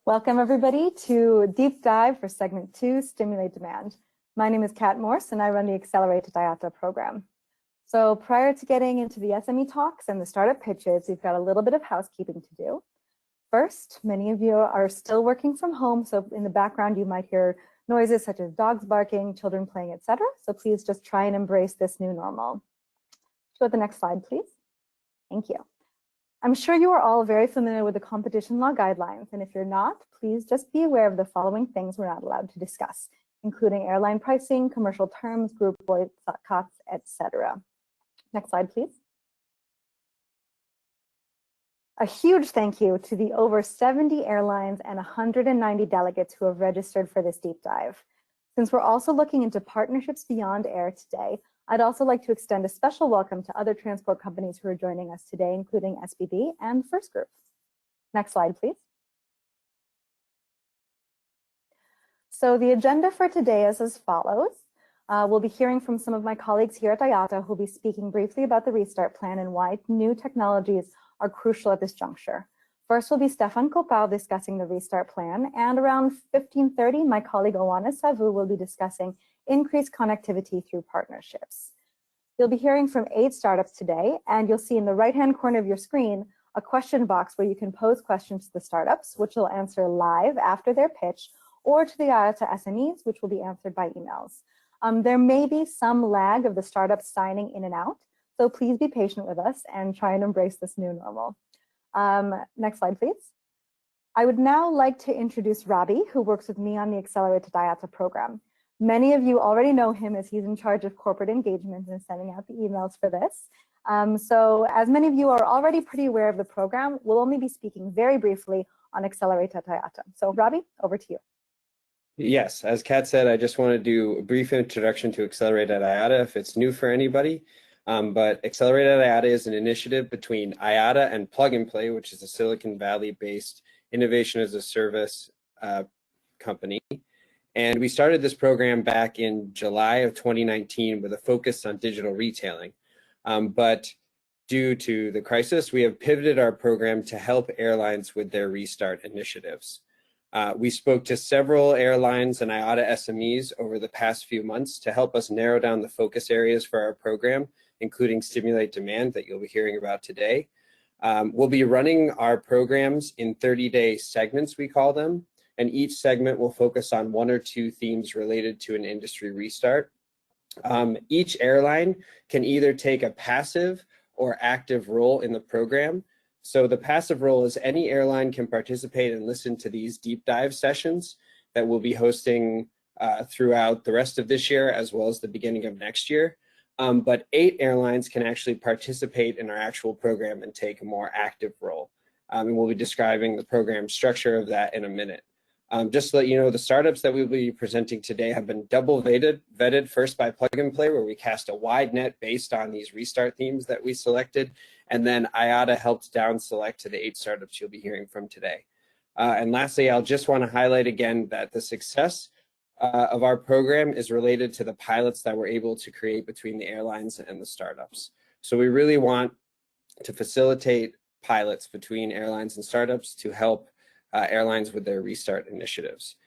Welcome everybody to Deep Dive for Segment 2, Stimulate Demand. My name is Kat Morse and I run the Accelerate at IATA program. So prior to getting into the SME talks and the startup pitches, we've got a little bit of housekeeping to do. First, many of you are still working from home, so in the background you might hear noises such as dogs barking, children playing, etc. So please just try and embrace this new normal. Go to the next slide, please. Thank you. I'm sure you are all very familiar with the competition law guidelines, and if you're not, please just be aware of the following things we're not allowed to discuss, including airline pricing, commercial terms, group boycotts, etc. Next slide, please. A huge thank you to the over 70 airlines and 190 delegates who have registered for this deep dive. Since we're also looking into partnerships beyond air today, I'd also like to extend a special welcome to other transport companies who are joining us today, including SBB and First Group. Next slide, please. So the agenda for today is as follows. We'll be hearing from some of my colleagues here at IATA who will be speaking briefly about the restart plan and why new technologies are crucial at this juncture. First will be Stefan Kopal discussing the restart plan, and around 15:30, my colleague Oana Savu will be discussing increased connectivity through partnerships. You'll be hearing from 8 startups today, and you'll see in the right-hand corner of your screen a question box where you can pose questions to the startups, which will answer live after their pitch, or to the IATA SMEs, which will be answered by emails. There may be some lag of the startups signing in and out, so please be patient with us and try and embrace this new normal. Next slide, please. I would now like to introduce Robbie, who works with me on the Accelerate at IATA program. Many of you already know him as he's in charge of corporate engagement and sending out the emails for this. So as many of you are already pretty aware of the program, we'll only be speaking very briefly on Accelerate at IATA. So Robbie, over to you. Yes, as Kat said, I just want to do a brief introduction to Accelerate at IATA if it's new for anybody. But Accelerate at IATA is an initiative between IATA and Plug and Play, which is a Silicon Valley-based innovation as a service company. And we started this program back in July of 2019 with a focus on digital retailing. But due to the crisis, we have pivoted our program to help airlines with their restart initiatives. We spoke to several airlines and IATA SMEs over the past few months to help us narrow down the focus areas for our program, including Stimulate Demand that you'll be hearing about today. We'll be running our programs in 30-day segments, we call them, and each segment will focus on 1 or 2 themes related to an industry restart. Each airline can either take a passive or active role in the program. So the passive role is any airline can participate and listen to these deep dive sessions that we'll be hosting throughout the rest of this year as well as the beginning of next year. But 8 airlines can actually participate in our actual program and take a more active role. And we'll be describing the program structure of that in a minute. Just to let you know, the startups that we'll be presenting today have been double vetted first by Plug and Play, where we cast a wide net based on these restart themes that we selected. And then IATA helped down select to the 8 startups you'll be hearing from today. And lastly, I'll just want to highlight again that the success of our program is related to the pilots that we're able to create between the airlines and the startups. So we really want to facilitate pilots between airlines and startups to help airlines with their restart initiatives.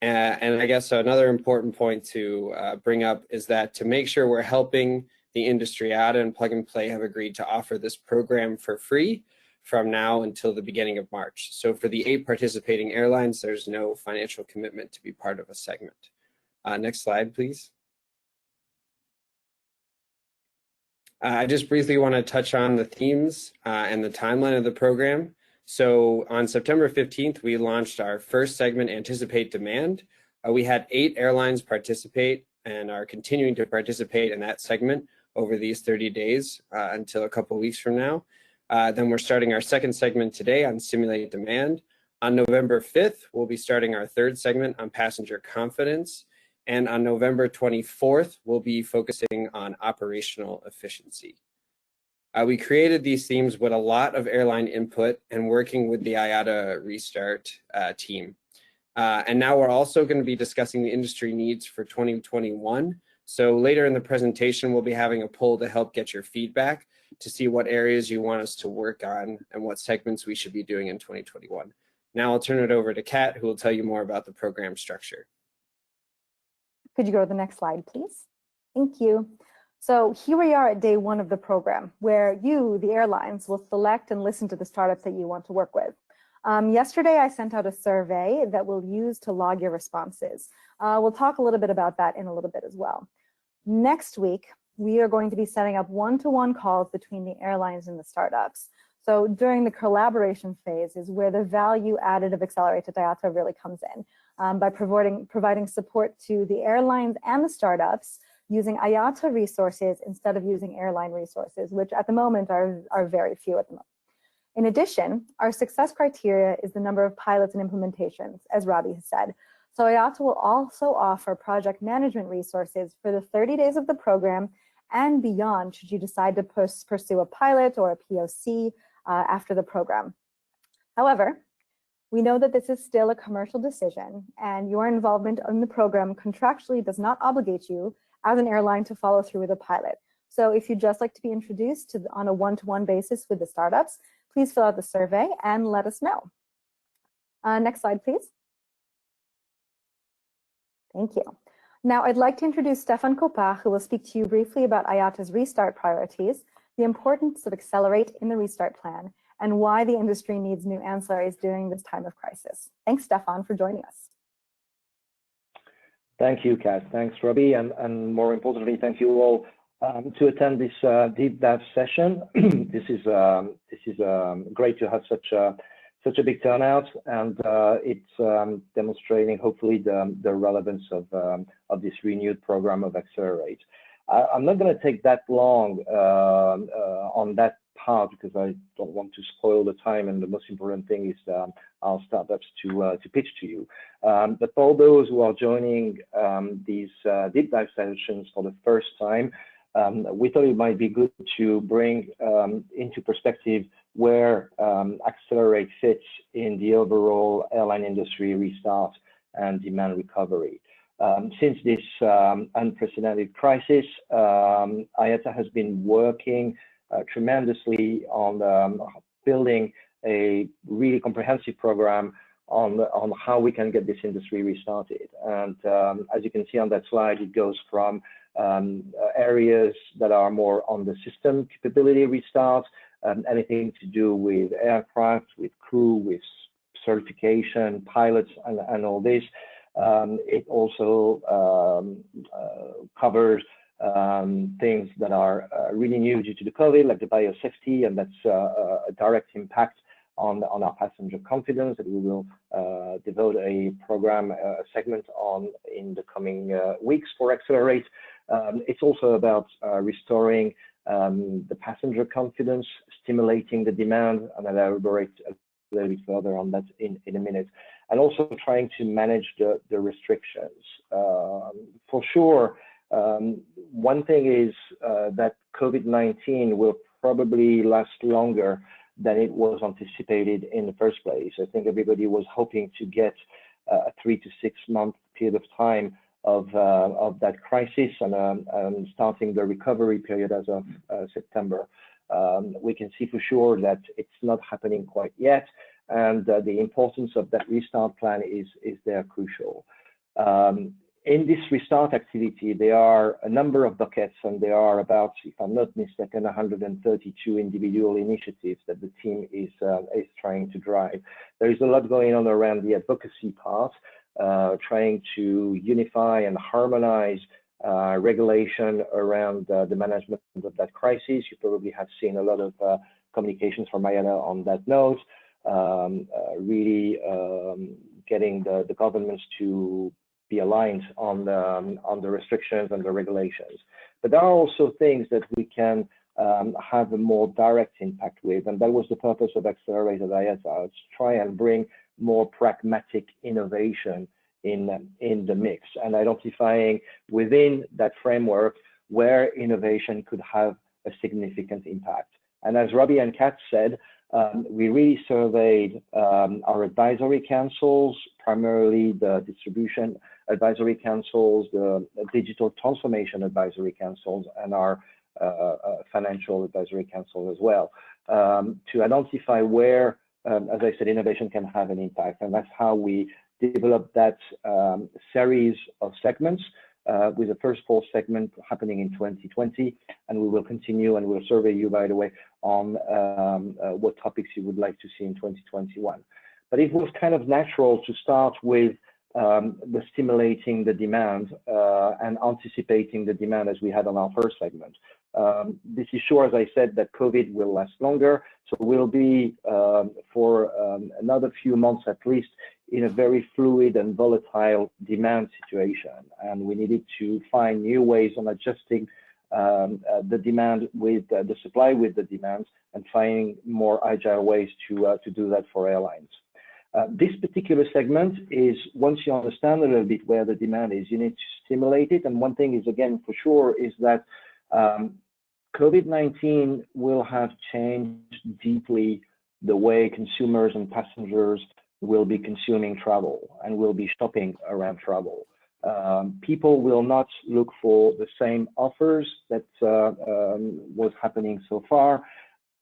And I guess another important point to bring up is that to make sure we're helping the industry IATA and Plug and Play have agreed to offer this program for free from now until the beginning of March. So for the 8 participating airlines, there's no financial commitment to be part of a segment. Next slide, please. I just briefly want to touch on the themes and the timeline of the program. So on September 15th, we launched our first segment, Anticipate Demand. We had 8 airlines participate and are continuing to participate in that segment over these 30 days until a couple weeks from now. Then we're starting our second segment today on Stimulate Demand. On November 5th, we'll be starting our third segment on passenger confidence. And on November 24th, we'll be focusing on operational efficiency. We created these themes with a lot of airline input and working with the IATA Restart team. And now we're also going to be discussing the industry needs for 2021. So later in the presentation, we'll be having a poll to help get your feedback to see what areas you want us to work on and what segments we should be doing in 2021. Now I'll turn it over to Kat, who will tell you more about the program structure. Could you go to the next slide, please? Thank you. So here we are at day one of the program, where you, the airlines, will select and listen to the startups that you want to work with. Yesterday, I sent out a survey that we'll use to log your responses. We'll talk a little bit about that in a little bit as well. Next week, we are going to be setting up one-to-one calls between the airlines and the startups. So during the collaboration phase is where the value added of Accelerate at IATA really comes in, by providing support to the airlines and the startups using IATA resources instead of using airline resources, which at the moment are very few at the moment. In addition, our success criteria is the number of pilots and implementations, as Robbie has said. So IATA will also offer project management resources for the 30 days of the program and beyond should you decide to pursue a pilot or a POC after the program. However, we know that this is still a commercial decision, and your involvement in the program contractually does not obligate you as an airline to follow through with a pilot. So if you'd just like to be introduced on a one-to-one basis with the startups, please fill out the survey and let us know. Next slide, please. Thank you. Now I'd like to introduce Stefan Coppa, who will speak to you briefly about IATA's restart priorities, the importance of Accelerate in the restart plan, and why the industry needs new ancillaries during this time of crisis. Thanks, Stefan, for joining us. Thank you, Kat. Thanks, Robbie, and more importantly, thank you all to attend this deep dive session. This is great to have such a big turnout, and it's demonstrating hopefully the relevance of this renewed program of Accelerate. I'm not going to take that long on that part because I don't want to spoil the time, and the most important thing is our startups to pitch to you. But for all those who are joining these deep dive sessions for the first time, we thought it might be good to bring into perspective where Accelerate fits in the overall airline industry restart and demand recovery. Since this unprecedented crisis, IATA has been working tremendously on building a really comprehensive program on how we can get this industry restarted. And as you can see on that slide, it goes from areas that are more on the system capability restart, anything to do with aircraft, with crew, with certification, pilots, and all this. It also covers things that are really new due to the COVID, like the biosafety, and that's a direct impact on our passenger confidence that we will devote a program, a segment on in the coming weeks for Accelerate. It's also about restoring the passenger confidence, stimulating the demand, and I'll elaborate a little bit further on that in a minute, and also trying to manage the restrictions. For sure, one thing is that COVID-19 will probably last longer than it was anticipated in the first place. I think everybody was hoping to get a 3 to 6 month period of time of that crisis and starting the recovery period as of September. We can see for sure that it's not happening quite yet, and the importance of that restart plan is there crucial. In this restart activity, there are a number of buckets, and there are about, if I'm not mistaken, 132 individual initiatives that the team is trying to drive. There is a lot going on around the advocacy part, trying to unify and harmonize regulation around the management of that crisis. You probably have seen a lot of communications from IATA on that note, really getting the governments to be aligned on the restrictions and the regulations. But there are also things that we can have a more direct impact with, and that was the purpose of Accelerate at IATA, to try and bring more pragmatic innovation in the mix, and identifying within that framework where innovation could have a significant impact. And as Robbie and Kat said, we really surveyed our advisory councils, primarily the distribution advisory councils, the digital transformation advisory councils, and our financial advisory council as well, to identify where as I said, innovation can have an impact. And that's how we developed that series of segments, with the first 4 segments happening in 2020. And we will continue, and we'll survey you, by the way, on what topics you would like to see in 2021. But it was kind of natural to start with the stimulating the demand and anticipating the demand as we had on our first segment. This is sure, as I said, that COVID will last longer, so we'll be for another few months at least in a very fluid and volatile demand situation, and we needed to find new ways on adjusting the demand with the supply with the demands, and finding more agile ways to do that for airlines. This particular segment is, once you understand a little bit where the demand is, you need to stimulate it. And one thing is, again, for sure, is that COVID-19 will have changed deeply the way consumers and passengers will be consuming travel and will be shopping around travel. People will not look for the same offers that was happening so far.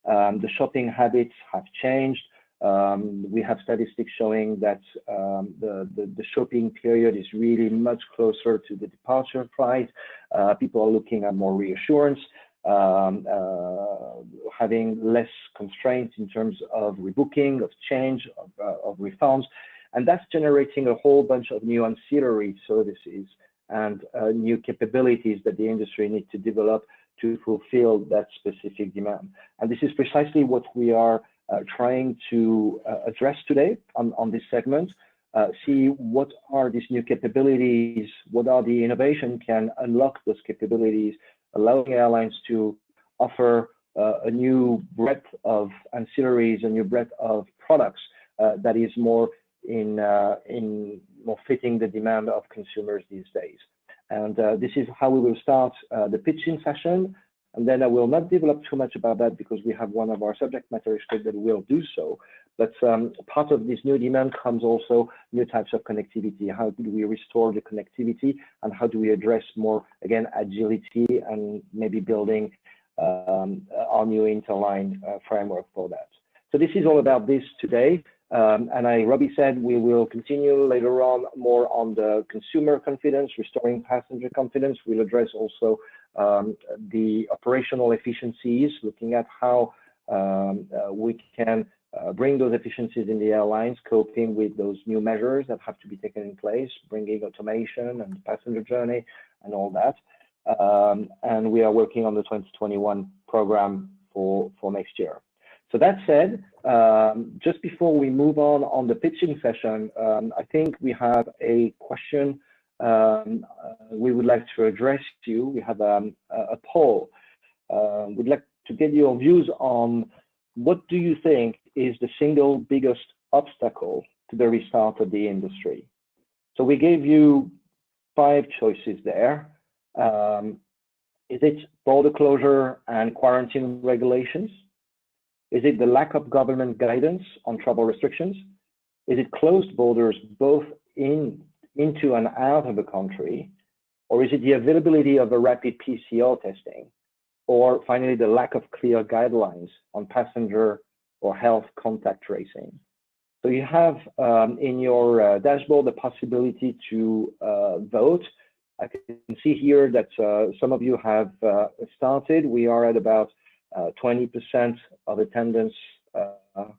The shopping habits have changed. We have statistics showing that the shopping period is really much closer to the departure flight. People are looking at more reassurance, having less constraints in terms of rebooking, of change, of refunds. And that's generating a whole bunch of new ancillary services and new capabilities that the industry needs to develop to fulfill that specific demand. And this is precisely what we are trying to address today on this segment. See what are these new capabilities, what are the innovation can unlock those capabilities, allowing airlines to offer a new breadth of ancillaries, a new breadth of products that is more in more fitting the demand of consumers these days. And this is how we will start the pitching session. And then I will not develop too much about that because we have one of our subject matter experts that will do so. But part of this new demand comes also new types of connectivity. How do we restore the connectivity, and how do we address more, again, agility and maybe building our new interline framework for that. So this is all about this today. And Robbie said we will continue later on more on the consumer confidence, restoring passenger confidence. We'll address also the operational efficiencies, looking at how we can bring those efficiencies in the airlines, coping with those new measures that have to be taken in place, bringing automation and passenger journey and all that. And we are working on the 2021 program for next year. So that said, just before we move on the pitching session, I think we have a question we would like to address to you. We have a poll. We'd like to get your views on what do you think is the single biggest obstacle to the restart of the industry. So we gave you 5 choices there. Is it border closure and quarantine regulations? Is it the lack of government guidance on travel restrictions? Is it closed borders both into and out of the country? Or is it the availability of a rapid PCR testing? Or finally, the lack of clear guidelines on passenger or health contact tracing? So you have in your dashboard the possibility to vote. I can see here that some of you have started. We are at about 20% of attendance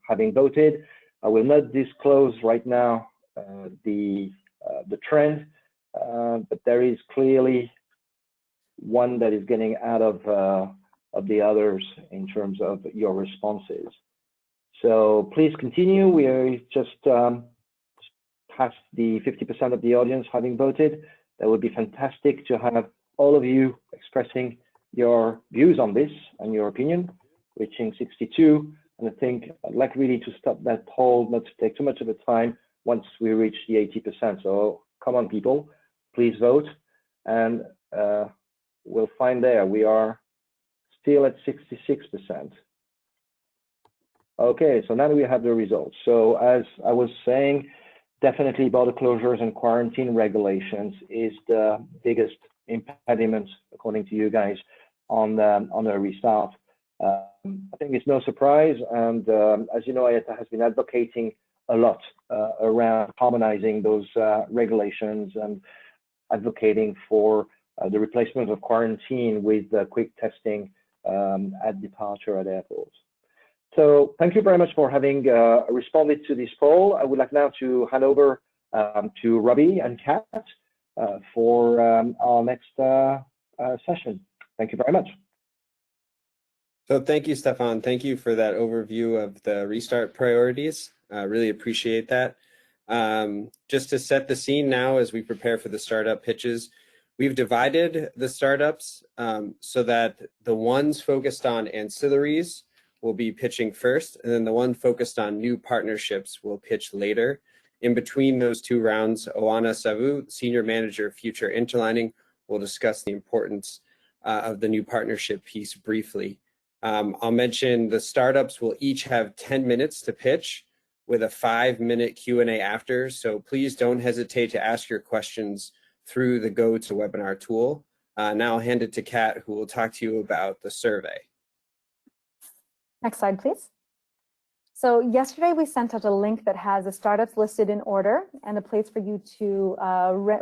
having voted. I will not disclose right now the trend, but there is clearly one that is getting out of the others in terms of your responses. So please continue. We are just past the 50% of the audience having voted. That would be fantastic to have all of you expressing your views on this and your opinion, reaching 62. And I think I'd like really to stop that poll, not to take too much of the time once we reach the 80%. So come on, people, please vote. And we'll find there, we are still at 66%. Okay, so now we have the results. So as I was saying, definitely border closures and quarantine regulations is the biggest impediment, according to you guys, on a restart. I think it's no surprise, and as you know, IATA has been advocating a lot around harmonizing those regulations and advocating for the replacement of quarantine with quick testing at departure at airports. So thank you very much for having responded to this poll. I would like now to hand over to Robbie and Kat for our next session. Thank you very much. So thank you, Stefan. Thank you for that overview of the restart priorities. Really appreciate that. Just to set the scene now as we prepare for the startup pitches, we've divided the startups so that the ones focused on ancillaries will be pitching first, and then the one focused on new partnerships will pitch later. In between those two rounds, Oana Savu, Senior Manager of Future Interlining, will discuss the importance of the new partnership piece briefly. I'll mention the startups will each have 10 minutes to pitch with a 5-minute Q&A after, so please don't hesitate to ask your questions through the GoToWebinar tool. Now I'll hand it to Kat, who will talk to you about the survey. Next slide, please. So yesterday we sent out a link that has the startups listed in order and a place for you to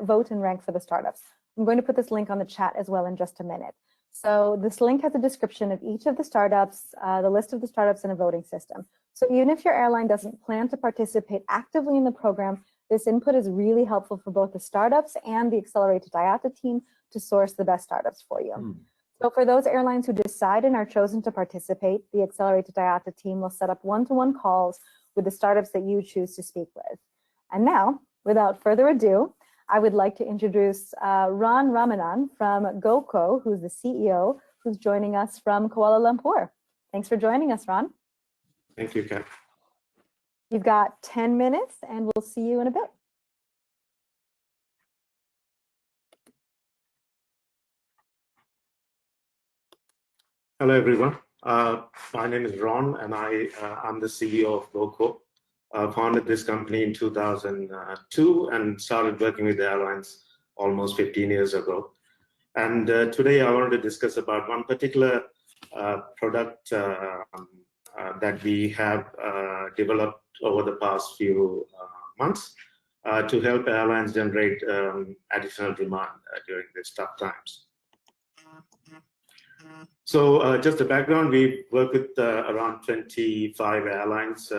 vote and rank for the startups. I'm going to put this link on the chat as well in just a minute. So this link has a description of each of the startups, the list of the startups, and a voting system. So even if your airline doesn't plan to participate actively in the program, this input is really helpful for both the startups and the Accelerated IATA team to source the best startups for you. So for those airlines who decide and are chosen to participate, the Accelerated IATA team will set up one-to-one calls with the startups that you choose to speak with. And now, without further ado, I would like to introduce Ron Ramanan from GoCo, who's the CEO, who's joining us from Kuala Lumpur. Thanks for joining us, Ron. Thank you, Kat. You've got 10 minutes, and we'll see you in a bit. Hello, everyone. My name is Ron, and I'm the CEO of GoCo. I founded this company in 2002 and started working with airlines almost 15 years ago. And today I wanted to discuss about one particular product that we have developed over the past few months to help airlines generate additional demand during these tough times. So just a background, we work with around 25 airlines,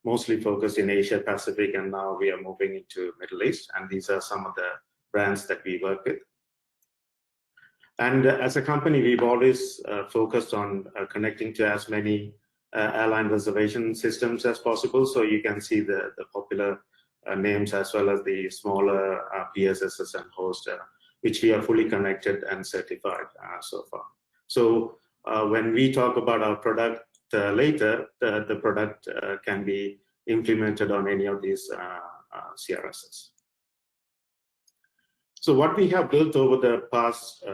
mostly focused in Asia Pacific, and now we are moving into Middle East, and these are some of the brands that we work with. And as a company, we've always focused on connecting to as many airline reservation systems as possible, so you can see the popular names as well as the smaller PSSs and hosts, which we are fully connected and certified so far. So when we talk about our product later, the product can be implemented on any of these CRSs. So what we have built over the past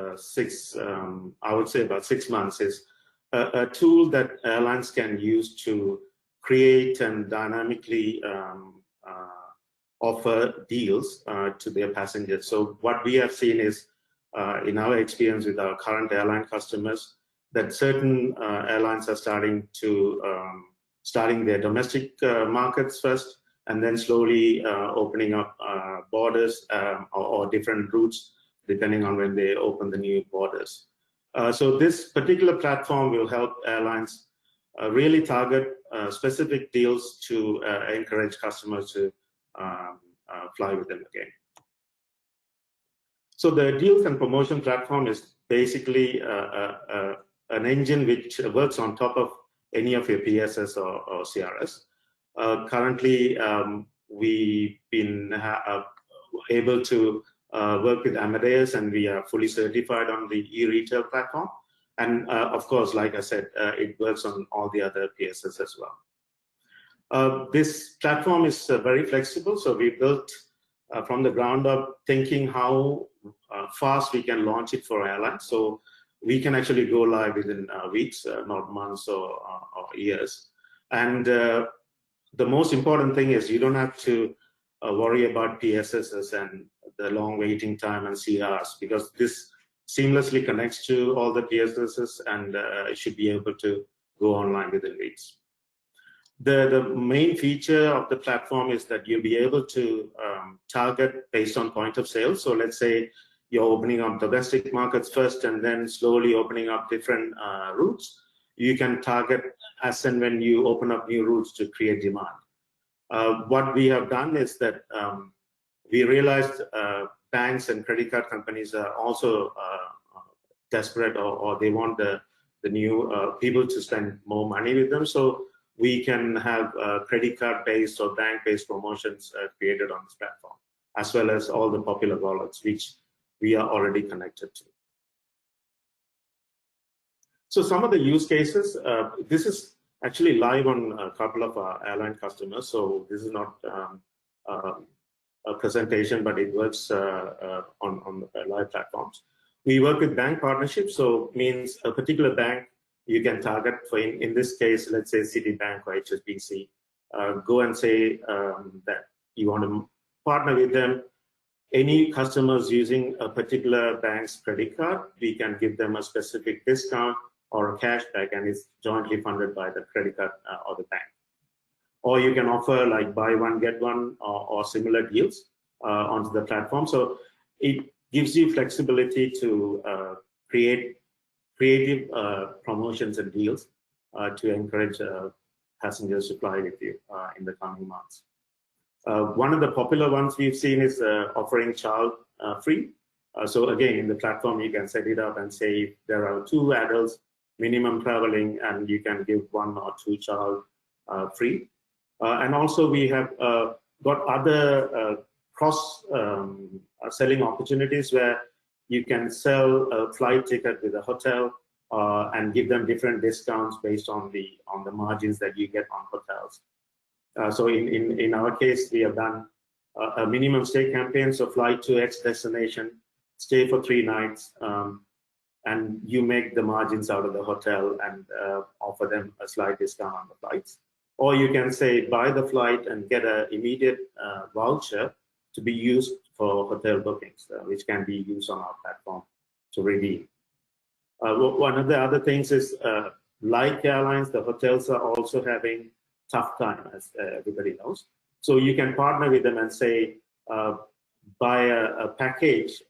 I would say about 6 months is a tool that airlines can use to create and dynamically offer deals to their passengers. So what we have seen is, in our experience with our current airline customers, that certain airlines are starting their domestic markets first, and then slowly opening up borders or different routes depending on when they open the new borders. So this particular platform will help airlines really target specific deals to encourage customers to fly with them again. So the deals and promotion platform is basically an engine which works on top of any of your PSS or CRS. Currently, we've been able to work with Amadeus, and we are fully certified on the e-retail platform. And of course, like I said, it works on all the other PSS as well. This platform is very flexible, so we built from the ground up, thinking how fast we can launch it for airlines. So we can actually go live within weeks, not months or years. And the most important thing is you don't have to worry about PSSs and the long waiting time and CRs, because this seamlessly connects to all the PSSs and should be able to go online within weeks. The main feature of the platform is that you'll be able to target based on point of sale. So let's say you're opening up domestic markets first and then slowly opening up different routes. You can target as and when you open up new routes to create demand. What we have done is that we realized banks and credit card companies are also desperate, or they want the new people to spend more money with them. So we can have credit card based or bank based promotions created on this platform, as well as all the popular wallets which we are already connected to. So some of the use cases, this is actually live on a couple of our airline customers. So this is not a presentation, but it works on live platforms. We work with bank partnerships, so means a particular bank you can target for, in this case, let's say Citibank or HSBC, go and say that you want to partner with them. Any customers using a particular bank's credit card, we can give them a specific discount or a cashback, and it's jointly funded by the credit card or the bank. Or you can offer like buy one, get one, or similar deals onto the platform. So it gives you flexibility to create creative promotions and deals to encourage passengers to fly with you in the coming months. One of the popular ones we've seen is offering child free. So again, in the platform, you can set it up and say if there are 2 adults minimum traveling, and you can give 1 or 2 child free. And also we have got other cross selling opportunities where you can sell a flight ticket with a hotel and give them different discounts based on the margins that you get on hotels. So in our case, we have done a minimum stay campaign, so fly to X destination, stay for 3 nights, and you make the margins out of the hotel and offer them a slight discount on the flights. Or you can say buy the flight and get an immediate voucher to be used for hotel bookings, which can be used on our platform to redeem. One of the other things is, like airlines, the hotels are also having tough time, as everybody knows. So you can partner with them and say, buy a package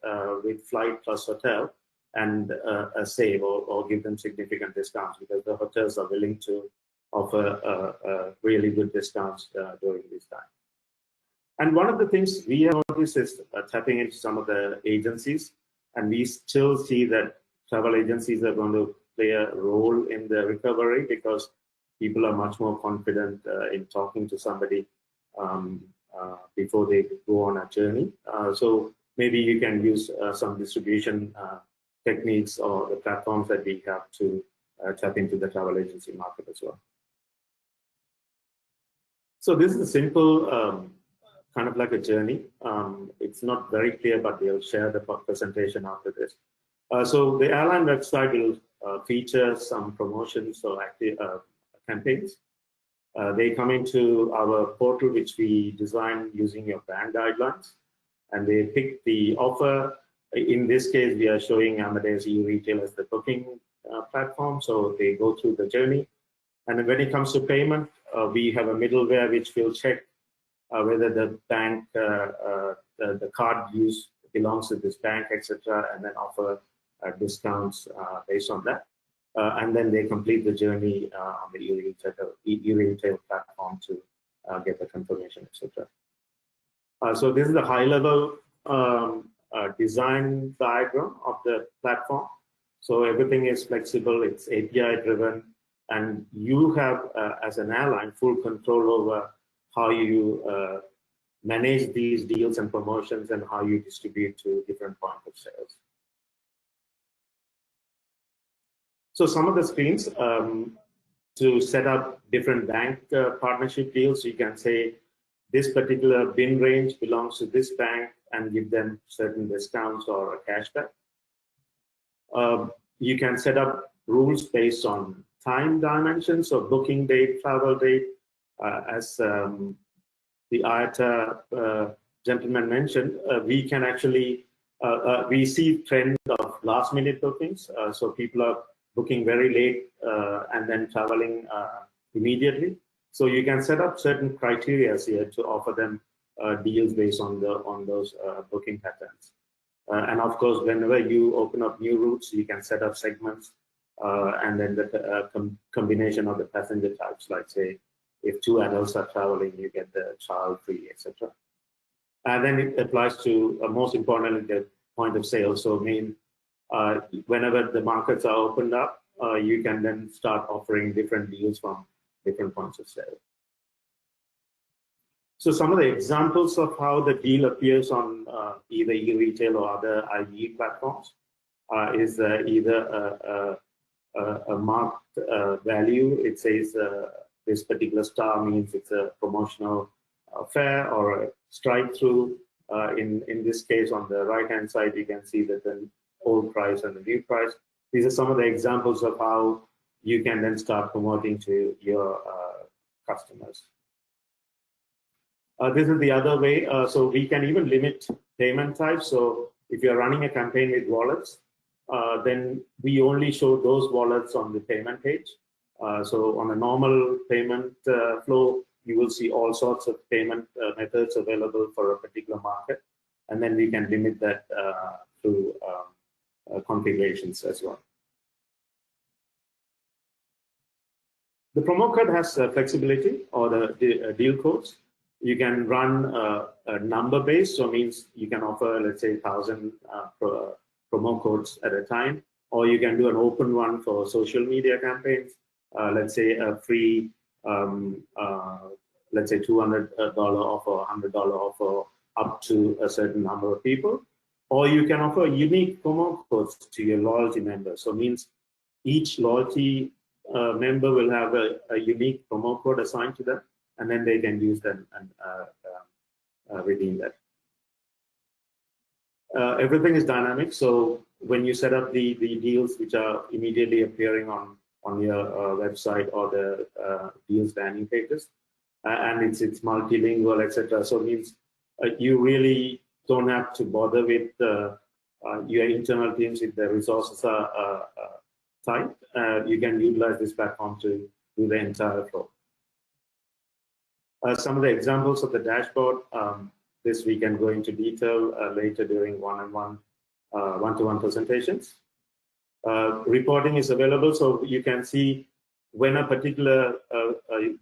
with flight plus hotel and a save, or give them significant discounts, because the hotels are willing to offer really good discounts during this time. And one of the things we have noticed is tapping into some of the agencies, and we still see that travel agencies are going to play a role in the recovery, because people are much more confident in talking to somebody before they go on a journey. So maybe you can use some distribution techniques or the platforms that we have to tap into the travel agency market as well. So this is a simple kind of like a journey. It's not very clear, but we'll share the presentation after this. So the airline website will feature some promotions or active campaigns. They come into our portal, which we design using your brand guidelines, and they pick the offer. In this case, we are showing Amadeus eRetail as the booking platform, so they go through the journey. And when it comes to payment, we have a middleware which will check whether the bank, the card use belongs to this bank, etc., and then offer discounts based on that. And then they complete the journey on the eRetail platform to get the confirmation, etc. So this is the high-level design diagram of the platform. So everything is flexible, it's API-driven, and you have, as an airline, full control over how you manage these deals and promotions and how you distribute to different points of sales. So some of the screens to set up different bank partnership deals, you can say this particular bin range belongs to this bank and give them certain discounts or a cashback. You can set up rules based on time dimensions, so booking date, travel date, as the IATA gentleman mentioned, we can actually, we see trend of last minute bookings. So people are booking very late and then traveling immediately. So you can set up certain criteria here to offer them deals based on those booking patterns. And of course, whenever you open up new routes, you can set up segments and then the combination of the passenger types. Like say, if 2 adults are traveling, you get the child free, etc. And then it applies to most importantly the point of sale. So whenever the markets are opened up, you can then start offering different deals from different points of sale. So some of the examples of how the deal appears on either e-retail or other IE platforms is either a marked value. It says this particular star means it's a promotional fare or a strike-through. In this case, on the right-hand side, you can see that the old price and the new price. These are some of the examples of how you can then start promoting to your customers. This is the other way. So we can even limit payment types. So if you're running a campaign with wallets, then we only show those wallets on the payment page. So on a normal payment flow, you will see all sorts of payment methods available for a particular market. And then we can limit that through configurations as well. The promo code has flexibility, or the deal codes. You can run a number based, so it means you can offer, let's say, 1,000 promo codes at a time, or you can do an open one for social media campaigns. Let's say a free, let's say $200 offer, $100 offer up to a certain number of people, or you can offer unique promo codes to your loyalty members. So it means each loyalty member will have a unique promo code assigned to them, and then they can use them and redeem that. Everything is dynamic, so when you set up the deals which are immediately appearing on your website or the deals landing pages, and it's multilingual, etc. So it means you really don't have to bother with your internal teams if the resources are tight. You can utilize this platform to do the entire flow. Some of the examples of the dashboard, this we can go into detail later during one-to-one presentations. Reporting is available, so you can see when a particular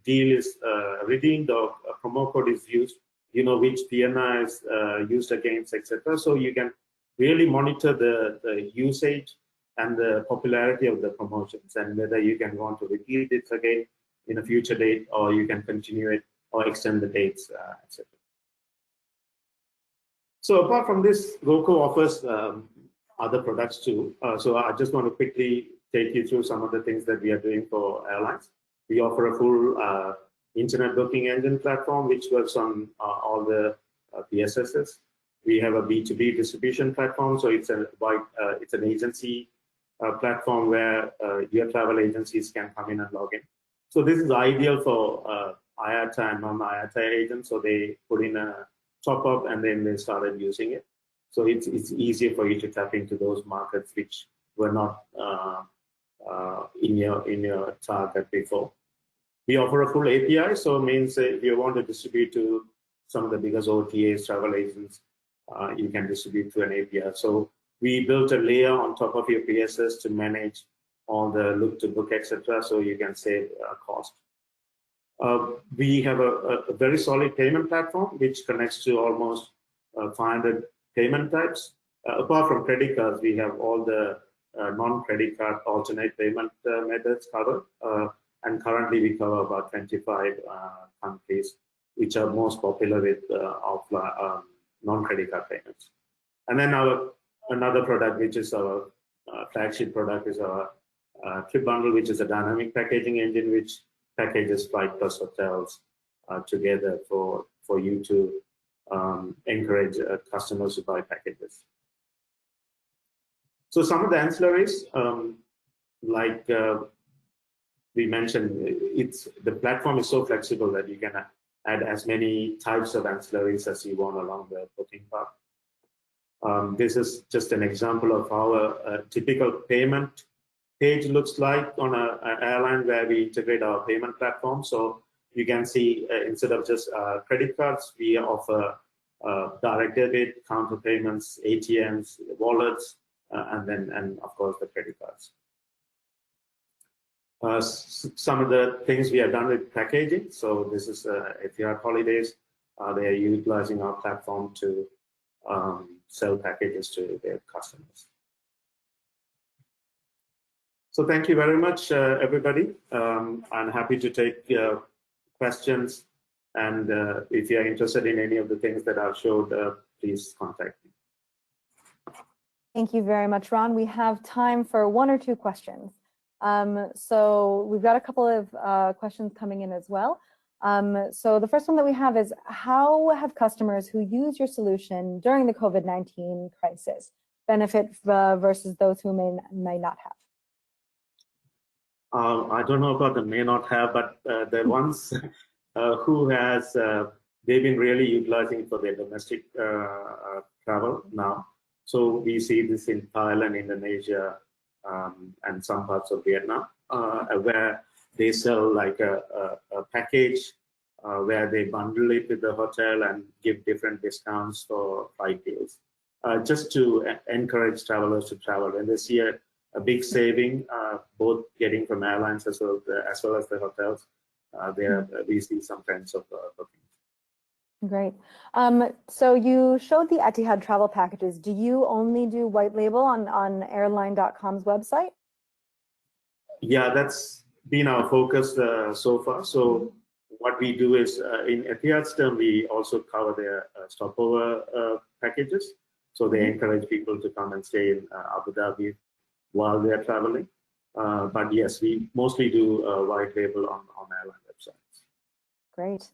deal is redeemed or a promo code is used, you know which PNR is used against, etc. So you can really monitor the usage and the popularity of the promotions, and whether you can want to repeat it again in a future date, or you can continue it or extend the dates, etc. So apart from this, GoCo offers other products too. So I just want to quickly take you through some of the things that we are doing for airlines. We offer a full internet booking engine platform, which works on all the PSSs. We have a B2B distribution platform, so it's an agency platform where your travel agencies can come in and log in. So this is ideal for IATA and non-IATA agents. So they put in a top up and then they started using it. So it's easier for you to tap into those markets which were not in your target before. We offer a full API, so it means if you want to distribute to some of the biggest OTAs, travel agents, you can distribute through an API. So we built a layer on top of your PSS to manage all the look to book, etc. So you can save cost. We have a very solid payment platform which connects to almost 500 payment types. Apart from credit cards, we have all the non-credit card alternate payment methods covered. And currently we cover about 25 countries, which are most popular with non-credit card payments. And then another product, which is our flagship product, is our Trip Bundle, which is a dynamic packaging engine, which packages flight plus hotels together for you to encourage customers to buy packages. So some of the ancillaries, like we mentioned, the platform is so flexible that you can add as many types of ancillaries as you want along the booking path. This is just an example of how a typical payment page looks like on an airline where we integrate our payment platform. So you can see instead of just credit cards, we offer direct debit, counter payments, ATMs, wallets, and of course the credit cards. Some of the things we have done with packaging. So this is Etihad Holidays. They are utilizing our platform to sell packages to their customers. So thank you very much, everybody. I'm happy to take questions. And if you are interested in any of the things that I've showed, please contact me. Thank you very much, Ron. We have time for 1 or 2 questions. So we've got a couple of questions coming in as well. So the first one that we have is, how have customers who use your solution during the COVID-19 crisis benefit versus those who may not have? I don't know about the may not have, but the ones who has, they've been really utilizing for their domestic travel now. So we see this in Thailand, Indonesia, and some parts of Vietnam, where they sell like a package where they bundle it with the hotel and give different discounts for flight deals, just to encourage travelers to travel. And they see a big saving, both getting from airlines as well as the hotels. We see some kinds of bookings. Great. So you showed the Etihad travel packages. Do you only do white label on airline.com's website? Yeah, that's been our focus so far. So what we do is, in Etihad's term, we also cover their stopover packages. So they encourage people to come and stay in Abu Dhabi while they're traveling. But yes, we mostly do white label on airline websites. Great.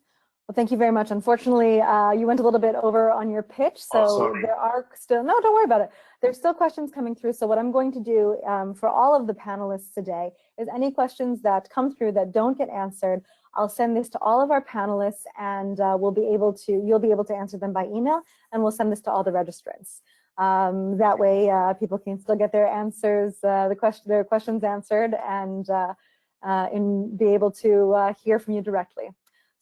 Well, thank you very much. Unfortunately, you went a little bit over on your pitch, so there are still, no, don't worry about it. There's still questions coming through. So what I'm going to do for all of the panelists today is any questions that come through that don't get answered, I'll send this to all of our panelists, and you'll be able to answer them by email, and we'll send this to all the registrants. That way, people can still get their answers, their questions answered, and be able to hear from you directly.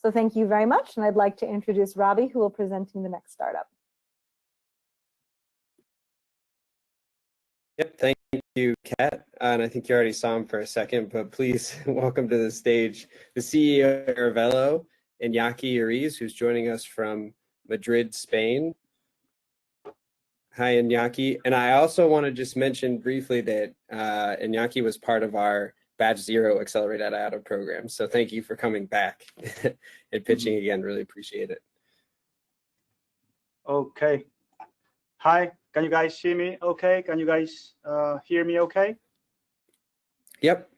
So thank you very much, and I'd like to introduce Robbie, who will be presenting the next startup. Yep, thank you, Kat. And I think you already saw him for a second, but please welcome to the stage the CEO of Caravelo, Iñaki Ariz, who's joining us from Madrid, Spain. Hi, Iñaki. And I also want to just mention briefly that Iñaki was part of our Batch Zero Accelerate at IATA program. So thank you for coming back and pitching again. Really appreciate it. Okay. Hi, can you guys see me okay? Can you guys hear me okay? Yep.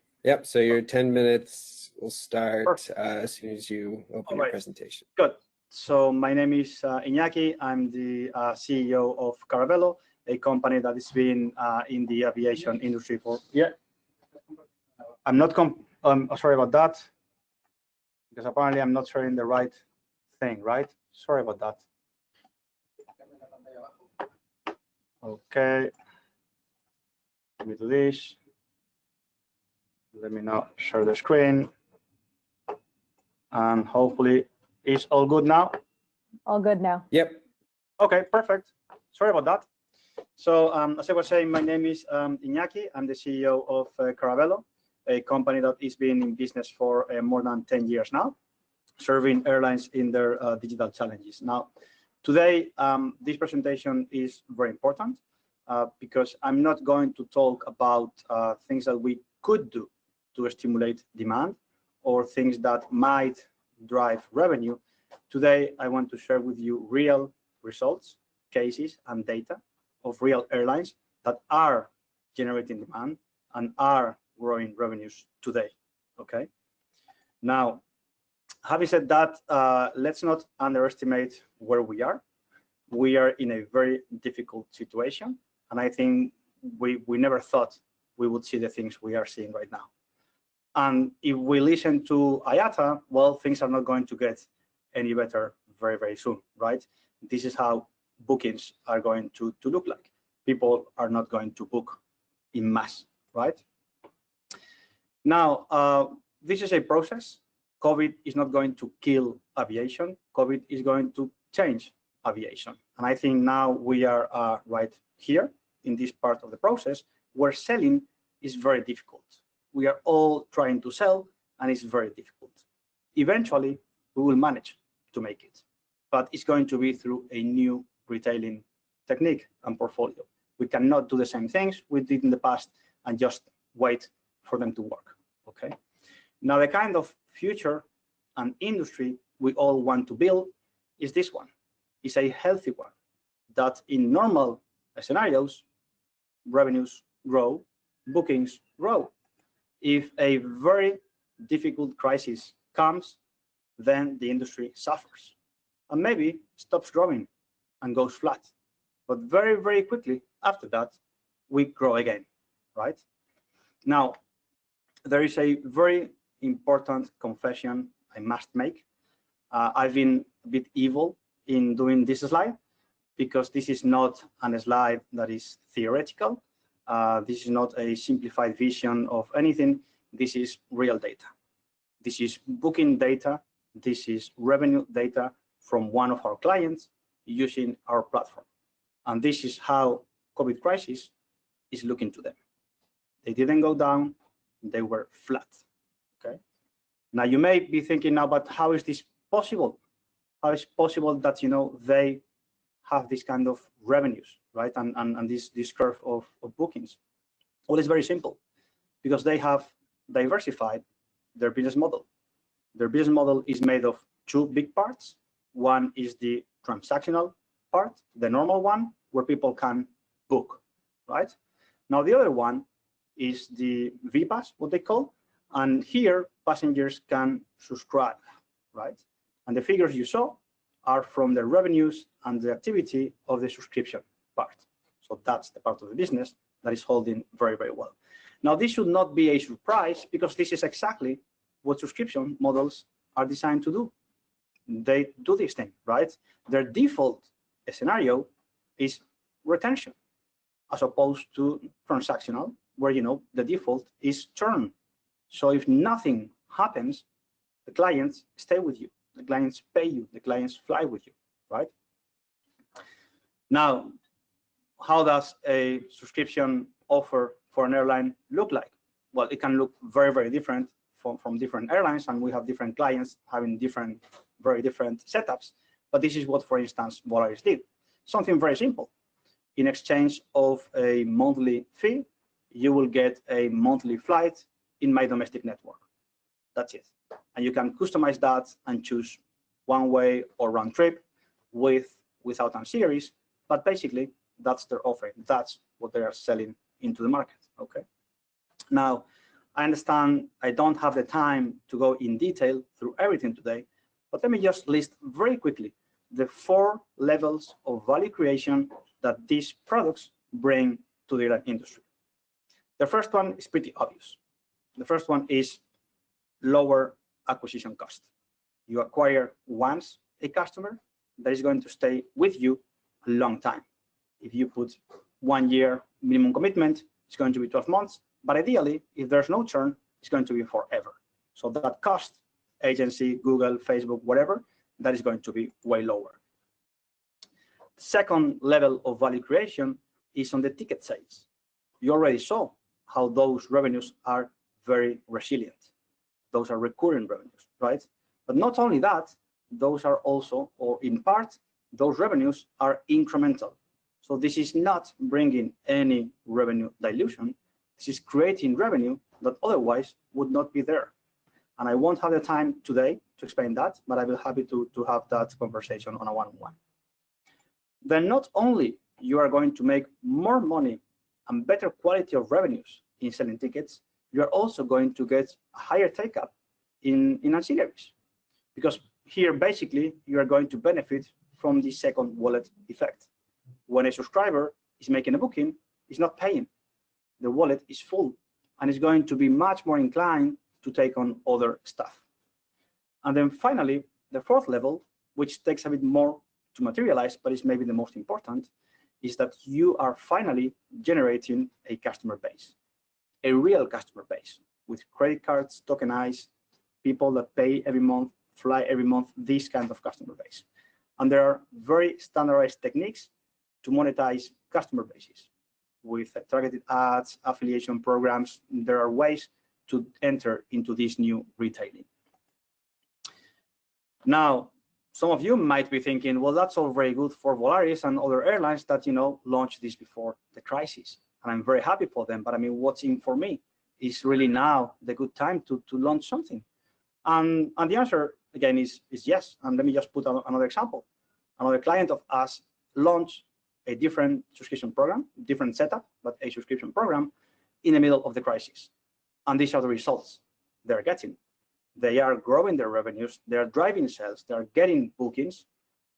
So your 10 minutes will start as soon as you open your presentation. Good. So my name is Iñaki. I'm the CEO of Caravelo, a company that has been in the aviation industry for, I'm not, sorry about that, because apparently I'm not sharing the right thing, right? Sorry about that. Okay, let me do this. Let me now share the screen. And hopefully it's all good now. All good now. Yep. Okay, perfect. Sorry about that. So as I was saying, my name is Iñaki. I'm the CEO of Caravelo, a company that has been in business for more than 10 years now, serving airlines in their digital challenges. Now, today, this presentation is very important because I'm not going to talk about things that we could do to stimulate demand or things that might drive revenue. Today, I want to share with you real results, cases, and data of real airlines that are generating demand and are growing revenues today, okay? Now, having said that, let's not underestimate where we are. We are in a very difficult situation, and I think we never thought we would see the things we are seeing right now. And if we listen to IATA, well, things are not going to get any better very, very soon, right? This is how bookings are going to look like. People are not going to book in mass, right? Now, this is a process. COVID is not going to kill aviation. COVID is going to change aviation. And I think now we are right here in this part of the process where selling is very difficult. We are all trying to sell and it's very difficult. Eventually, we will manage to make it, but it's going to be through a new retailing technique and portfolio. We cannot do the same things we did in the past and just wait for them to work, okay? Now, the kind of future and industry we all want to build is this one. It's a healthy one that in normal scenarios, revenues grow, bookings grow. If a very difficult crisis comes, then the industry suffers and maybe stops growing and goes flat. But very, very quickly after that, we grow again, right? Now, there is a very important confession I must make. I've been a bit evil in doing this slide because this is not a slide that is theoretical. This is not a simplified vision of anything. This is real data. This is booking data. This is revenue data from one of our clients using our platform. And this is how COVID crisis is looking to them. They didn't go down, they were flat, okay? Now you may be thinking now, but how is this possible? How is it possible that, you know, they have this kind of revenues, right? And this curve of bookings? Well, it's very simple, because they have diversified their business model. Their business model is made of two big parts. One is the transactional part, the normal one, where people can book, right? Now the other one is the VPAS, what they call, and here passengers can subscribe, right? And the figures you saw are from the revenues and the activity of the subscription part. So that's the part of the business that is holding very, very well. Now, this should not be a surprise because this is exactly what subscription models are designed to do. They do this thing, right? Their default scenario is retention, as opposed to transactional, where, you know, the default is churn. So if nothing happens, the clients stay with you, the clients pay you, the clients fly with you, right? Now, how does a subscription offer for an airline look like? Well, it can look very, very different from different airlines, and we have different clients having very different setups. But this is what, for instance, Volaris did. Something very simple. In exchange of a monthly fee, you will get a monthly flight in my domestic network. That's it. And you can customize that and choose one way or round trip without ancillaries. But basically, that's their offering. That's what they are selling into the market. Okay. Now, I understand I don't have the time to go in detail through everything today, but let me just list very quickly the 4 levels of value creation that these products bring to the airline industry. The first one is pretty obvious. The first one is lower acquisition cost. You acquire once a customer that is going to stay with you a long time. If you put 1 year minimum commitment, it's going to be 12 months. But ideally, if there's no churn, it's going to be forever. So that cost, agency, Google, Facebook, whatever, that is going to be way lower. Second level of value creation is on the ticket sales. You already saw how those revenues are very resilient. Those are recurring revenues, right? But not only that, those are also, or in part, those revenues are incremental. So this is not bringing any revenue dilution. This is creating revenue that otherwise would not be there. And I won't have the time today to explain that, but I will be happy to have that conversation on a one-on-one. Then not only you are going to make more money and better quality of revenues in selling tickets, you are also going to get a higher take-up in ancillaries. Because here, basically, you are going to benefit from the second wallet effect. When a subscriber is making a booking, he's not paying. The wallet is full and is going to be much more inclined to take on other stuff. And then finally, the fourth level, which takes a bit more to materialize, but it's maybe the most important, is that you are finally generating a customer base, a real customer base with credit cards, tokenized, people that pay every month, fly every month, this kind of customer base. And there are very standardized techniques to monetize customer bases with targeted ads, affiliation programs. There are ways to enter into this new retailing. Now, some of you might be thinking, well, that's all very good for Volaris and other airlines that, launched this before the crisis. And I'm very happy for them. But I mean, what's in for me? Is really now the good time to launch something? And the answer, again, is yes. And let me just put another example. Another client of us launched a different subscription program, different setup, but a subscription program in the middle of the crisis. And these are the results they're getting. They are growing their revenues, they are driving sales, they are getting bookings,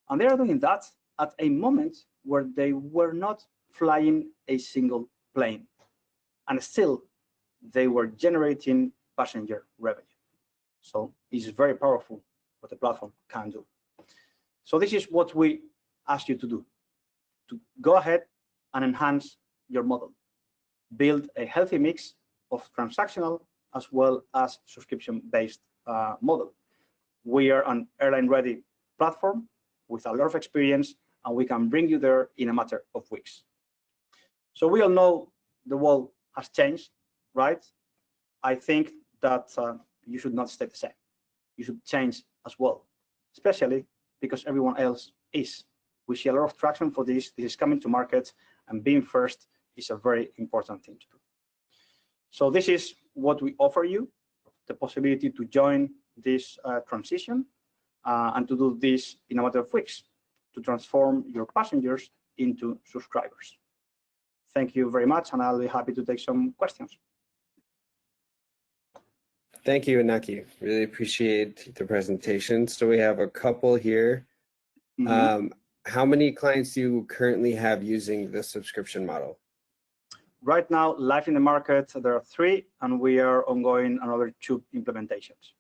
and they are doing that at a moment where they were not flying a single plane. And still, they were generating passenger revenue. So it's very powerful what the platform can do. So this is what we ask you to do, to go ahead and enhance your model. Build a healthy mix of transactional as well as subscription-based model. We are an airline-ready platform with a lot of experience, and we can bring you there in a matter of weeks. So we all know the world has changed, right? I think that you should not stay the same. You should change as well, especially because everyone else is. We see a lot of traction for this. This is coming to market, and being first is a very important thing to do. So this is what we offer you, the possibility to join this transition and to do this in a matter of weeks, to transform your passengers into subscribers. Thank you very much, and I'll be happy to take some questions. Thank you, Iñaki. Really appreciate the presentation. So we have a couple here. Mm-hmm. How many clients do you currently have using the subscription model? Right now, live in the market, there are 3, and we are ongoing another 2 implementations.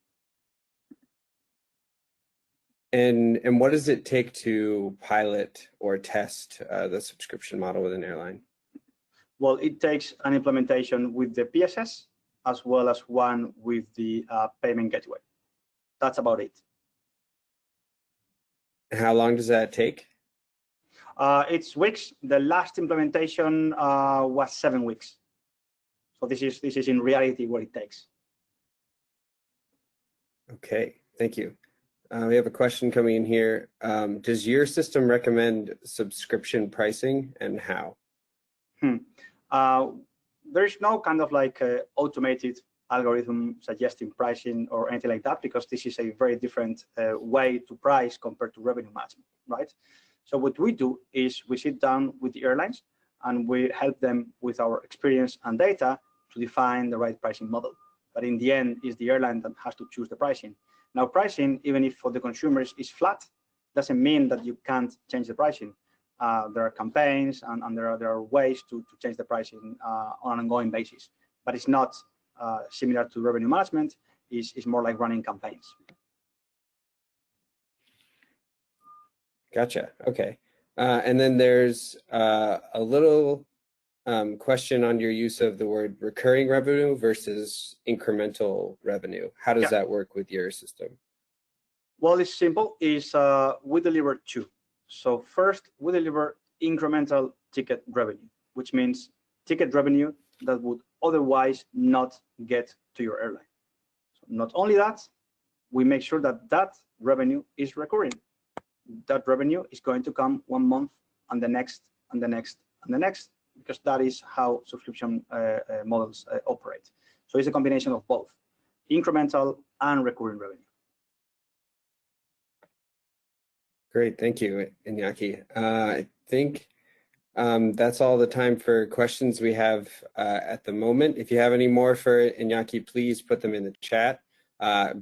And what does it take to pilot or test the subscription model with an airline? Well, it takes an implementation with the PSS as well as one with the payment gateway. That's about it. How long does that take? It's weeks. The last implementation was 7 weeks. So this is in reality what it takes. Okay, thank you. We have a question coming in here. Does your system recommend subscription pricing, and how? There's no kind of like automated algorithm suggesting pricing or anything like that, because this is a very different way to price compared to revenue management, right? So what we do is we sit down with the airlines and we help them with our experience and data to define the right pricing model. But in the end, it's the airline that has to choose the pricing. Now, pricing, even if for the consumers is flat, doesn't mean that you can't change the pricing. There are campaigns and there are ways to change the pricing on an ongoing basis. But it's not similar to revenue management. It's more like running campaigns. Gotcha. Okay. And then there's a little question on your use of the word recurring revenue versus incremental revenue. How does that work with your system? Well, it's simple. We deliver 2. So first, we deliver incremental ticket revenue, which means ticket revenue that would otherwise not get to your airline. So not only that, we make sure that that revenue is recurring. That revenue is going to come 1 month and the next and the next and the next, because that is how subscription models operate. So it's a combination of both incremental and recurring revenue. Great, thank you, Iñaki. I think that's all the time for questions we have at the moment. If you have any more for Iñaki, please put them in the chat.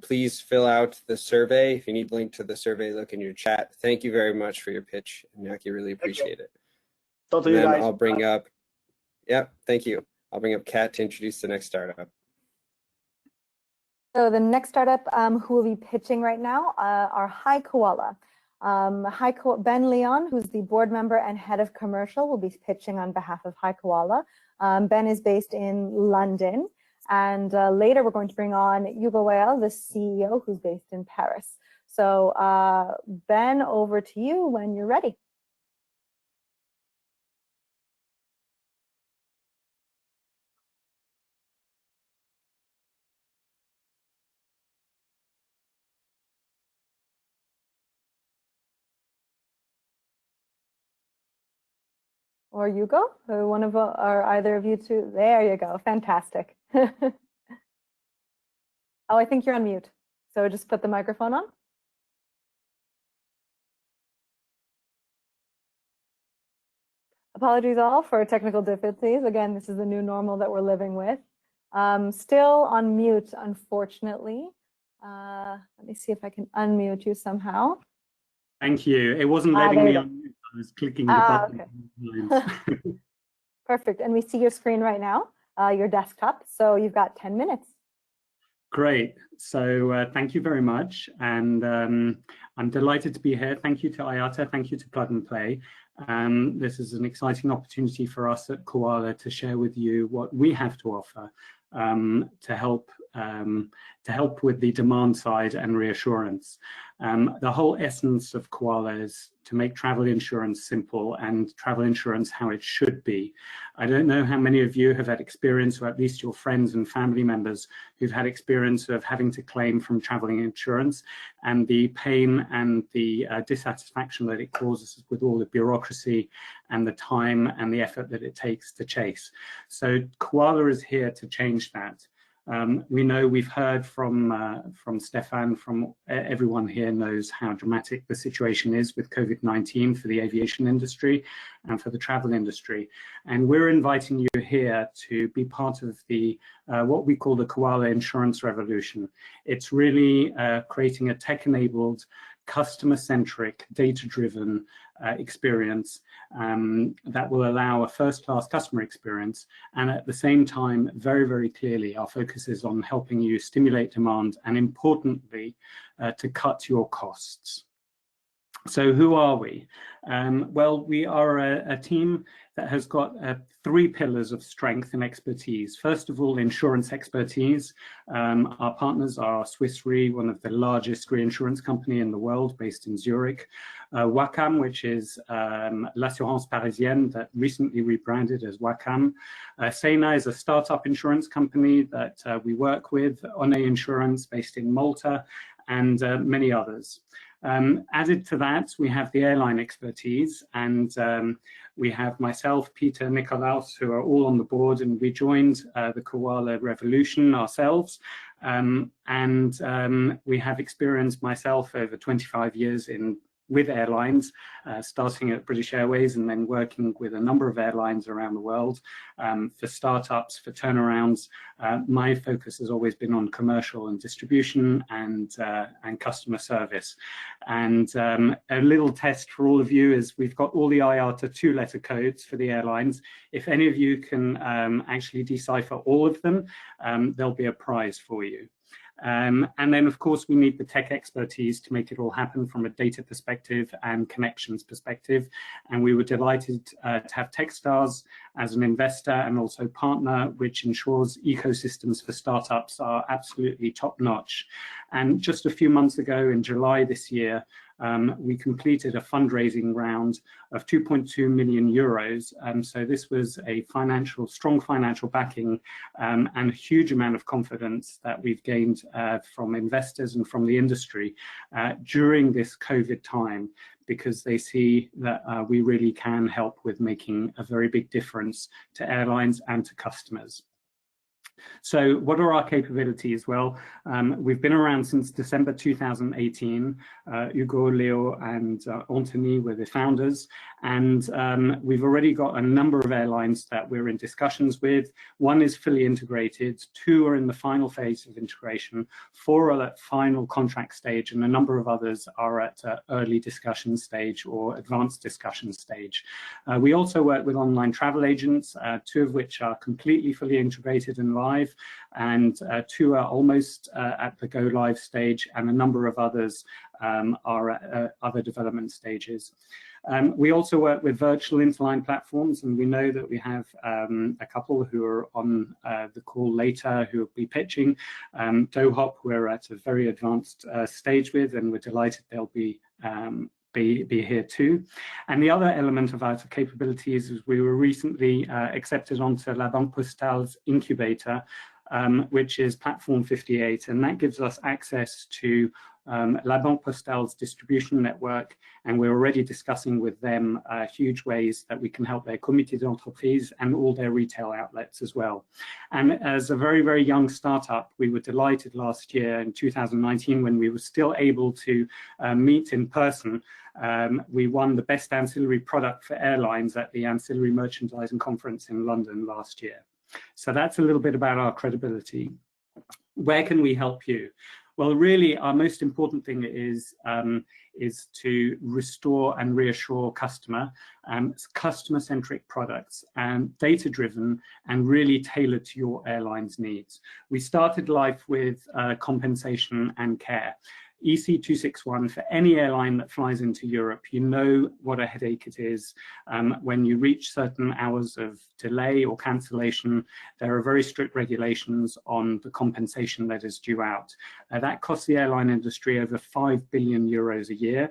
Please fill out the survey. If you need a link to the survey, look in your chat. Thank you very much for your pitch, Iñaki. Really appreciate it. Talk to you guys. I'll bring up, thank you. I'll bring up Kat to introduce the next startup. So the next startup who will be pitching right now are Hi Koala. Ben Leon, who's the board member and head of commercial, will be pitching on behalf of Hi Koala. Ben is based in London. And later we're going to bring on Hugo Well, the CEO, who's based in Paris. So Ben, over to you when you're ready. Or Hugo, or one of, or either of you two. There you go. Fantastic. Oh, I think you're on mute. So just put the microphone on. Apologies all for technical difficulties. Again, this is the new normal that we're living with. Still on mute, unfortunately. Let me see if I can unmute you somehow. Thank you. It wasn't letting me unmute. I was clicking the button. Okay. Perfect. And we see your screen right now, your desktop. So you've got 10 minutes. Great. So thank you very much. And I'm delighted to be here. Thank you to IATA. Thank you to Plug and Play. This is an exciting opportunity for us at Koala to share with you what we have to offer to help with the demand side and reassurance. The whole essence of Koala is to make travel insurance simple and travel insurance how it should be. I don't know how many of you have had experience, or at least your friends and family members who've had experience of having to claim from traveling insurance, and the pain and the dissatisfaction that it causes with all the bureaucracy and the time and the effort that it takes to chase. So Koala is here to change that. We know, we've heard from Stefan, from everyone here knows how dramatic the situation is with COVID-19 for the aviation industry and for the travel industry. And we're inviting you here to be part of the what we call the Koala Insurance Revolution. It's really creating a tech-enabled, customer-centric, data-driven experience that will allow a first-class customer experience. And at the same time, very, very clearly, our focus is on helping you stimulate demand and, importantly, to cut your costs. So who are we? Well, we are a team that has got 3 pillars of strength and expertise. First of all, insurance expertise. Our partners are Swiss Re, one of the largest reinsurance company in the world, based in Zurich. Wacam, which is l'assurance parisienne, that recently rebranded as Wacam. Sena is a startup insurance company that we work with. One Insurance, based in Malta, and many others. Added to that, we have the airline expertise, and we have myself, Peter, Nikolaus, who are all on the board, and we joined the Koala Revolution ourselves. We have experienced, myself, over 25 years with airlines, starting at British Airways and then working with a number of airlines around the world for startups, for turnarounds. My focus has always been on commercial and distribution and customer service. And a little test for all of you is we've got all the IATA 2-letter codes for the airlines. If any of you can actually decipher all of them, there'll be a prize for you. And then, of course, we need the tech expertise to make it all happen from a data perspective and connections perspective. And we were delighted to have Techstars as an investor and also partner, which ensures ecosystems for startups are absolutely top-notch. And just a few months ago, in July this year, we completed a fundraising round of 2.2 million euros. So this was a strong financial backing and a huge amount of confidence that we've gained from investors and from the industry during this COVID time, because they see that we really can help with making a very big difference to airlines and to customers. So what are our capabilities? Well, we've been around since December 2018. Hugo, Leo, and Anthony were the founders, And we've already got a number of airlines that we're in discussions with. One is fully integrated, 2 are in the final phase of integration, 4 are at final contract stage, and a number of others are at early discussion stage or advanced discussion stage. We also work with online travel agents, 2 of which are completely fully integrated and live, and 2 are almost at the go live stage, and a number of others are at other development stages. We also work with virtual interline platforms, and we know that we have a couple who are on the call later who will be pitching. Dohop, we're at a very advanced stage with, and we're delighted they'll be here too. And the other element of our capabilities is we were recently accepted onto La Banque Postale's incubator, which is Platform 58, and that gives us access to La Banque Postale's distribution network, and we're already discussing with them huge ways that we can help their comité d'entreprise and all their retail outlets as well. And as a very, very young startup, we were delighted last year in 2019 when we were still able to meet in person. We won the best ancillary product for airlines at the Ancillary Merchandising Conference in London last year. So that's a little bit about our credibility. Where can we help you? Well, really, our most important thing is to restore and reassure customer-centric products and data-driven and really tailored to your airline's needs. We started life with compensation and care. EC261, for any airline that flies into Europe, you know what a headache it is. When you reach certain hours of delay or cancellation, there are very strict regulations on the compensation that is due out. That costs the airline industry over 5 billion euros a year.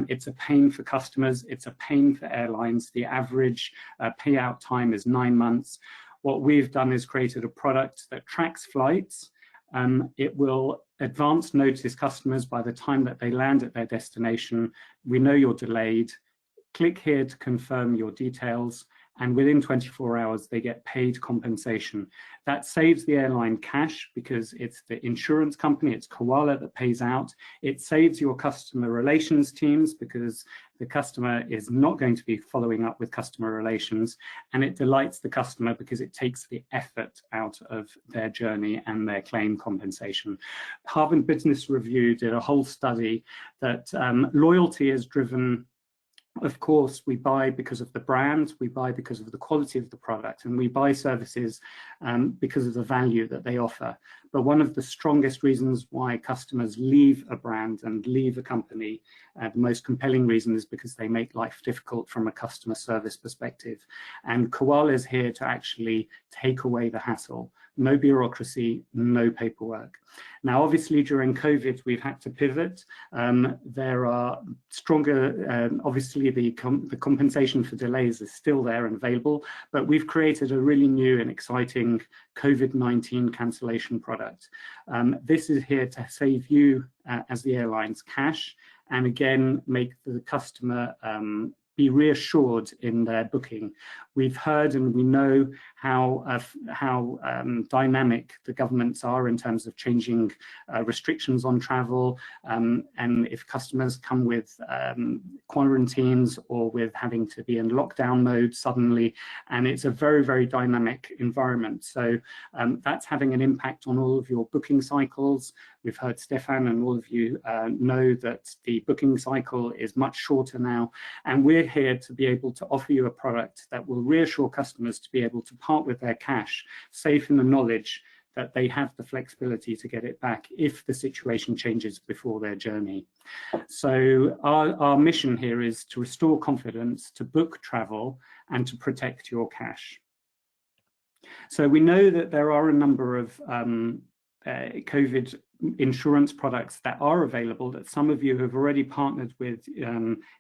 It's a pain for customers, it's a pain for airlines. The average payout time is 9 months. What we've done is created a product that tracks flights. It will advance notice customers by the time that they land at their destination. We know you're delayed. Click here to confirm your details, and within 24 hours, they get paid compensation. That saves the airline cash because it's the insurance company, it's Koala that pays out. It saves your customer relations teams because the customer is not going to be following up with customer relations, and it delights the customer because it takes the effort out of their journey and their claim compensation. Harvard Business Review did a whole study that loyalty is driven. Of course, we buy because of the brand, we buy because of the quality of the product, and we buy services because of the value that they offer. But one of the strongest reasons why customers leave a brand and leave a company, the most compelling reason is because they make life difficult from a customer service perspective. And Koala is here to actually take away the hassle. No bureaucracy, no paperwork. Now, obviously, during COVID, we've had to pivot. There are stronger, obviously, the compensation for delays is still there and available, but we've created a really new and exciting COVID-19 cancellation product. This is here to save you, as the airlines, cash, and again, make the customer be reassured in their booking. We've heard and we know how dynamic the governments are in terms of changing restrictions on travel, and if customers come with quarantines or with having to be in lockdown mode suddenly, and it's a very, very dynamic environment. So that's having an impact on all of your booking cycles. We've heard Stefan and all of you know that the booking cycle is much shorter now, and we're here to be able to offer you a product that will reassure customers to be able to part with their cash, safe in the knowledge that they have the flexibility to get it back if the situation changes before their journey. So our mission here is to restore confidence, to book travel, and to protect your cash. So we know that there are a number of COVID insurance products that are available that some of you have already partnered with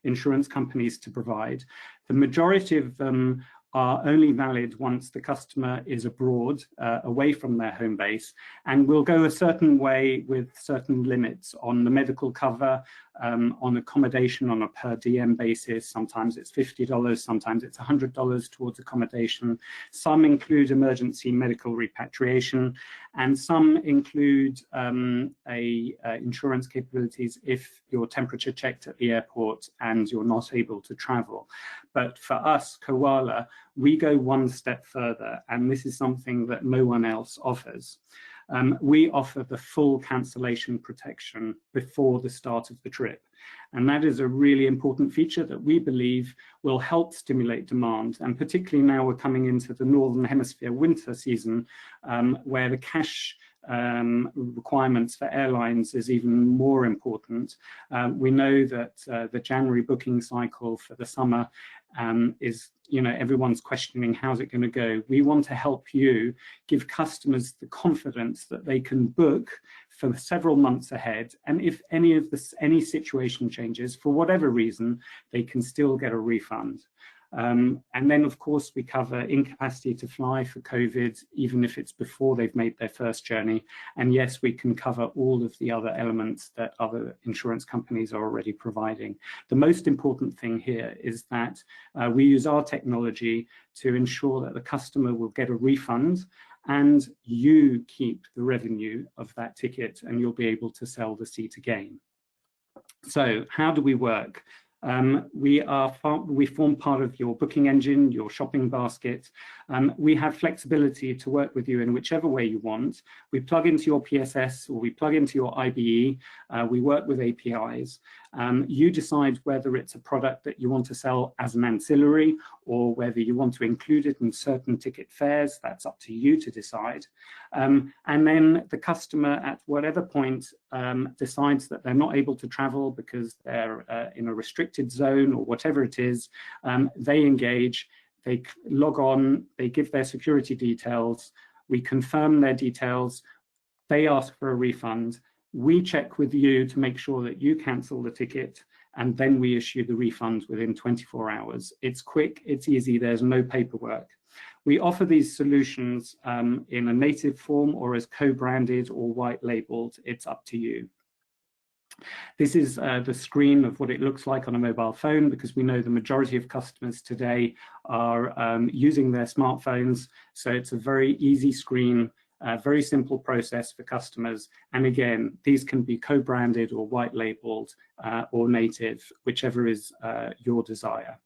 insurance companies to provide. The majority of them are only valid once the customer is abroad, away from their home base, and will go a certain way with certain limits on the medical cover, on accommodation on a per diem basis. Sometimes it's $50, sometimes it's $100 towards accommodation. Some include emergency medical repatriation, and some include insurance capabilities if you're temperature checked at the airport and you're not able to travel. But for us, Koala, we go one step further, and this is something that no one else offers. We offer the full cancellation protection before the start of the trip. And that is a really important feature that we believe will help stimulate demand. And particularly now we're coming into the Northern Hemisphere winter season, where the cash requirements for airlines is even more important. We know that the January booking cycle for the summer is, everyone's questioning how's it going to go. We want to help you give customers the confidence that they can book for several months ahead, and if any situation changes for whatever reason, they can still get a refund. And then, of course, we cover incapacity to fly for COVID, even if it's before they've made their first journey. And yes, we can cover all of the other elements that other insurance companies are already providing. The most important thing here is that we use our technology to ensure that the customer will get a refund, and you keep the revenue of that ticket, and you'll be able to sell the seat again. So how do we work? We form part of your booking engine, your shopping basket. We have flexibility to work with you in whichever way you want. We plug into your PSS, or we plug into your IBE. We work with APIs. You decide whether it's a product that you want to sell as an ancillary, or whether you want to include it in certain ticket fares. That's up to you to decide. And then the customer at whatever point decides that they're not able to travel because they're in a restricted zone or whatever it is, they engage, they log on, they give their security details, we confirm their details, they ask for a refund, we check with you to make sure that you cancel the ticket, and then we issue the refund within 24 hours. It's quick, it's easy, there's no paperwork. We offer these solutions in a native form or as co-branded or white labeled. It's up to you. This is the screen of what it looks like on a mobile phone, because we know the majority of customers today are using their smartphones. So it's a very easy screen, very simple process for customers. And again, these can be co-branded or white labeled or native, whichever is your desire.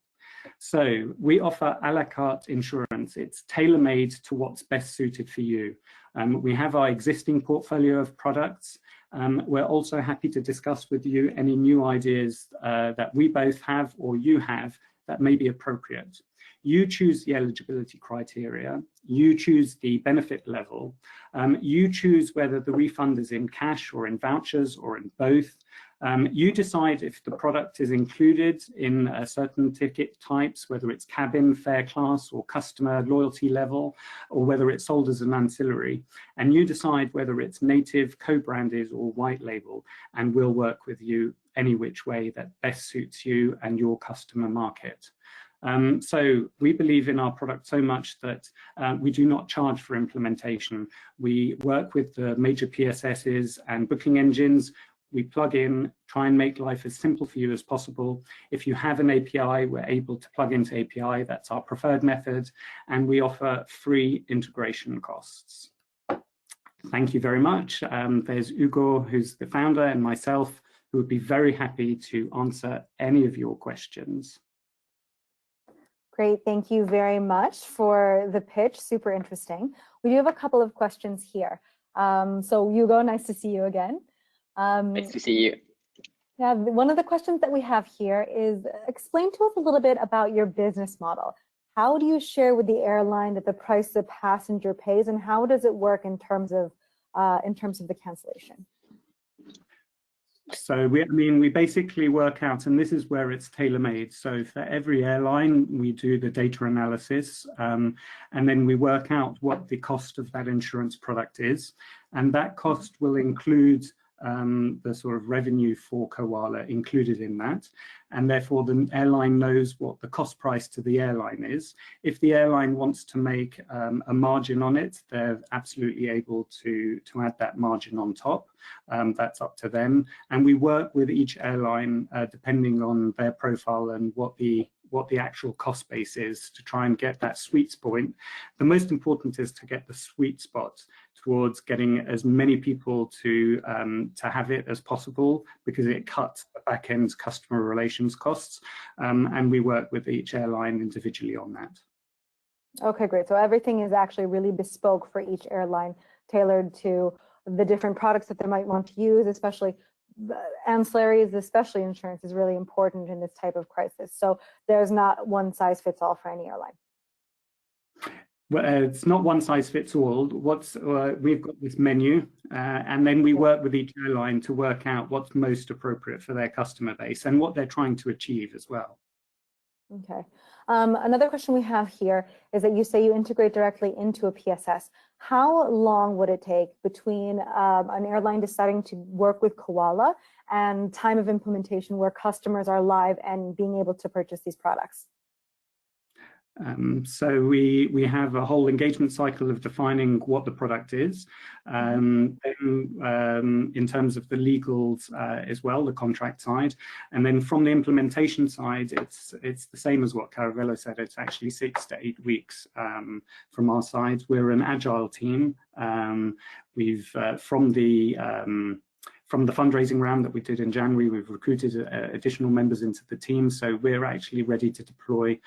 So we offer a la carte insurance. It's tailor-made to what's best suited for you. We have our existing portfolio of products. We're also happy to discuss with you any new ideas that we both have or you have that may be appropriate. You choose the eligibility criteria, you choose the benefit level, you choose whether the refund is in cash or in vouchers or in both. You decide if the product is included in certain ticket types, whether it's cabin, fare class, or customer loyalty level, or whether it's sold as an ancillary. And you decide whether it's native, co-branded, or white label, and we'll work with you any which way that best suits you and your customer market. So we believe in our product so much that we do not charge for implementation. We work with the major PSSs and booking engines. We plug in, try and make life as simple for you as possible. If you have an API, we're able to plug into API. That's our preferred method. And we offer free integration costs. Thank you very much. There's Ugo, who's the founder, and myself, who would be very happy to answer any of your questions. Great, thank you very much for the pitch, super interesting. We do have a couple of questions here. So Hugo, nice to see you again. Nice to see you. Yeah, one of the questions that we have here is, explain to us a little bit about your business model. How do you share with the airline that the price the passenger pays, and how does it work in terms of the cancellation? So we basically work out, and this is where it's tailor-made. So for every airline, we do the data analysis, and then we work out what the cost of that insurance product is. And that cost will include the sort of revenue for Koala included in that, and therefore the airline knows what the cost price to the airline is. If the airline wants to make a margin on it, they're absolutely able to add that margin on top. That's up to them, and we work with each airline depending on their profile and what the actual cost base is to try and get that sweet spot. The most important is to get the sweet spot towards getting as many people to have it as possible, because it cuts the back end customer relations costs, and we work with each airline individually on that. Okay, great. So everything is actually really bespoke for each airline, tailored to the different products that they might want to use, especially ancillaries, especially insurance, is really important in this type of crisis. So there's not one size fits all for any airline. Well, it's not one size fits all. We've got this menu, and then we work with each airline to work out what's most appropriate for their customer base and what they're trying to achieve as well. Okay. Another question we have here is that you say you integrate directly into a PSS. How long would it take between an airline deciding to work with Koala and time of implementation where customers are live and being able to purchase these products? So we have a whole engagement cycle of defining what the product is, then in terms of the legals as well, the contract side, and then from the implementation side, it's the same as what Caravello said. It's actually 6 to 8 weeks from our side. We're an agile team. We've from the fundraising round that we did in January, we've recruited additional members into the team, so we're actually ready to deploy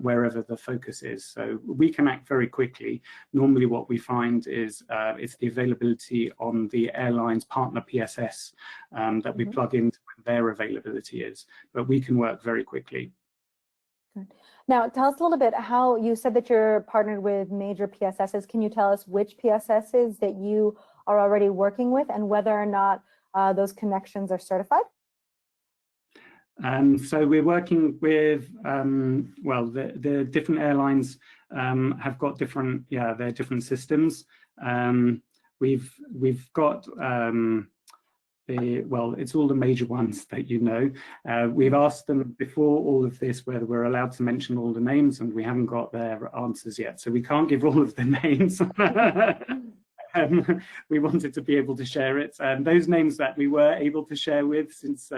wherever the focus is. So we can act very quickly. Normally what we find is it's the availability on the airline's partner PSS that we plug into when their availability is, but we can work very quickly. Good. Now, tell us a little bit how you said that you're partnered with major PSSs. Can you tell us which PSSs that you are already working with and whether or not those connections are certified? So we're working with, well, the different airlines have got different, their different systems. We've got, well, it's all the major ones that you know. We've asked them before all of this whether we're allowed to mention all the names, and we haven't got their answers yet. So we can't give all of the names. We wanted to be able to share it, and those names that we were able to share with since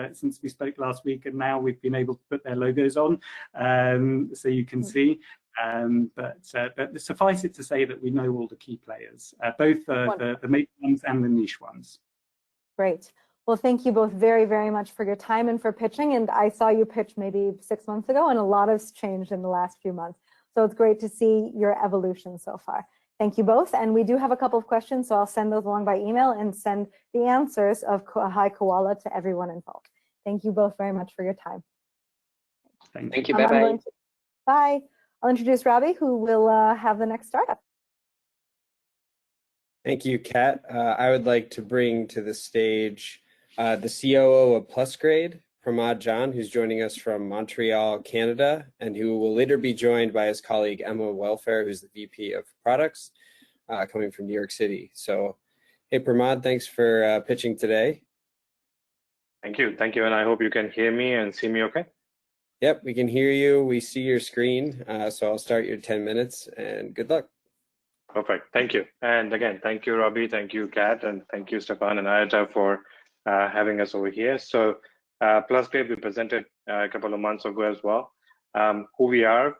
we spoke last week, and now we've been able to put their logos on, so you can see. But suffice it to say that we know all the key players, both the major ones and the niche ones. Great. Well, thank you both very, very much for your time and for pitching. And I saw you pitch maybe 6 months ago, and a lot has changed in the last few months. So it's great to see your evolution so far. Thank you both. And we do have a couple of questions, so I'll send those along by email and send the answers of Hi Koala to everyone involved. Thank you both very much for your time. Thank you. Bye-bye. Bye. I'll introduce Robbie, who will have the next startup. Thank you, Kat. I would like to bring to the stage the COO of PlusGrade, Pramod John, who's joining us from Montreal, Canada, and who will later be joined by his colleague Emma Welfare, who's the VP of Products, coming from New York City. So, hey, Pramod, thanks for pitching today. Thank you, and I hope you can hear me and see me okay? Yep, we can hear you. We see your screen, so I'll start your 10 minutes, and good luck. Perfect, thank you. And again, thank you, Robbie, thank you, Kat, and thank you, Stefan and IATA for having us over here. So PlusGrade, we presented a couple of months ago as well. Who we are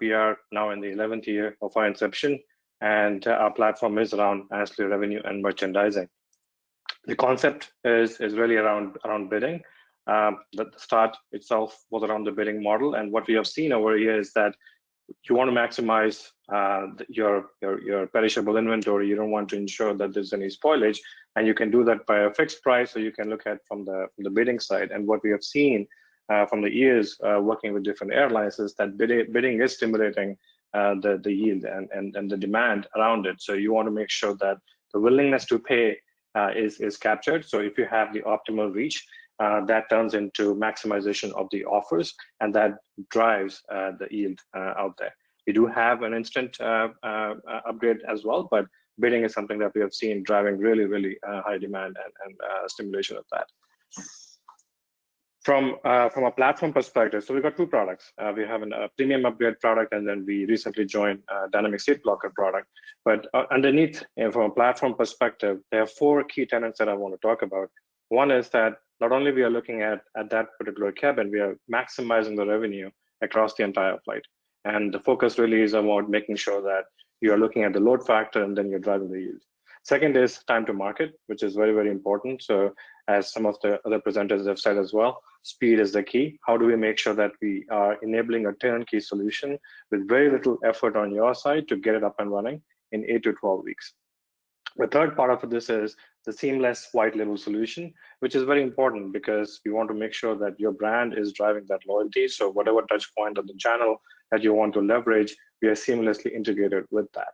now in the 11th year of our inception, and our platform is around ancillary revenue and merchandising. The concept is really around bidding. The start itself was around the bidding model, and what we have seen over here is that you want to maximize your perishable inventory. You don't want to ensure that there's any spoilage, and you can do that by a fixed price, or you can look at from the bidding side. And what we have seen from the years working with different airlines is that bidding is stimulating the yield and the demand around it. So you want to make sure that the willingness to pay is captured. So if you have the optimal reach, that turns into maximization of the offers, and that drives the yield out there. We do have an instant upgrade as well, but bidding is something that we have seen driving really high demand and stimulation of that. From a platform perspective, so we've got two products. We have a premium upgrade product, and then we recently joined dynamic seat blocker product. But underneath, from a platform perspective, there are four key tenets that I want to talk about. One is that not only we are looking at that particular cabin, we are maximizing the revenue across the entire flight. And the focus really is about making sure that you are looking at the load factor and then you're driving the yield. Second is time to market, which is very important. So as some of the other presenters have said as well, speed is the key. How do we make sure that we are enabling a turnkey solution with very little effort on your side to get it up and running in 8 to 12 weeks? The third part of this is the seamless white label solution, which is very important because we want to make sure that your brand is driving that loyalty. So whatever touch point of the channel that you want to leverage, we are seamlessly integrated with that.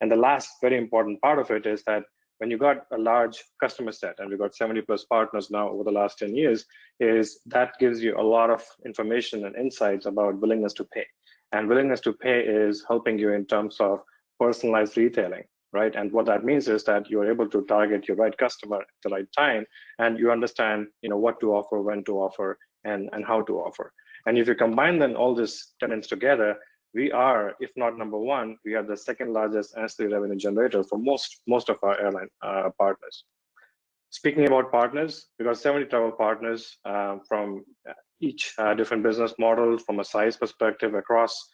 And the last very important part of it is that when you got a large customer set, and we've got 70+ partners now over the last 10 years, is that gives you a lot of information and insights about willingness to pay. And willingness to pay is helping you in terms of personalized retailing, right? And what that means is that you're able to target your right customer at the right time, and you understand, what to offer, when to offer, and how to offer. And if you combine then all these tenets together, we are, if not number one, we are the second largest ancillary revenue generator for most of our airline partners. Speaking about partners, we've got 70 travel partners from each different business model, from a size perspective across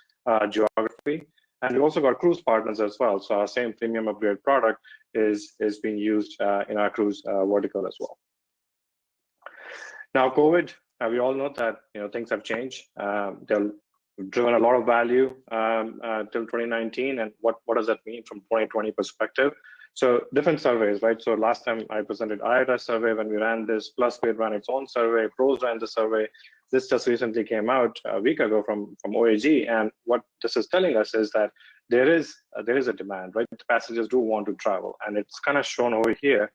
geography. And we've also got cruise partners as well. So our same premium upgrade product is being used in our cruise vertical as well. Now, COVID, we all know that things have changed. They've driven a lot of value till 2019, and what does that mean from 2020 perspective? So different surveys, right? So last time I presented IATA survey when we ran this, plus we ran its own survey, pros ran the survey. This just recently came out a week ago from OAG, and what this is telling us is that there is a demand, right? The passengers do want to travel, and it's kind of shown over here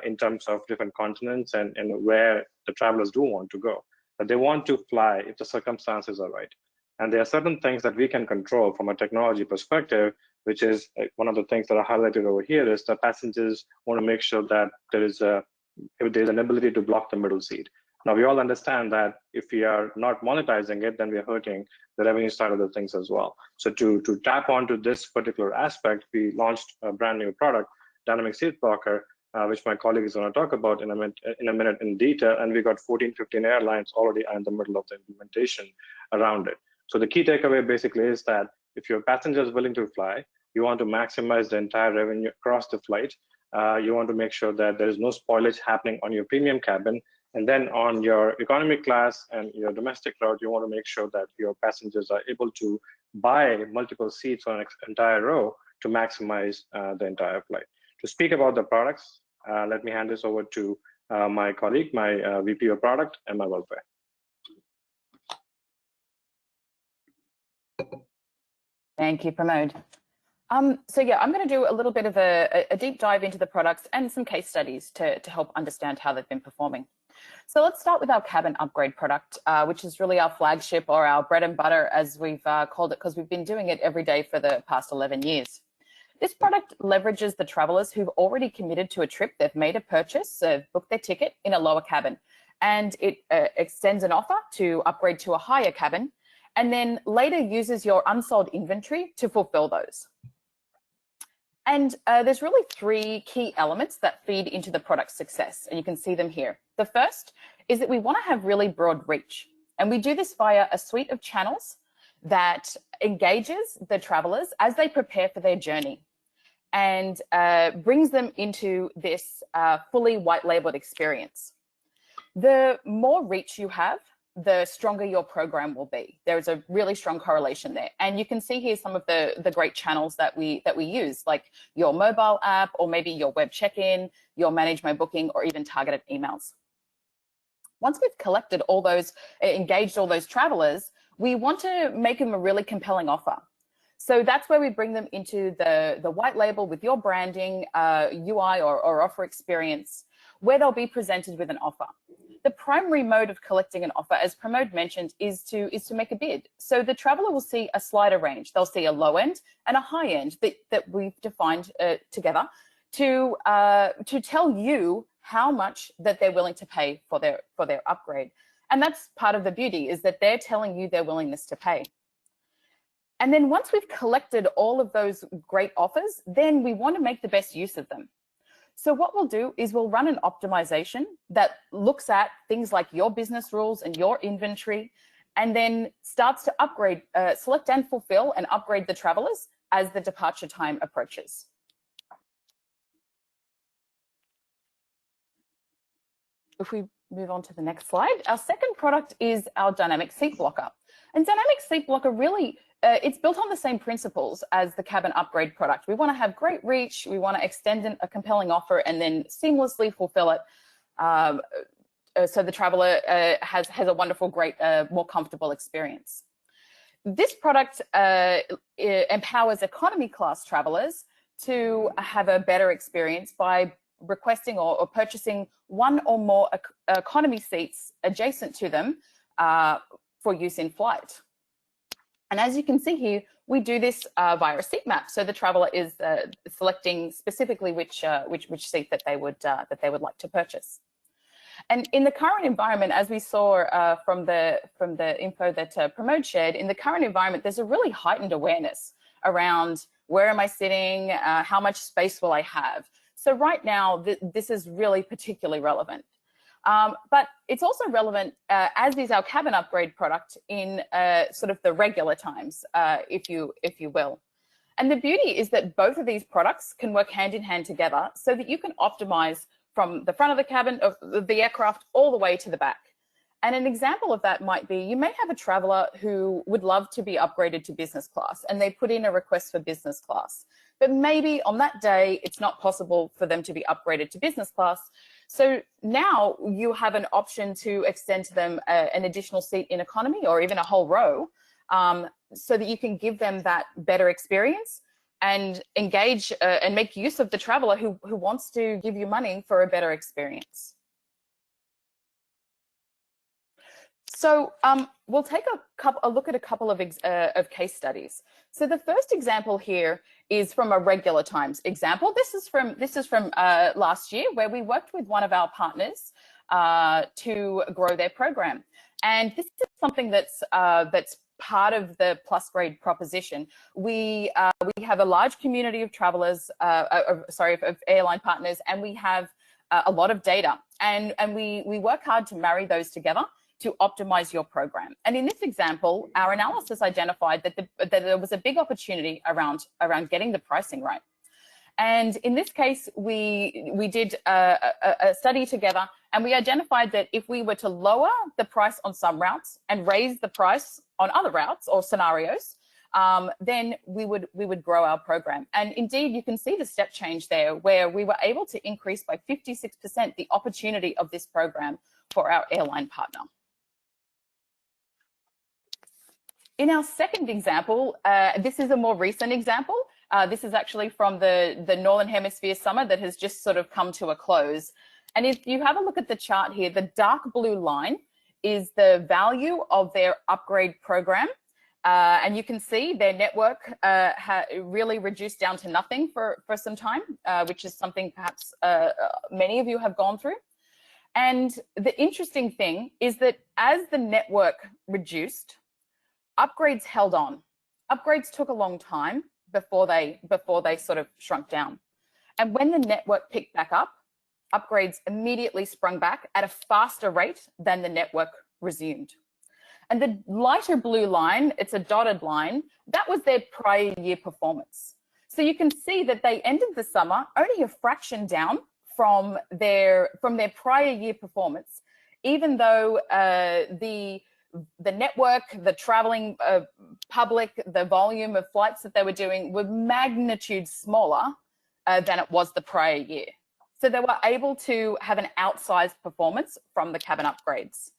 in terms of different continents and where the travelers do want to go. But they want to fly if the circumstances are right. And there are certain things that we can control from a technology perspective, which is one of the things that are highlighted over here is that passengers want to make sure that there's an ability to block the middle seat. Now, we all understand that if we are not monetizing it, then we are hurting the revenue side of the things as well. So to tap onto this particular aspect, we launched a brand new product, Dynamic Seat Blocker, which my colleague is going to talk about in a minute in detail. And we got 14, 15 airlines already in the middle of the implementation around it. So the key takeaway basically is that if your passenger is willing to fly, you want to maximize the entire revenue across the flight. You want to make sure that there is no spoilage happening on your premium cabin. And then on your economy class and your domestic route, you want to make sure that your passengers are able to buy multiple seats on an entire row to maximize the entire flight. To speak about the products, let me hand this over to my colleague, my VP of Product and my welfare. Thank you, Pramod. So yeah, I'm going to do a little bit of a deep dive into the products and some case studies to help understand how they've been performing. So let's start with our cabin upgrade product, which is really our flagship or our bread and butter, as we've called it, because we've been doing it every day for the past 11 years. This product leverages the travelers who've already committed to a trip. They've made a purchase, booked their ticket in a lower cabin, and it extends an offer to upgrade to a higher cabin, and then later uses your unsold inventory to fulfill those. And there's really three key elements that feed into the product's success, and you can see them here. The first is that we want to have really broad reach, and we do this via a suite of channels that engages the travelers as they prepare for their journey and brings them into this fully white-labeled experience. The more reach you have, the stronger your program will be. There is a really strong correlation there. And you can see here some of the great channels that we use, like your mobile app, or maybe your web check-in, your Manage My Booking, or even targeted emails. Once we've collected all those, engaged all those travelers, we want to make them a really compelling offer. So that's where we bring them into the white label with your branding, UI or offer experience, where they'll be presented with an offer. the primary mode of collecting an offer, as Pramod mentioned, is to make a bid. So the traveler will see a slider range. They'll see a low end and a high end that we've defined together to tell you how much that they're willing to pay for their upgrade. And that's part of the beauty, is that they're telling you their willingness to pay. And then once we've collected all of those great offers, then we want to make the best use of them. So what we'll do is we'll run an optimization that looks at things like your business rules and your inventory, and then starts to upgrade, select and fulfill and upgrade the travelers as the departure time approaches. If we move on to the next slide, our second product is our dynamic seat blocker. And dynamic seat blocker really, it's built on the same principles as the cabin upgrade product. We want to have great reach, we want to extend a compelling offer and then seamlessly fulfill it so the traveler has a wonderful, great, more comfortable experience. This product empowers economy class travelers to have a better experience by requesting or purchasing one or more economy seats adjacent to them for use in flight. And as you can see here, we do this via a seat map. So the traveler is selecting specifically which seat that they would like to purchase. And in the current environment, as we saw from the info that Pramod shared, in the current environment, there's a really heightened awareness around where am I sitting, how much space will I have. So right now, this is really particularly relevant. But it's also relevant, as is our cabin upgrade product, in sort of the regular times, if you will. And the beauty is that both of these products can work hand in hand together so that you can optimize from the front of the cabin of the aircraft all the way to the back. And an example of that might be, you may have a traveler who would love to be upgraded to business class, and they put in a request for business class. But maybe on that day, it's not possible for them to be upgraded to business class. So now you have an option to extend to them an additional seat in economy, or even a whole row, so that you can give them that better experience and engage and make use of the traveler who wants to give you money for a better experience. So we'll take a look at a couple of case studies. So the first example here is from a regular times example. This is from last year, where we worked with one of our partners to grow their program. And this is something that's part of the plus grade proposition. We have a large community of travelers, of airline partners, and we have a lot of data, and we work hard to marry those together to optimize your program. And in this example, our analysis identified that there was a big opportunity around getting the pricing right. And in this case, we did a study together, and we identified that if we were to lower the price on some routes and raise the price on other routes or scenarios, then we would grow our program. And indeed, you can see the step change there, where we were able to increase by 56% the opportunity of this program for our airline partner. In our second example, this is a more recent example. This is actually from the Northern Hemisphere summer that has just sort of come to a close. And if you have a look at the chart here, the dark blue line is the value of their upgrade program. And you can see their network really reduced down to nothing for some time, which is something perhaps many of you have gone through. And the interesting thing is that as the network reduced, upgrades held on. Upgrades took a long time before they sort of shrunk down. And when the network picked back up, upgrades immediately sprung back at a faster rate than the network resumed. And the lighter blue line, it's a dotted line, that was their prior year performance. So you can see that they ended the summer only a fraction down from their prior year performance, even though the network, the traveling public, the volume of flights that they were doing were magnitude smaller than it was the prior year. So they were able to have an outsized performance from the cabin upgrades.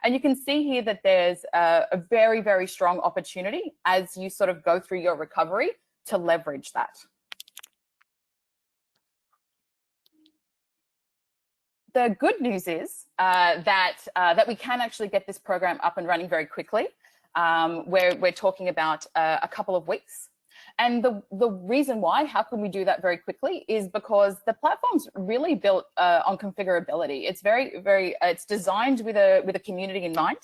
And you can see here that there's a very, very strong opportunity as you sort of go through your recovery to leverage that. the good news is that we can actually get this program up and running very quickly. We're talking about a couple of weeks. And the reason why, how can we do that very quickly, is because the platform's really built on configurability. It's it's designed with a community in mind,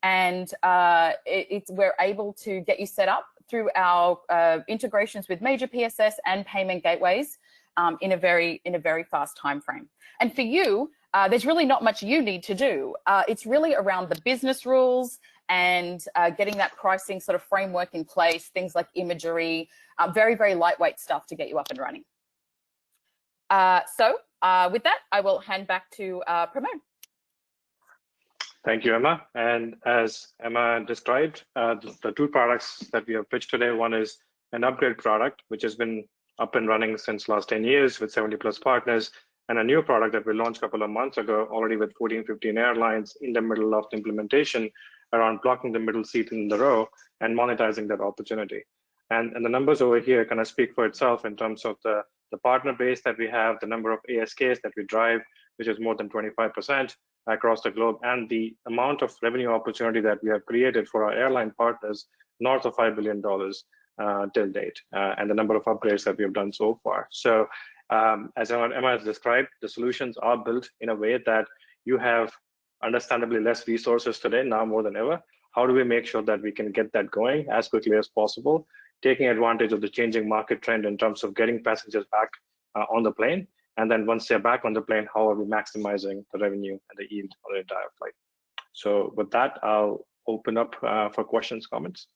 and we're able to get you set up through our integrations with major PSS and payment gateways in a very fast time frame. And for you, there's really not much you need to do. It's really around the business rules and getting that pricing sort of framework in place, things like imagery, very lightweight stuff to get you up and running. So with that, I will hand back to Pramod. Thank you, Emma. And as Emma described, the two products that we have pitched today, one is an upgrade product, which has been up and running since last 10 years with 70+ partners, and a new product that we launched a couple of months ago, already with 14, 15 airlines in the middle of the implementation, around blocking the middle seat in the row and monetizing that opportunity. And the numbers over here kind of speak for itself in terms of the partner base that we have, the number of ASKs that we drive, which is more than 25% across the globe, and the amount of revenue opportunity that we have created for our airline partners, north of $5 billion till date, and the number of upgrades that we have done so far. So as Emma has described, the solutions are built in a way that you have understandably less resources today, now more than ever. How do we make sure that we can get that going as quickly as possible, taking advantage of the changing market trend in terms of getting passengers back on the plane? And then once they're back on the plane, how are we maximizing the revenue and the yield on the entire flight? So with that, I'll open up for questions, comments.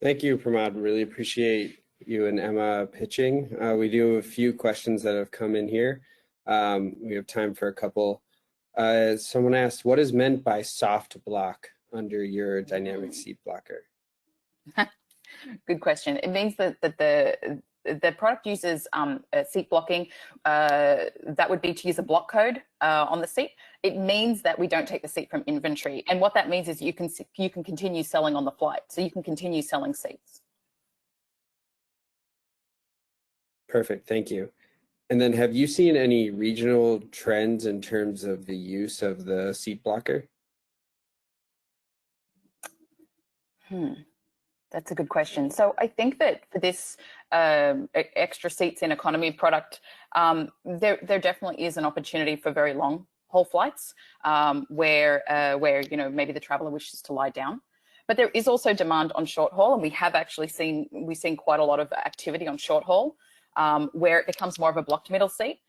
Thank you, Pramod. Really appreciate you and Emma pitching. We do have a few questions that have come in here. We have time for a couple. Someone asked, what is meant by soft block under your dynamic seat blocker? Good question. It means that the product uses seat blocking. That would be to use a block code on the seat. It means that we don't take the seat from inventory. And what that means is you can continue selling on the flight. So you can continue selling seats. Perfect. Thank you. And then have you seen any regional trends in terms of the use of the seat blocker? That's a good question. So I think that for this extra seats in economy product, there definitely is an opportunity for very long haul flights where maybe the traveler wishes to lie down. But there is also demand on short haul, and we have actually seen quite a lot of activity on short haul where it becomes more of a blocked middle seat,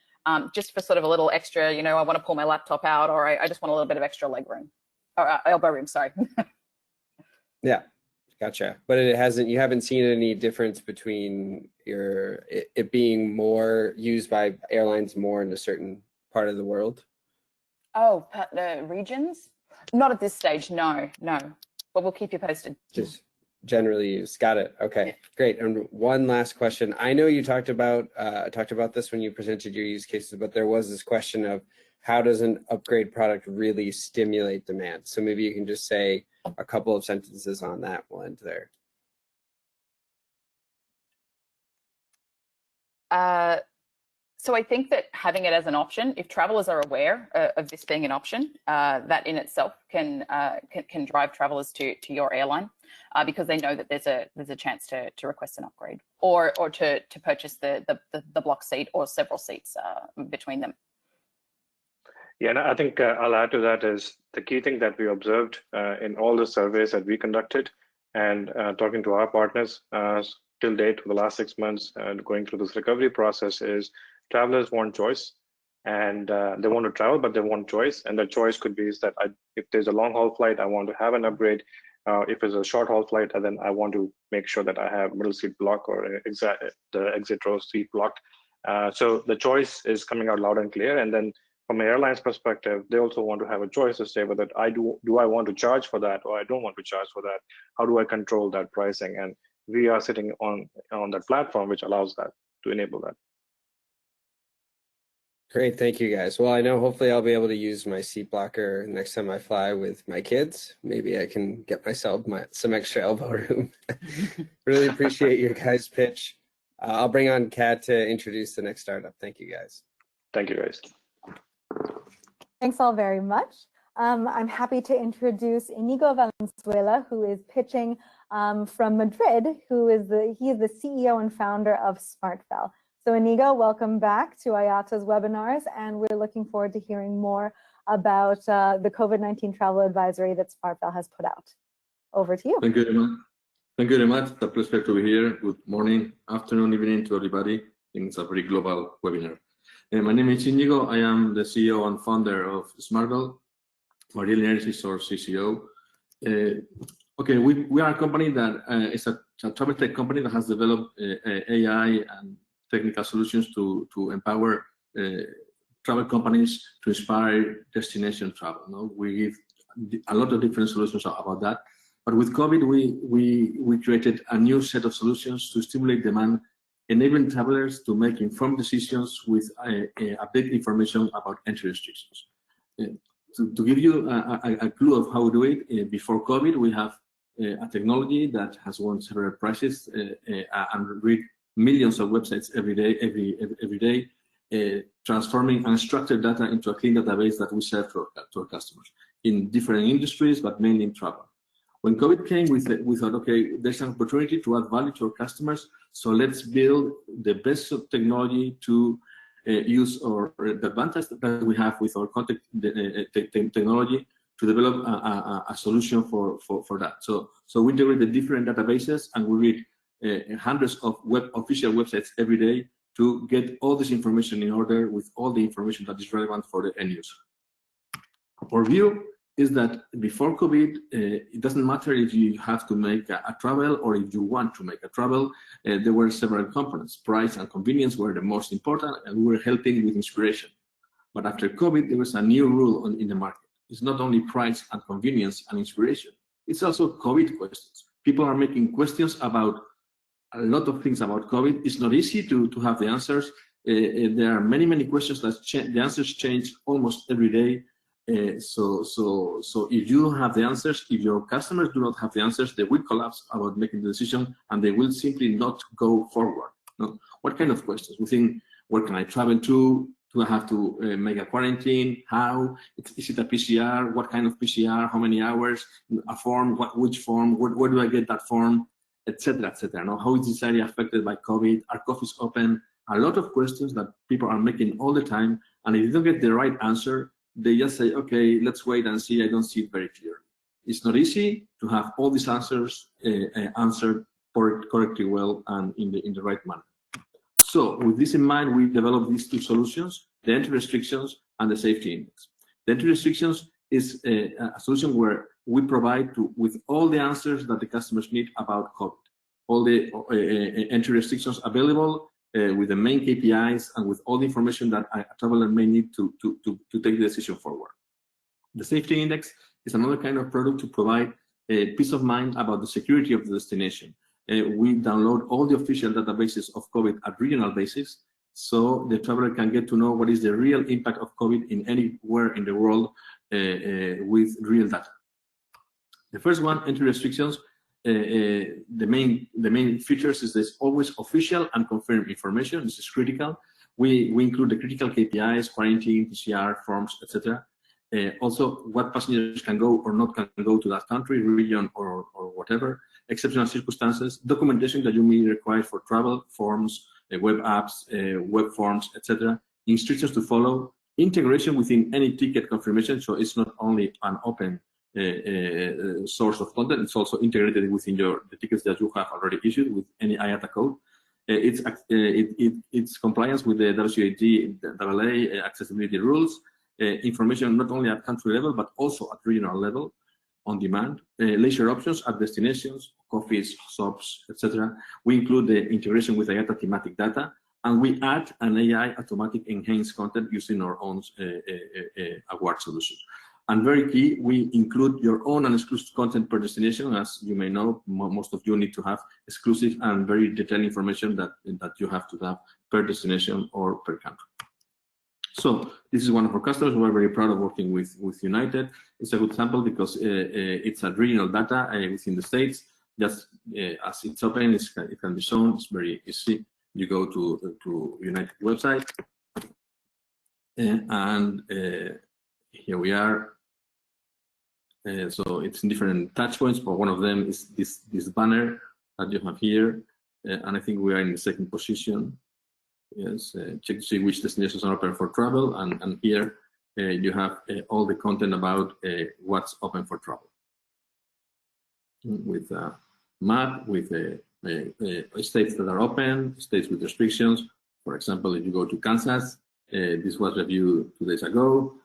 just for sort of a little extra, I want to pull my laptop out, or I just want a little bit of extra leg room, or elbow room, sorry. Yeah, gotcha. But you haven't seen any difference between it being more used by airlines more in a certain part of the world? Oh, regions? Not at this stage, no. But we'll keep you posted. Just generally used. Got it. Okay, yeah. Great. And one last question. I know you talked about this when you presented your use cases, but there was this question of how does an upgrade product really stimulate demand? So maybe you can just say a couple of sentences on that. We'll end there. So I think that having it as an option, if travelers are aware of this being an option, that in itself can drive travelers to your airline because they know that there's a chance to request an upgrade or to purchase the block seat or several seats between them. Yeah, and I think I'll add to that is the key thing that we observed in all the surveys that we conducted and talking to our partners till date for the last 6 months and going through this recovery process is travelers want choice, and they want to travel, but they want choice. And the choice could be is that if there's a long haul flight, I want to have an upgrade. If it's a short haul flight, and then I want to make sure that I have middle seat block or the exit row seat blocked. So the choice is coming out loud and clear. And then from an airline's perspective, they also want to have a choice to say whether do I want to charge for that or I don't want to charge for that. How do I control that pricing? And we are sitting on that platform which allows that to enable that. Great, thank you guys. Well, I know hopefully I'll be able to use my seat blocker next time I fly with my kids. Maybe I can get myself some extra elbow room. Really appreciate your guys' pitch. I'll bring on Kat to introduce the next startup. Thank you, guys. Thank you, guys. Thanks all very much. I'm happy to introduce Inigo Valenzuela, who is pitching from Madrid, he is the CEO and founder of SmartVal. So Inigo, welcome back to IATA's webinars, and we're looking forward to hearing more about the COVID-19 travel advisory that SmartVal has put out. Over to you. Thank you very much. Thank you very much. It's a pleasure to be here. Good morning, afternoon, evening to everybody. I think it's a very global webinar. My name is Inigo. I am the CEO and founder of SmartVal. Maria Linares is our CCO. Okay, we are a company that is a travel tech company that has developed AI and technical solutions to empower travel companies to inspire destination travel. No? We give a lot of different solutions about that. But with COVID, we created a new set of solutions to stimulate demand, enabling travelers to make informed decisions with updated information about entry restrictions. To give you a clue of how we do it, before COVID, we have a technology that has won several prizes and read millions of websites every day, transforming unstructured data into a clean database that we serve to our customers in different industries, but mainly in travel. When COVID came, we thought, okay, there's an opportunity to add value to our customers, so let's build the best of technology to use the advantage that we have with our content technology to develop a solution for that. So we integrate the different databases, and we read hundreds of official websites every day to get all this information in order with all the information that is relevant for the end user. Our view is that before COVID, it doesn't matter if you have to make a travel or if you want to make a travel. There were several components. Price and convenience were the most important, and we were helping with inspiration. But after COVID, there was a new rule in the market. It's not only price and convenience and inspiration. It's also COVID questions. People are making questions about a lot of things about COVID. It's not easy to have the answers. There are many questions that the answers change almost every day. So if you don't have the answers, if your customers do not have the answers, they will collapse about making the decision, and they will simply not go forward. No? What kind of questions? We think, where can I travel to? Do I have to make a quarantine? How? Is it a PCR? What kind of PCR? How many hours? A form? Which form? Where do I get that form? Etc. etc. No? How is this area affected by COVID? Are coffees open? A lot of questions that people are making all the time, and if you don't get the right answer, they just say, okay, let's wait and see. I don't see it very clearly. It's not easy to have all these answers answered correctly well and in the right manner. So with this in mind, we developed these two solutions, the entry restrictions and the safety index. The entry restrictions is a solution where we provide with all the answers that the customers need about COVID, all the entry restrictions available, with the main KPIs and with all the information that a traveler may need to take the decision forward. The safety index is another kind of product to provide peace of mind about the security of the destination. We download all the official databases of COVID at regional basis, so the traveler can get to know what is the real impact of COVID in anywhere in the world with real data. The first one, entry restrictions. The main features is this always official and confirmed information. This is critical. We include the critical KPIs, quarantine, PCR, forms, etc. Also, what passengers can go or not can go to that country, region, or whatever. Exceptional circumstances, documentation that you may require for travel, forms, web apps, web forms, etc. Instructions to follow. Integration within any ticket confirmation, so it's not only an open source of content, it's also integrated within the tickets that you have already issued with any IATA code. It's compliance with the WCAG accessibility rules, information not only at country level but also at regional level, on demand, leisure options at destinations, coffees, shops, etc. We include the integration with IATA thematic data, and we add an AI automatic enhanced content using our own award solution. And very key, we include your own and exclusive content per destination. As you may know, most of you need to have exclusive and very detailed information that you have to have per destination or per country. So this is one of our customers. We're very proud of working with United. It's a good sample because it's a regional data within the States. Just as it's open, it can be shown. It's very easy. You go to United website, and here we are. So it's in different touch points, but one of them is this banner that you have here, and I think we are in the second position. Yes, check to see which destinations are open for travel, and here you have all the content about what's open for travel, with a map, with states that are open, states with restrictions. For example, if you go to Kansas, this was reviewed 2 days ago.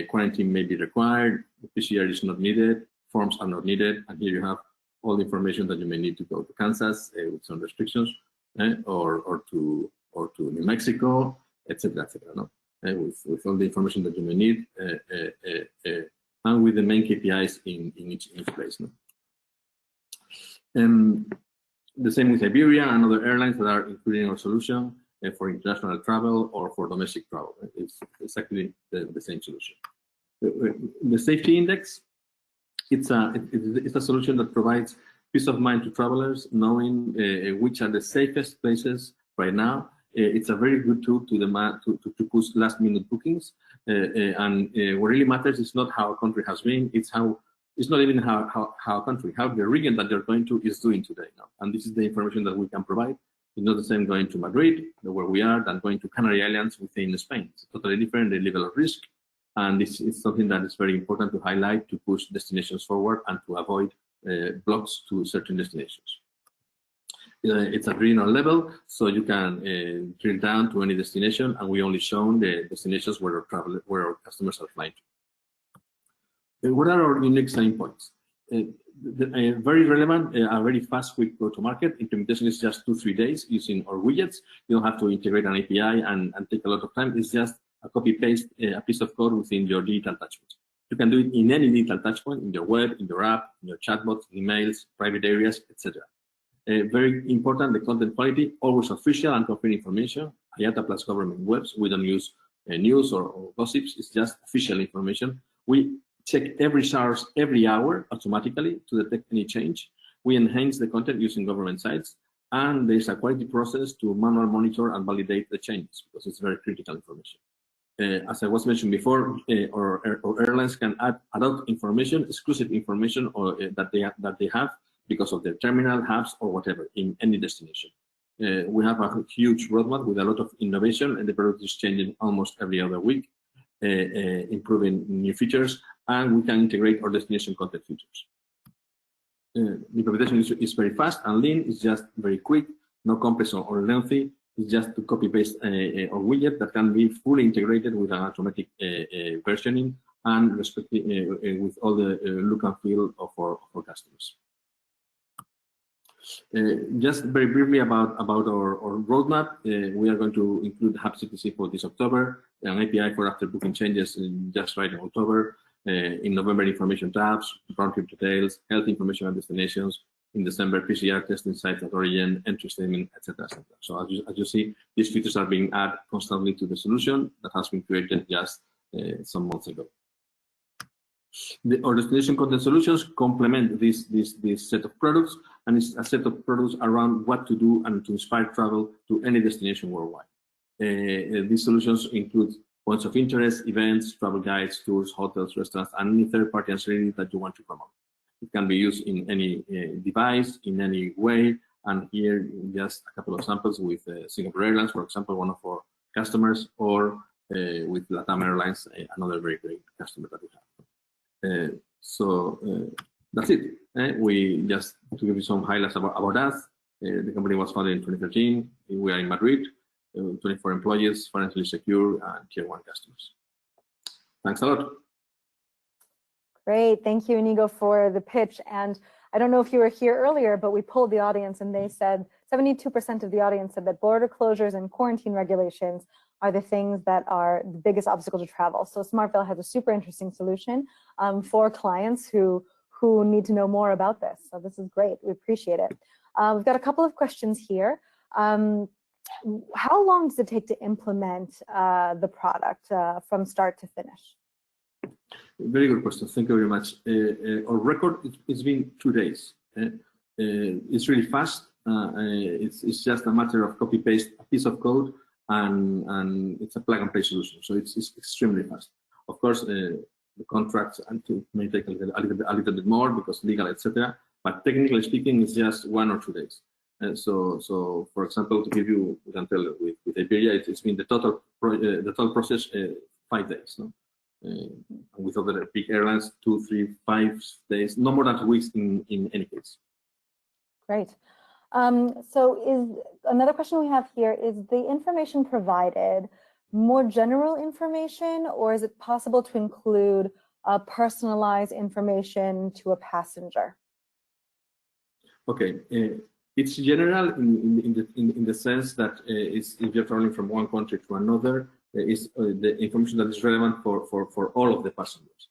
Quarantine may be required, PCR is not needed, forms are not needed, and here you have all the information that you may need to go to Kansas with some restrictions, or to New Mexico, etc., etc. No? With all the information that you may need, and with the main KPIs in each place. No? The same with Iberia and other airlines that are including our solution for international travel or for domestic travel. It's exactly the same solution. The safety index, it's a solution that provides peace of mind to travelers, knowing which are the safest places right now. It's a very good tool to push last-minute bookings, and what really matters is not how a country has been; it's not even how a country, how the region that you're going to is doing today now. And this is the information that we can provide. It's not the same going to Madrid, where we are, than going to Canary Islands within Spain. It's totally different, the level of risk. And this is something that is very important to highlight to push destinations forward and to avoid blocks to certain destinations. It's at regional level, so you can drill down to any destination, and we only show the destinations where our customers are flying to. What are our unique selling points? Very relevant, a very fast, quick go-to-market. Implementation is just 2-3 days using our widgets. You don't have to integrate an API and take a lot of time. It's just a copy-paste, a piece of code within your digital touchpoint. You can do it in any digital touchpoint, in your web, in your app, in your chatbots, emails, private areas, etc. Very important, the content quality, always official and confirmed information. IATA plus government webs. We don't use news or gossips. It's just official information. We check every source every hour automatically to detect any change. We enhance the content using government sites, and there's a quality process to manual monitor and validate the changes because it's very critical information. As I was mentioned before, or airlines can adopt information, exclusive information, or that they have because of their terminal, hubs, or whatever in any destination. We have a huge roadmap with a lot of innovation, and the product is changing almost every other week, improving new features, and we can integrate our destination content features. The implementation is very fast and lean. It's just very quick, no complex or lengthy. It's just to copy-paste a widget that can be fully integrated with an automatic versioning and with all the look and feel of our customers. Just very briefly about our roadmap, we are going to include HubCTC for this October, an API for after booking changes just right in October. In November, information tabs, round trip details, health information and destinations. In December, PCR testing sites at origin, entry statement, etc. etc. So as you see, these features are being added constantly to the solution that has been created just some months ago. Our destination content solutions complement this set of products, and it's a set of products around what to do and to inspire travel to any destination worldwide. These solutions include points of interest, events, travel guides, tours, hotels, restaurants, and any third-party ancillary that you want to promote. It can be used in any device, in any way, and here just a couple of samples with Singapore Airlines, for example, one of our customers, or with LATAM Airlines, another very great customer that we have. That's it. We just to give you some highlights about us. The company was founded in 2013. We are in Madrid, 24 employees, financially secure, and tier 1 customers. Thanks a lot. Great, thank you, Inigo, for the pitch. And I don't know if you were here earlier, but we polled the audience, and they said 72% of the audience said that border closures and quarantine regulations are the things that are the biggest obstacle to travel. So SmartVail has a super interesting solution for clients who need to know more about this. So this is great. We appreciate it. We've got a couple of questions here. How long does it take to implement the product from start to finish? Very good question. Thank you very much. Our record, it's been 2 days. It's really fast, It's just a matter of copy paste a piece of code, and it's a plug and play solution. So it's extremely fast. Of course, the contracts may take a little bit more because legal, etc. But technically speaking, it's just 1 or 2 days. So for example, to give you, we can tell with Iberia, it's been the total process 5 days. No? With other big airlines, 2, 3, 5 days, no more than 2 weeks in any case. Great. So another question we have here is the information provided more general information, or is it possible to include personalized information to a passenger? Okay, it's general in the sense that if you're traveling from one country to another, is the information that is relevant for all of the passengers.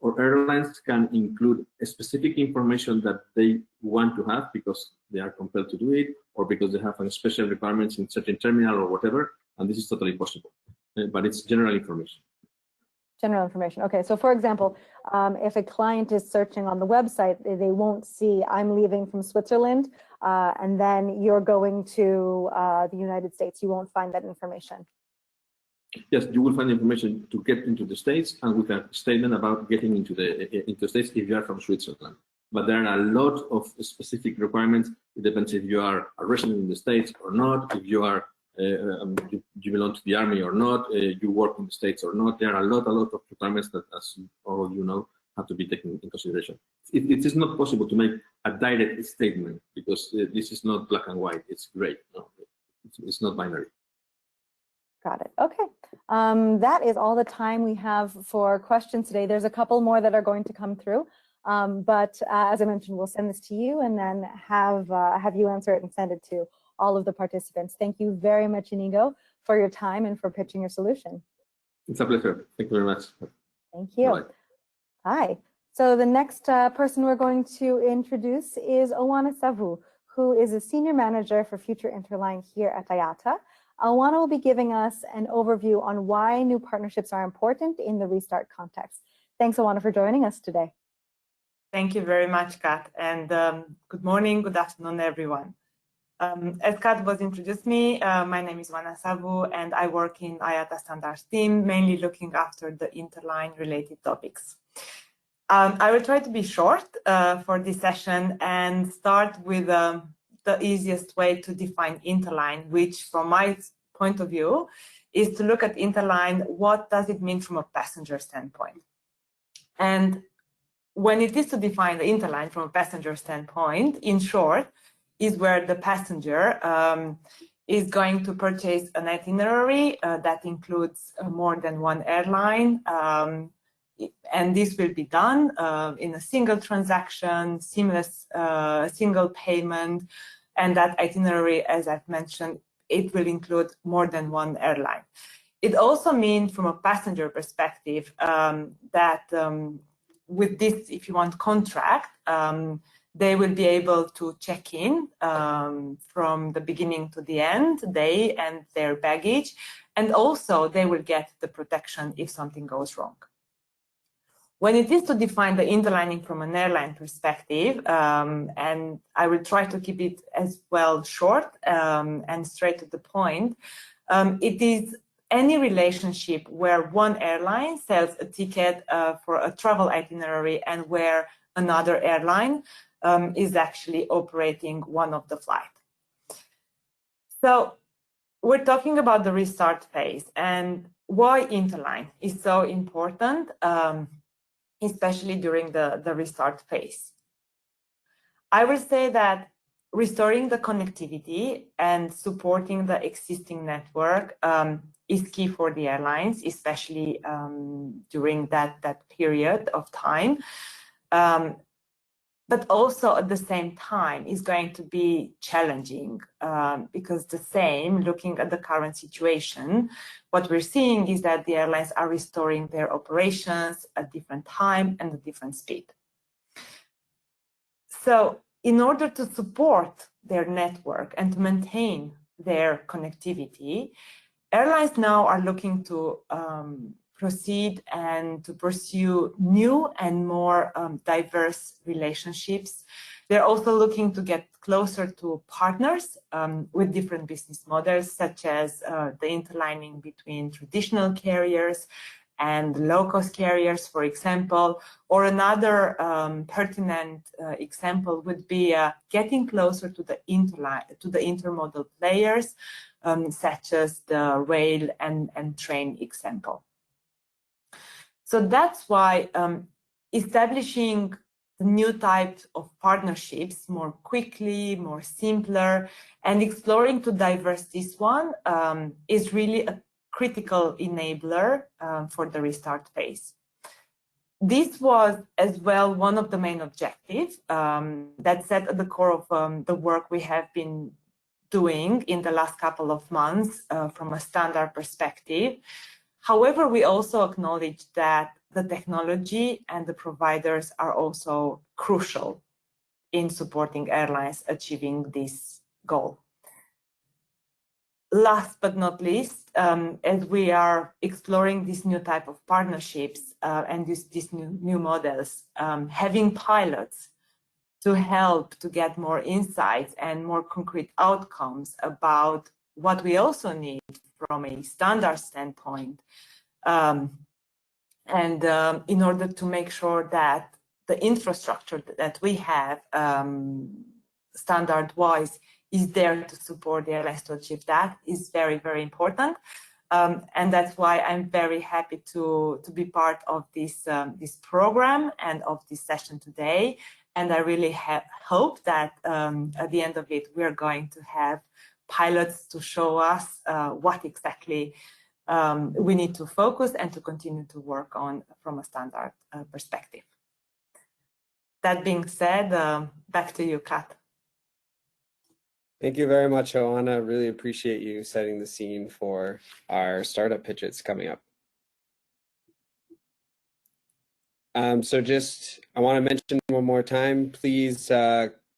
Or airlines can include a specific information that they want to have because they are compelled to do it, or because they have a special requirements in certain terminal or whatever, and this is totally possible. But it's general information. General information. Okay, so for example, if a client is searching on the website, they won't see I'm leaving from Switzerland, and then you're going to the United States. You won't find that information. Yes, you will find information to get into the States, and with a statement about getting into the States if you are from Switzerland. But there are a lot of specific requirements. It depends if you are a resident in the States or not, if you are you belong to the army or not, you work in the States or not. There are a lot of requirements that, as all of you know, have to be taken into consideration. It is not possible to make a direct statement because this is not black and white. It's gray. No, it's not binary. Got it. Okay. That is all the time we have for questions today. There's a couple more that are going to come through, but as I mentioned, we'll send this to you and then have you answer it and send it to all of the participants. Thank you very much, Inigo, for your time and for pitching your solution. It's a pleasure. Thank you very much. Thank you. Bye. Hi. So the next person we're going to introduce is Owana Savu, who is a senior manager for Future Interline here at IATA. Owana will be giving us an overview on why new partnerships are important in the restart context. Thanks, Owana, for joining us today. Thank you very much, Kat, and good morning, good afternoon, everyone. As Kat was introduced me, my name is Owana Savu, and I work in IATA Standards team, mainly looking after the interline-related topics. I will try to be short for this session and start with the easiest way to define interline, which from my point of view is to look at interline, what does it mean from a passenger standpoint? And when it is to define the interline from a passenger standpoint, in short, is where the passenger is going to purchase an itinerary that includes more than one airline, and this will be done in a single transaction, seamless single payment, and that itinerary, as I've mentioned, it will include more than one airline. It also means from a passenger perspective that with this, if you want, contract, they will be able to check in from the beginning to the end, they and their baggage, and also they will get the protection if something goes wrong. When it is to define the interlining from an airline perspective, and I will try to keep it as well short and straight to the point, it is any relationship where one airline sells a ticket for a travel itinerary and where another airline is actually operating one of the flights. So we're talking about the restart phase and why interline is so important, especially during the restart phase. I will say that restoring the connectivity and supporting the existing network is key for the airlines, especially during that period of time. But also at the same time is going to be challenging because looking at the current situation, what we're seeing is that the airlines are restoring their operations at different time and at different speed. So in order to support their network and to maintain their connectivity, airlines now are looking to proceed and to pursue new and more diverse relationships They're also looking to get closer to partners with different business models, such as the interlining between traditional carriers and low-cost carriers, for example. Or another pertinent example would be getting closer to the intermodal players, such as the rail and train example. So that's why establishing new types of partnerships more quickly, more simpler, and exploring to diverse this one is really a critical enabler for the restart phase. This was as well one of the main objectives that sat at the core of the work we have been doing in the last couple of months from a standard perspective. However, we also acknowledge that the technology and the providers are also crucial in supporting airlines achieving this goal. Last but not least, as we are exploring this new type of partnerships and these new models, having pilots to help to get more insights and more concrete outcomes about what we also need from a standard standpoint, and in order to make sure that the infrastructure that we have standard-wise is there to support the airlines to achieve that is very, very important. And that's why I'm very happy to be part of this, this program and of this session today. And I really hope that at the end of it, we're going to have pilots to show us what exactly we need to focus and to continue to work on from a standard perspective. That being said, back to you, Kat. Thank you very much, Joanna. Really appreciate you setting the scene for our startup pitches coming up. So just, I want to mention one more time, please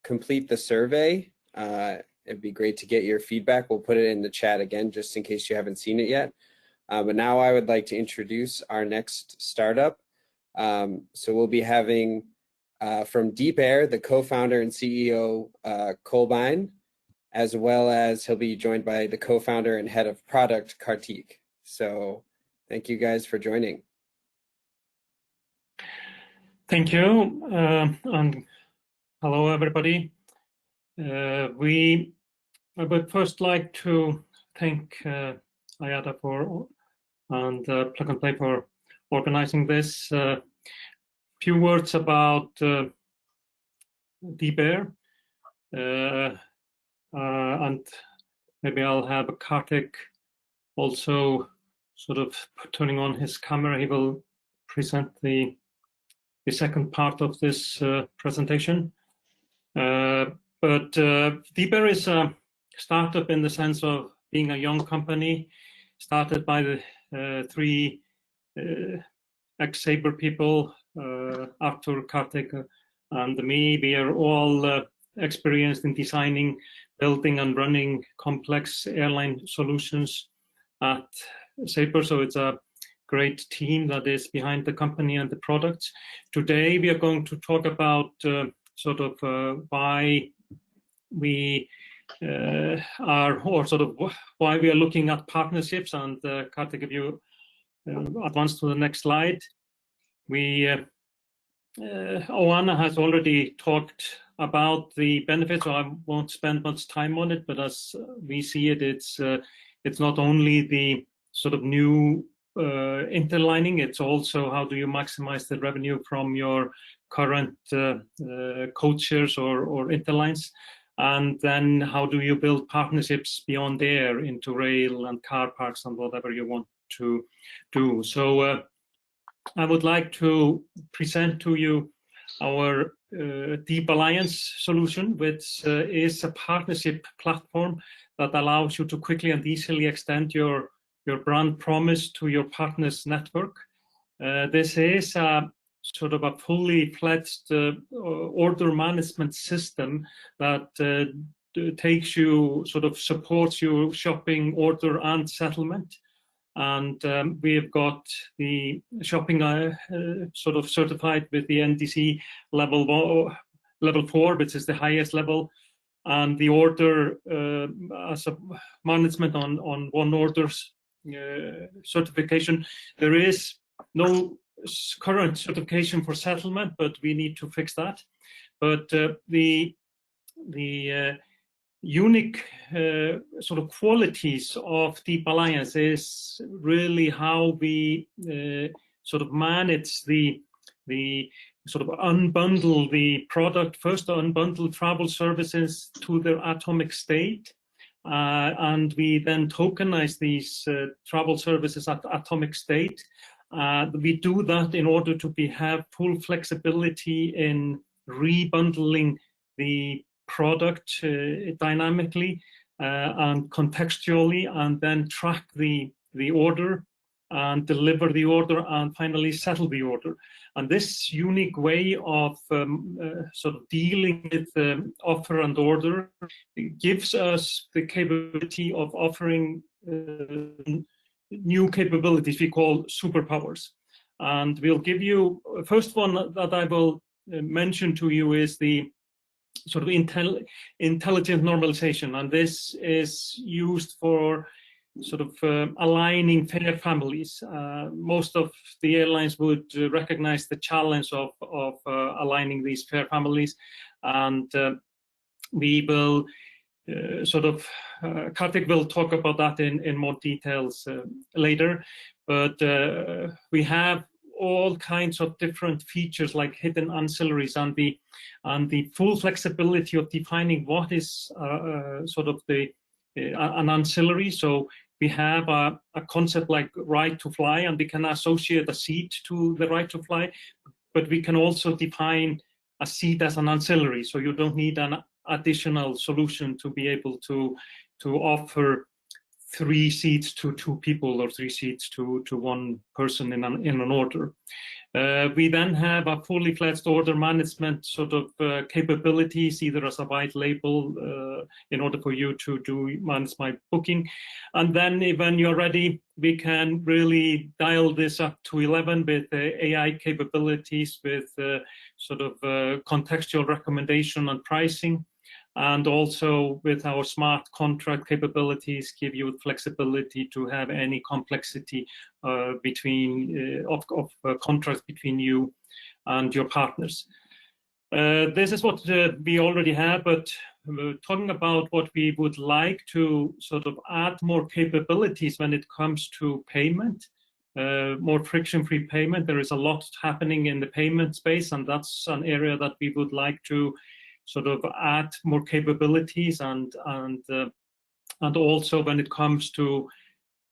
complete the survey. It'd be great to get your feedback. We'll put it in the chat again, just in case you haven't seen it yet. But now I would like to introduce our next startup. So we'll be having from Deep Air, the co-founder and CEO, Kolbein, as well as he'll be joined by the co-founder and head of product, Kartik. So thank you guys for joining. Thank you, and hello everybody. We would first like to thank IATA and Plug and Play for organizing this. Few words about Deep Air, and maybe I'll have Kartik also sort of turning on his camera. He will present the second part of this presentation. But Deep Air is a startup in the sense of being a young company, started by the three ex-Sabre people, Arthur, Kartik, and me. We are all experienced in designing, building, and running complex airline solutions at Sabre, so it's a great team that is behind the company and the products. Today we are going to talk about sort of why we are, or sort of why we are looking at partnerships. And Kartik, if you advance to the next slide. Oana has already talked about the benefits, so I won't spend much time on it, but as we see it, it's not only the sort of new interlining, it's also how do you maximize the revenue from your current codeshares or interlines, and then how do you build partnerships beyond air into rail and car parks and whatever you want to do. So I would like to present to you our Deep Alliance solution, which is a partnership platform that allows you to quickly and easily extend your brand promise to your partners' network. This is sort of a fully fledged order management system that takes you, sort of supports you shopping, order, and settlement. And we have got the shopping sort of certified with the NDC level level 4, which is the highest level, and the order as a management on one orders certification. There is no current certification for settlement, but we need to fix that. But the unique sort of qualities of Deep Alliance is really how we sort of manage the sort of unbundle the product, first unbundle travel services to their atomic state, and we then tokenize these travel services at atomic state. We do that in order to have full flexibility in rebundling the product dynamically and contextually, and then track the order and deliver the order and finally settle the order. And this unique way of sort of dealing with offer and order gives us the capability of offering new capabilities we call superpowers. And we'll give you, first one that I will mention to you is the sort of intelligent normalization. And this is used for sort of aligning fare families. Most of the airlines would recognize the challenge of aligning these fare families. And we will sort of, Kartik will talk about that in more details later. But we have all kinds of different features like hidden ancillaries, and the full flexibility of defining what is sort of an ancillary. So we have a concept like right to fly, and we can associate a seat to the right to fly, but we can also define a seat as an ancillary. So you don't need an additional solution to be able to offer 3 seats to 2 people or 3 seats to 1 person in an order. We then have a fully fledged order management sort of capabilities, either as a white label in order for you to manage my booking. And then when you're ready, we can really dial this up to 11 with AI capabilities, with sort of contextual recommendation and pricing. And also with our smart contract capabilities, give you flexibility to have any complexity between of contracts between you and your partners. This is what we already have, but talking about what we would like to sort of add more capabilities when it comes to payment, more friction-free payment. There is a lot happening in the payment space, and that's an area that we would like to sort of add more capabilities, and also when it comes to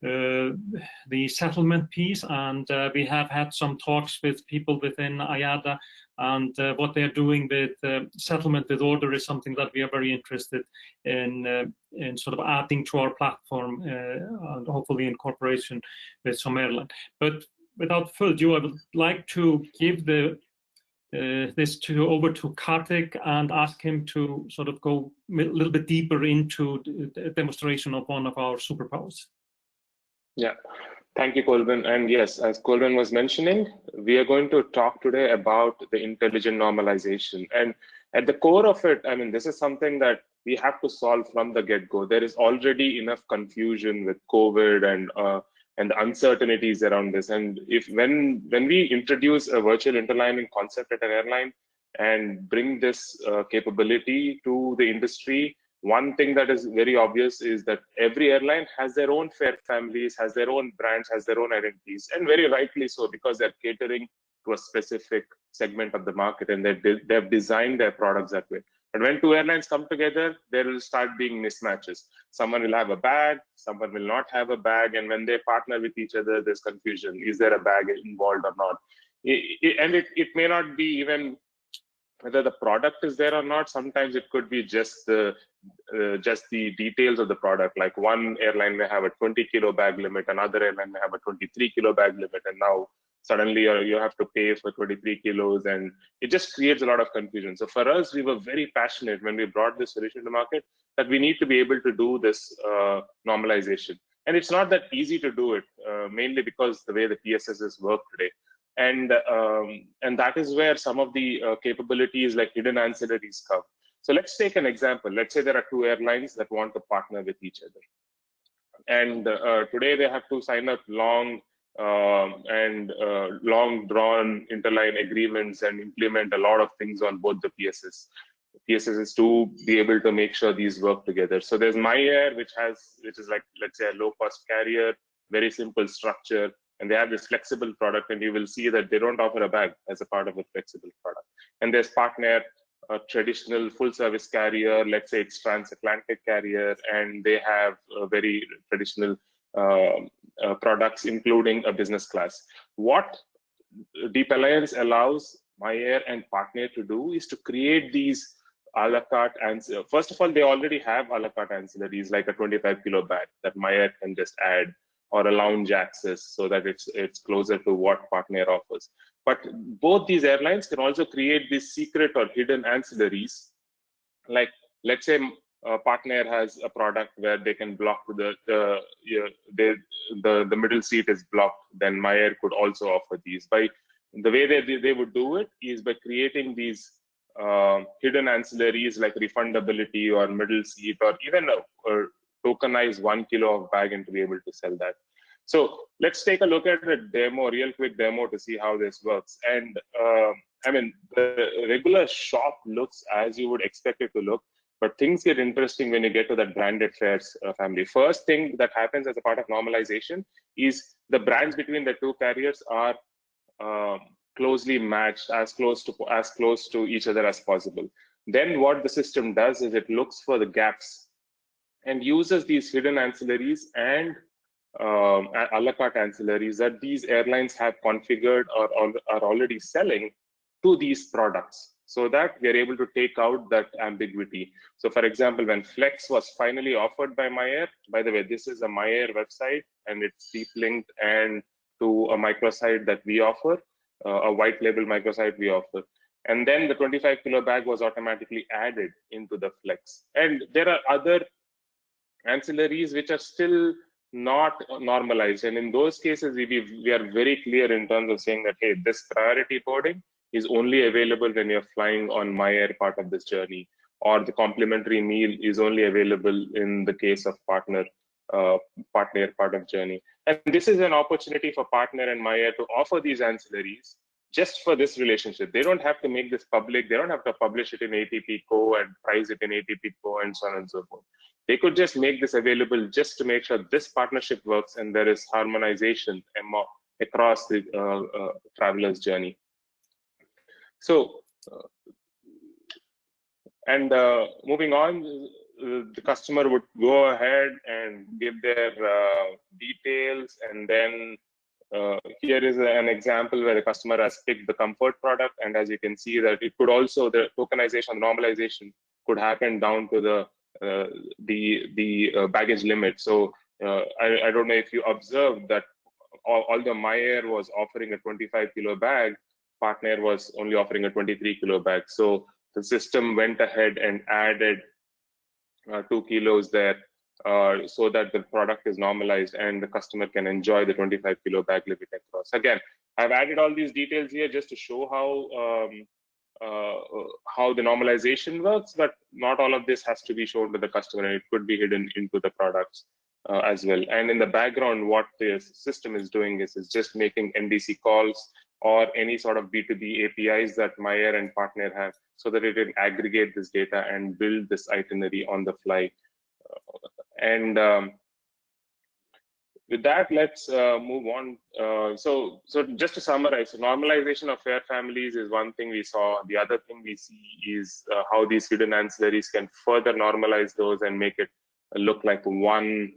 the settlement piece. And we have had some talks with people within IATA, and what they're doing with settlement with order is something that we are very interested in sort of adding to our platform, and hopefully in cooperation with some airline. But without further ado, I would like to give this over to Kartik and ask him to sort of go a little bit deeper into the demonstration of one of our superpowers. Yeah, thank you, Colvin. And yes, as Colvin was mentioning, we are going to talk today about the intelligent normalization. And at the core of it, I mean, this is something that we have to solve from the get-go. There is already enough confusion with COVID and the uncertainties around this. And when we introduce a virtual interlining concept at an airline and bring this capability to the industry, one thing that is very obvious is that every airline has their own fare families, has their own brands, has their own identities, and very rightly so, because they're catering to a specific segment of the market, and they've designed their products that way. But when 2 airlines come together, there will start being mismatches. Someone will have a bag, someone will not have a bag, and when they partner with each other, there's confusion. Is there a bag involved or not? And it may not be even whether the product is there or not. Sometimes it could be just the details of the product. Like one airline may have a 20-kilo bag limit, another airline may have a 23-kilo bag limit, and now suddenly you have to pay for 23 kilos, and it just creates a lot of confusion. So for us, we were very passionate when we brought this solution to market that we need to be able to do this normalization. And it's not that easy to do it, mainly because the way the PSSs work today. and that is where some of the capabilities like hidden ancillaries come. So let's take an example. Let's say there are two airlines that want to partner with each other, and today they have to sign up long drawn interline agreements and implement a lot of things on both the PSSs to be able to make sure these work together. So there's MyAir, which is like, let's say, a low cost carrier, very simple structure, and they have this flexible product, and you will see that they don't offer a bag as a part of a flexible product. And there's Partner, a traditional full service carrier, let's say it's transatlantic carrier, and they have very traditional products, including a business class. What Deep Alliance allows MyAir and Partner to do is to create these a la carte, and first of all, they already have a la carte ancillaries like a 25 kilo bag that MyAir can just add, or a lounge access so that it's closer to what Partner offers. But both these airlines can also create these secret or hidden ancillaries. Like, let's say Partner has a product where they can block the middle seat is blocked, then MyAir could also offer these. By the way they would do it is by creating these hidden ancillaries like refundability or middle seat, or even a tokenize 1 kilo of bag, and to be able to sell that. So let's take a look at a demo, real quick demo, to see how this works. And I mean, the regular shop looks as you would expect it to look, but things get interesting when you get to that branded fares family. First thing that happens as a part of normalization is the brands between the two carriers are closely matched, as close to each other as possible. Then what the system does is it looks for the gaps and uses these hidden ancillaries and a la carte ancillaries that these airlines have configured or are already selling to these products, so that we are able to take out that ambiguity. So for example, when Flex was finally offered by MyAir, by the way, this is a MyAir website, and it's deep linked and to a microsite that we offer, a white label microsite we offer. And then the 25 kilo bag was automatically added into the Flex. And there are other ancillaries which are still not normalized. And in those cases, we are very clear in terms of saying that, hey, this priority boarding is only available when you're flying on MyAir part of this journey, or the complimentary meal is only available in the case of Partner part of journey. And this is an opportunity for Partner and MyAir to offer these ancillaries just for this relationship. They don't have to make this public. They don't have to publish it in ATP Co and price it in ATP Co and so on and so forth. They could just make this available just to make sure this partnership works and there is harmonization across the traveler's journey. So, moving on, the customer would go ahead and give their details, and then here is an example where the customer has picked the comfort product, and as you can see that it could also, the tokenization normalization could happen down to the baggage limit. So I don't know if you observed that although MyAir was offering a 25 kilo bag, Partner was only offering a 23 kilo bag. So the system went ahead and added 2 kilos there so that the product is normalized and the customer can enjoy the 25 kilo bag limit across. Again, I've added all these details here just to show how the normalization works, but not all of this has to be shown to the customer. It could be hidden into the products as well. And in the background, what the system is doing is just making NDC calls or any sort of B2B APIs that MyAir and Partner have, so that it can aggregate this data and build this itinerary on the fly. With that, let's move on. So just to summarize, so normalization of fare families is one thing we saw. The other thing we see is how these hidden ancillaries can further normalize those and make it look like one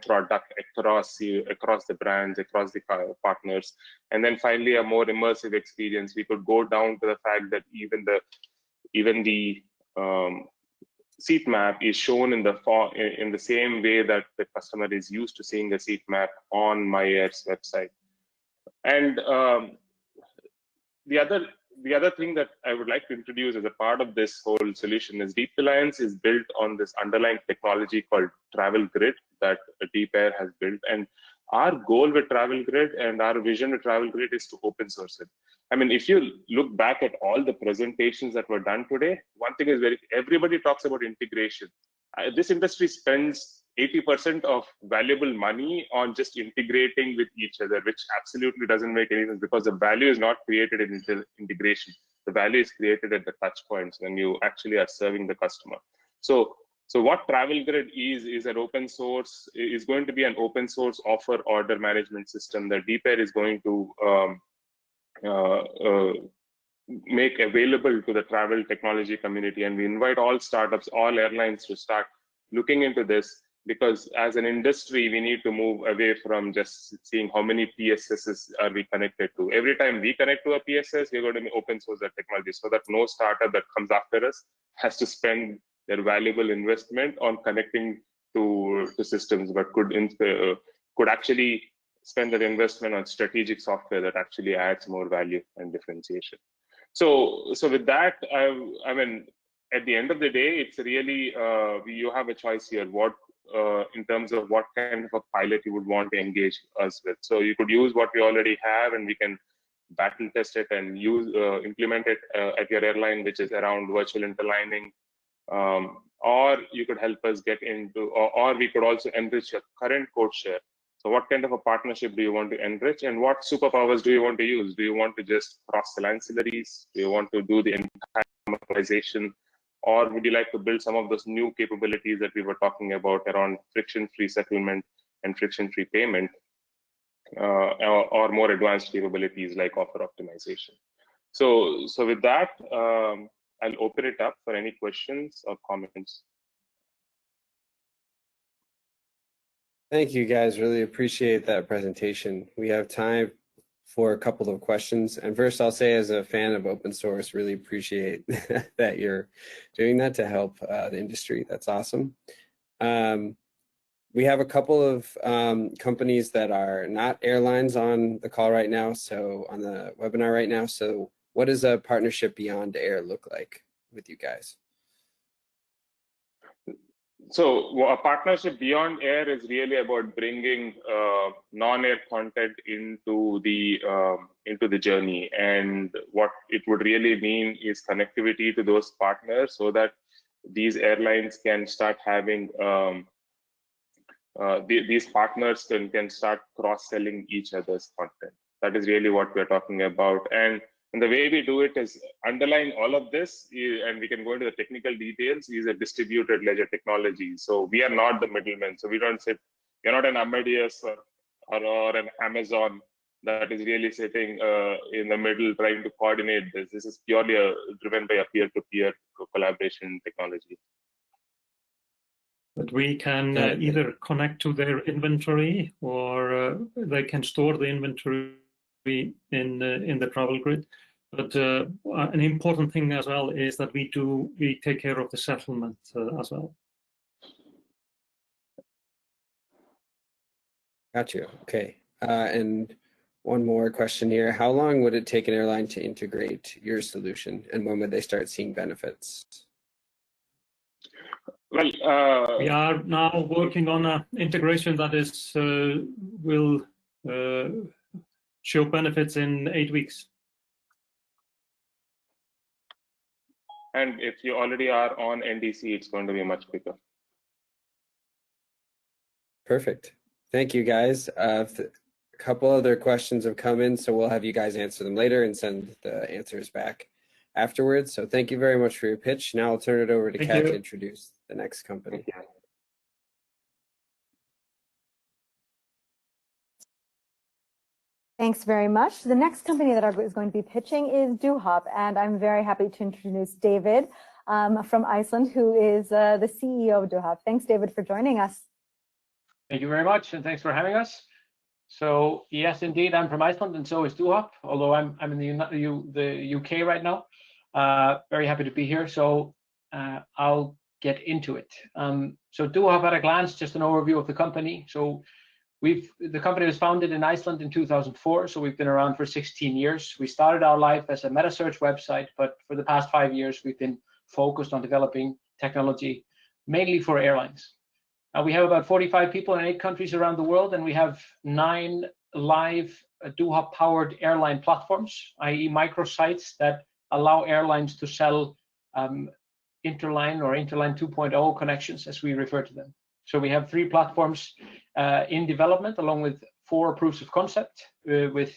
product across the brands, across the partners. And then finally, a more immersive experience. We could go down to the fact that even the seat map is shown in the same way that the customer is used to seeing a seat map on MyAir's website. And the other thing that I would like to introduce as a part of this whole solution is Deep Alliance is built on this underlying technology called Travel Grid that Deep Air has built. And our goal with Travel Grid and our vision with Travel Grid is to open source it. I mean, if you look back at all the presentations that were done today, one thing is everybody talks about integration. This industry spends 80% of valuable money on just integrating with each other, which absolutely doesn't make any sense, because the value is not created in integration. The value is created at the touch points when you actually are serving the customer. So what Travel Grid is an open source, is going to be an open source offer order management system that DPAIR is going to make available to the travel technology community. And we invite all startups, all airlines to start looking into this, because as an industry, we need to move away from just seeing how many PSSs are we connected to. Every time we connect to a PSS, we're going to open source that technology so that no startup that comes after us has to spend their valuable investment on connecting to systems, but could actually spend that investment on strategic software that actually adds more value and differentiation. So with that, I mean, at the end of the day, it's really you have a choice here. What in terms of what kind of a pilot you would want to engage us with. So you could use what we already have, and we can battle test it and implement it at your airline, which is around virtual interlining. Or you could help us get into, or we could also enrich your current code share. So what kind of a partnership do you want to enrich, and what superpowers do you want to use? Do you want to just cross-sell ancillaries? Do you want to do the entire monetization? Or would you like to build some of those new capabilities that we were talking about around friction-free settlement and friction-free payment, or more advanced capabilities like offer optimization? So with that, I'll open it up for any questions or comments. Thank you, guys. Really appreciate that presentation. We have time for a couple of questions. And first, I'll say, as a fan of open source, really appreciate that you're doing that to help the industry. That's awesome. We have a couple of companies that are not airlines on the call right now, so on the webinar right now. So what does a partnership beyond air look like with you guys? So a partnership beyond air is really about bringing non-air content into the journey, and what it would really mean is connectivity to those partners, so that these airlines can start having these partners can start cross-selling each other's content. That is really what we're talking about. And the way we do it is, underlying all of this, and we can go into the technical details, is a distributed ledger technology. So we are not the middlemen. So we don't sit, we're not an Amadeus or an Amazon that is really sitting in the middle trying to coordinate this. This is purely driven by a peer-to-peer collaboration technology. But we can either connect to their inventory, or they can store the inventory in the Travel Grid. But an important thing as well is that we take care of the settlement as well. Gotcha. Okay. And one more question here. How long would it take an airline to integrate your solution, and when would they start seeing benefits? Well, we are now working on an integration that is will show benefits in 8 weeks. And if you already are on NDC, it's going to be much quicker. Perfect. Thank you, guys. A couple other questions have come in, so we'll have you guys answer them later and send the answers back afterwards. So thank you very much for your pitch. Now I'll turn it over to Kat to introduce the next company. Thanks very much. The next company that is going to be pitching is DoHop, and I'm very happy to introduce David from Iceland, who is the CEO of DoHop. Thanks, David, for joining us. Thank you very much, and thanks for having us. So yes, indeed, I'm from Iceland, and so is DoHop, although I'm in the UK right now. Very happy to be here. So I'll get into it. So DoHop at a glance, just an overview of the company. So the company was founded in Iceland in 2004, so we've been around for 16 years. We started our life as a meta search website, but for the past 5 years, we've been focused on developing technology, mainly for airlines. We have about 45 people in 8 countries around the world, and we have 9 live DoHop-powered airline platforms, i.e. microsites that allow airlines to sell interline or interline 2.0 connections, as we refer to them. So we have 3 platforms in development, along with 4 proofs of concept with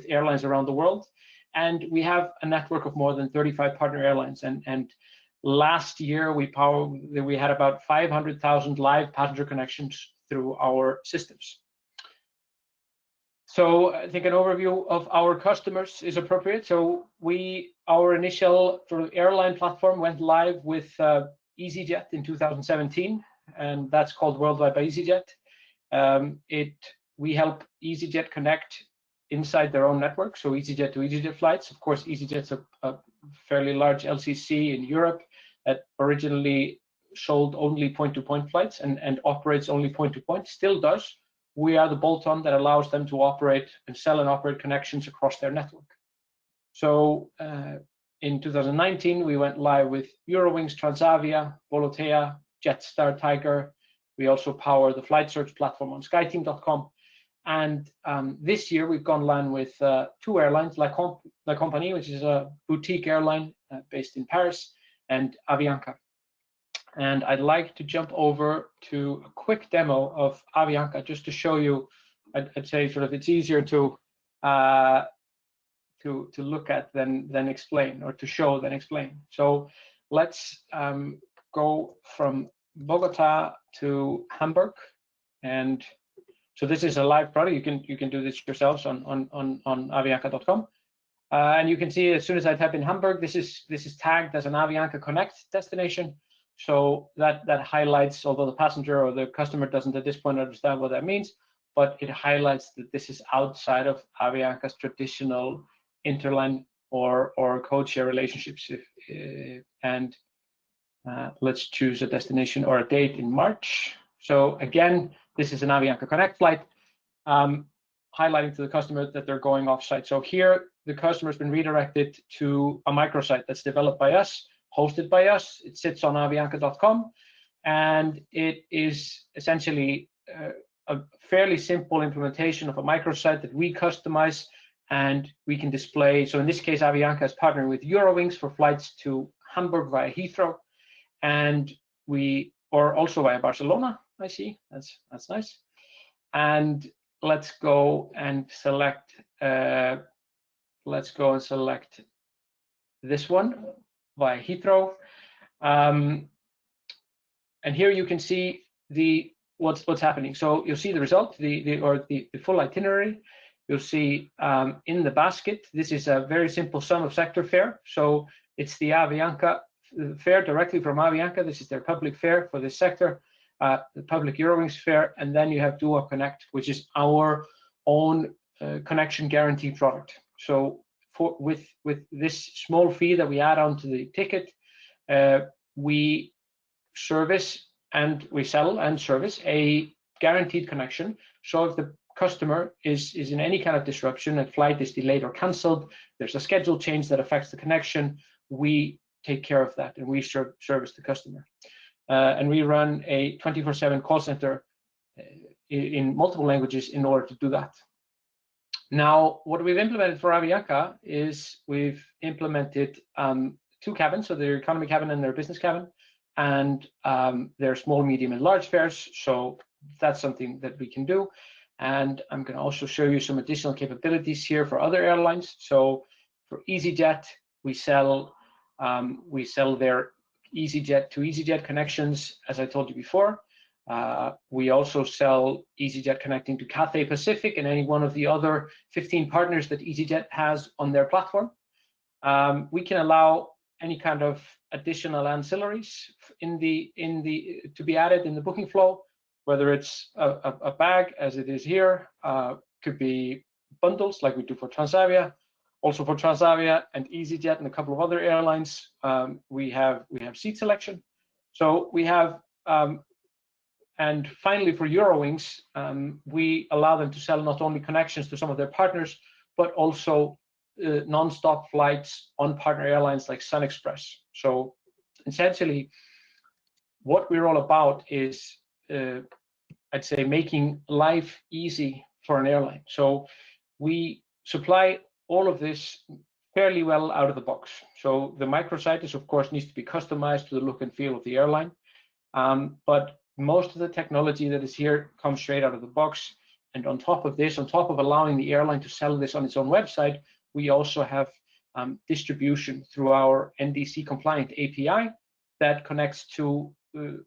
airlines around the world. And we have a network of more than 35 partner airlines. And last year, we had about 500,000 live passenger connections through our systems. So I think an overview of our customers is appropriate. So our initial sort of airline platform went live with EasyJet in 2017, and that's called Worldwide by EasyJet. We help EasyJet connect inside their own network, so EasyJet to EasyJet flights. Of course, EasyJet's a fairly large LCC in Europe that originally sold only point-to-point flights and operates only point-to-point, still does. We are the bolt-on that allows them to operate and sell and operate connections across their network. So in 2019, we went live with Eurowings, Transavia, Volotea, Jetstar, Tiger. We also power the flight search platform on skyteam.com. And this year, we've gone live with 2 airlines, La Compagnie, which is a boutique airline based in Paris, and Avianca. And I'd like to jump over to a quick demo of Avianca just to show you. I'd say sort of it's easier to look at than explain, or to show than explain. So let's go from Bogota to Hamburg, and so this is a live product. You can do this yourselves on avianca.com. And you can see as soon as I type in Hamburg, this is tagged as an Avianca Connect destination. So that highlights, although the passenger or the customer doesn't at this point understand what that means, but it highlights that this is outside of Avianca's traditional interline or codeshare relationships. Let's choose a destination or a date in March. So again, this is an Avianca Connect flight, highlighting to the customer that they're going offsite. So here, the customer has been redirected to a microsite that's developed by us, hosted by us. It sits on avianca.com, and it is essentially a fairly simple implementation of a microsite that we customize and we can display. So in this case, Avianca is partnering with Eurowings for flights to Hamburg via Heathrow, and or also via Barcelona. I see, that's nice. And let's go and select. Let's go and select this one via Heathrow. And here you can see what's happening. So you'll see the result, the full itinerary. You'll see in the basket, this is a very simple sum of sector fare. So it's the Avianca fare directly from Avianca. This is their public fare for this sector, the public Eurowings fare, and then you have DoHop Connect, which is our own connection guarantee product. So with this small fee that we add onto the ticket, we service and we sell and service a guaranteed connection. So if the customer is in any kind of disruption, a flight is delayed or canceled, there's a schedule change that affects the connection, we take care of that and we service the customer. And we run a 24/7 call center in multiple languages in order to do that. Now, what we've implemented for Avianca is we've implemented 2 cabins, so their economy cabin and their business cabin, and their small, medium, and large fares. So that's something that we can do. And I'm going to also show you some additional capabilities here for other airlines. So for EasyJet, we sell their EasyJet to EasyJet connections, as I told you before. We also sell EasyJet connecting to Cathay Pacific and any one of the other 15 partners that EasyJet has on their platform. We can allow any kind of additional ancillaries to be added in the booking flow, whether it's a bag, as it is here, could be bundles like we do for Transavia. Also for Transavia and EasyJet and a couple of other airlines, we have seat selection. So we have, and finally for Eurowings, we allow them to sell not only connections to some of their partners, but also non-stop flights on partner airlines like SunExpress. So essentially, what we're all about is I'd say, making life easy for an airline. So we supply all of this fairly well out of the box. So the microsite is, of course, needs to be customized to the look and feel of the airline. But most of the technology that is here comes straight out of the box. And on top of this, on top of allowing the airline to sell this on its own website, we also have distribution through our NDC compliant API that connects to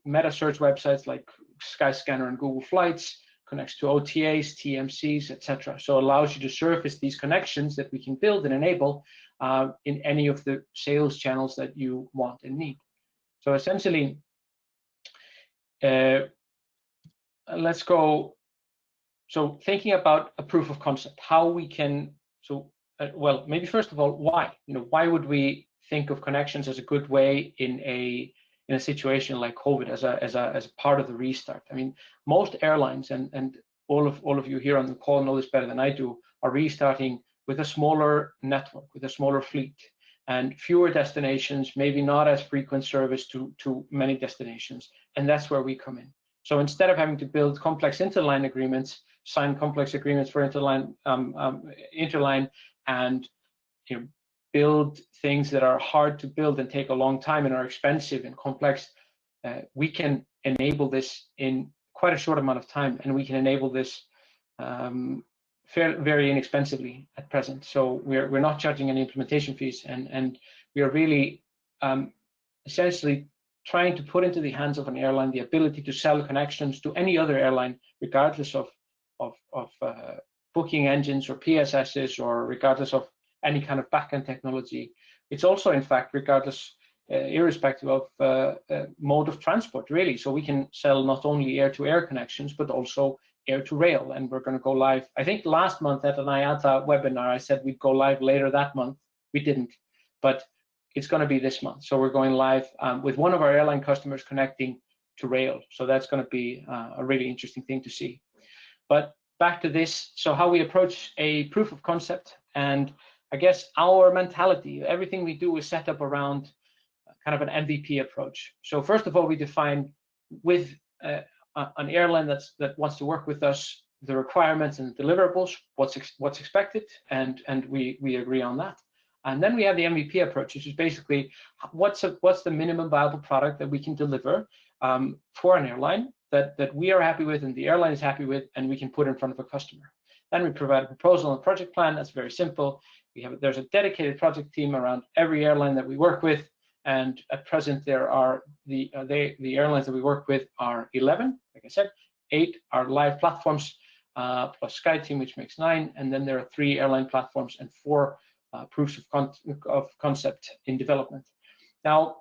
meta search websites like Skyscanner and Google Flights, connects to OTAs, TMCs, etc. So it allows you to surface these connections that we can build and enable in any of the sales channels that you want and need. So essentially, let's go. So thinking about a proof of concept, how we can, well, maybe first of all, why? Why would we think of connections as a good way in a situation like COVID as a part of the restart? I mean, most airlines and all of you here on the call know this better than I do, are restarting with a smaller network, with a smaller fleet, and fewer destinations, maybe not as frequent service to many destinations, and that's where we come in. So instead of having to build complex interline agreements, sign complex agreements for interline and build things that are hard to build and take a long time and are expensive and complex, we can enable this in quite a short amount of time, and we can enable this very inexpensively at present. So we're not charging any implementation fees, and we are really essentially trying to put into the hands of an airline the ability to sell connections to any other airline, regardless of booking engines or PSSs, or regardless of any kind of backend technology. It's also, in fact, regardless, irrespective of mode of transport, really. So we can sell not only air-to-air connections, but also air-to-rail. And we're going to go live. I think last month at an IATA webinar, I said we'd go live later that month. We didn't, but it's going to be this month. So we're going live with one of our airline customers connecting to rail. So that's going to be a really interesting thing to see. But back to this, so how we approach a proof of concept, and I guess our mentality, everything we do is set up around kind of an MVP approach. So first of all, we define with an airline that wants to work with us the requirements and the deliverables, what's expected, and we agree on that. And then we have the MVP approach, which is basically what's the minimum viable product that we can deliver for an airline that we are happy with and the airline is happy with, and we can put in front of a customer. Then we provide a proposal and a project plan. That's very simple. There's a dedicated project team around every airline that we work with, and at present there are the airlines that we work with are 11. Like I said, 8 are live platforms plus SkyTeam, which makes 9, and then there are 3 airline platforms and 4 proofs of concept in development. Now,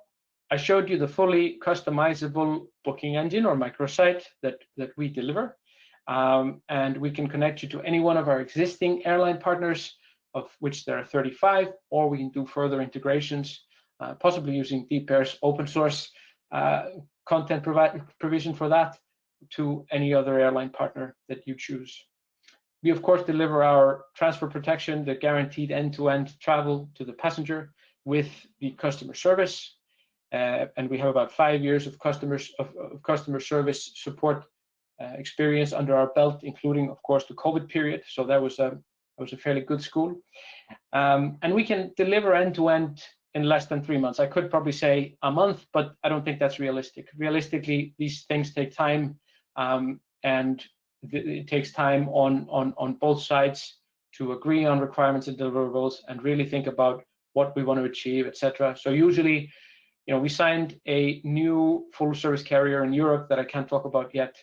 I showed you the fully customizable booking engine or microsite that we deliver, and we can connect you to any one of our existing airline partners, of which there are 35, or we can do further integrations, possibly using DeepAir's open source content provision for that, to any other airline partner that you choose. We, of course, deliver our transfer protection, the guaranteed end-to-end travel to the passenger with the customer service. And we have about 5 years of customer service support experience under our belt, including, of course, the COVID period. So that was a fairly good school. And we can deliver end-to-end in less than 3 months. I could probably say a month, but I don't think that's realistic. Realistically, these things take time, and it takes time on both sides to agree on requirements and deliverables and really think about what we want to achieve, etc. So usually, we signed a new full service carrier in Europe that I can't talk about yet.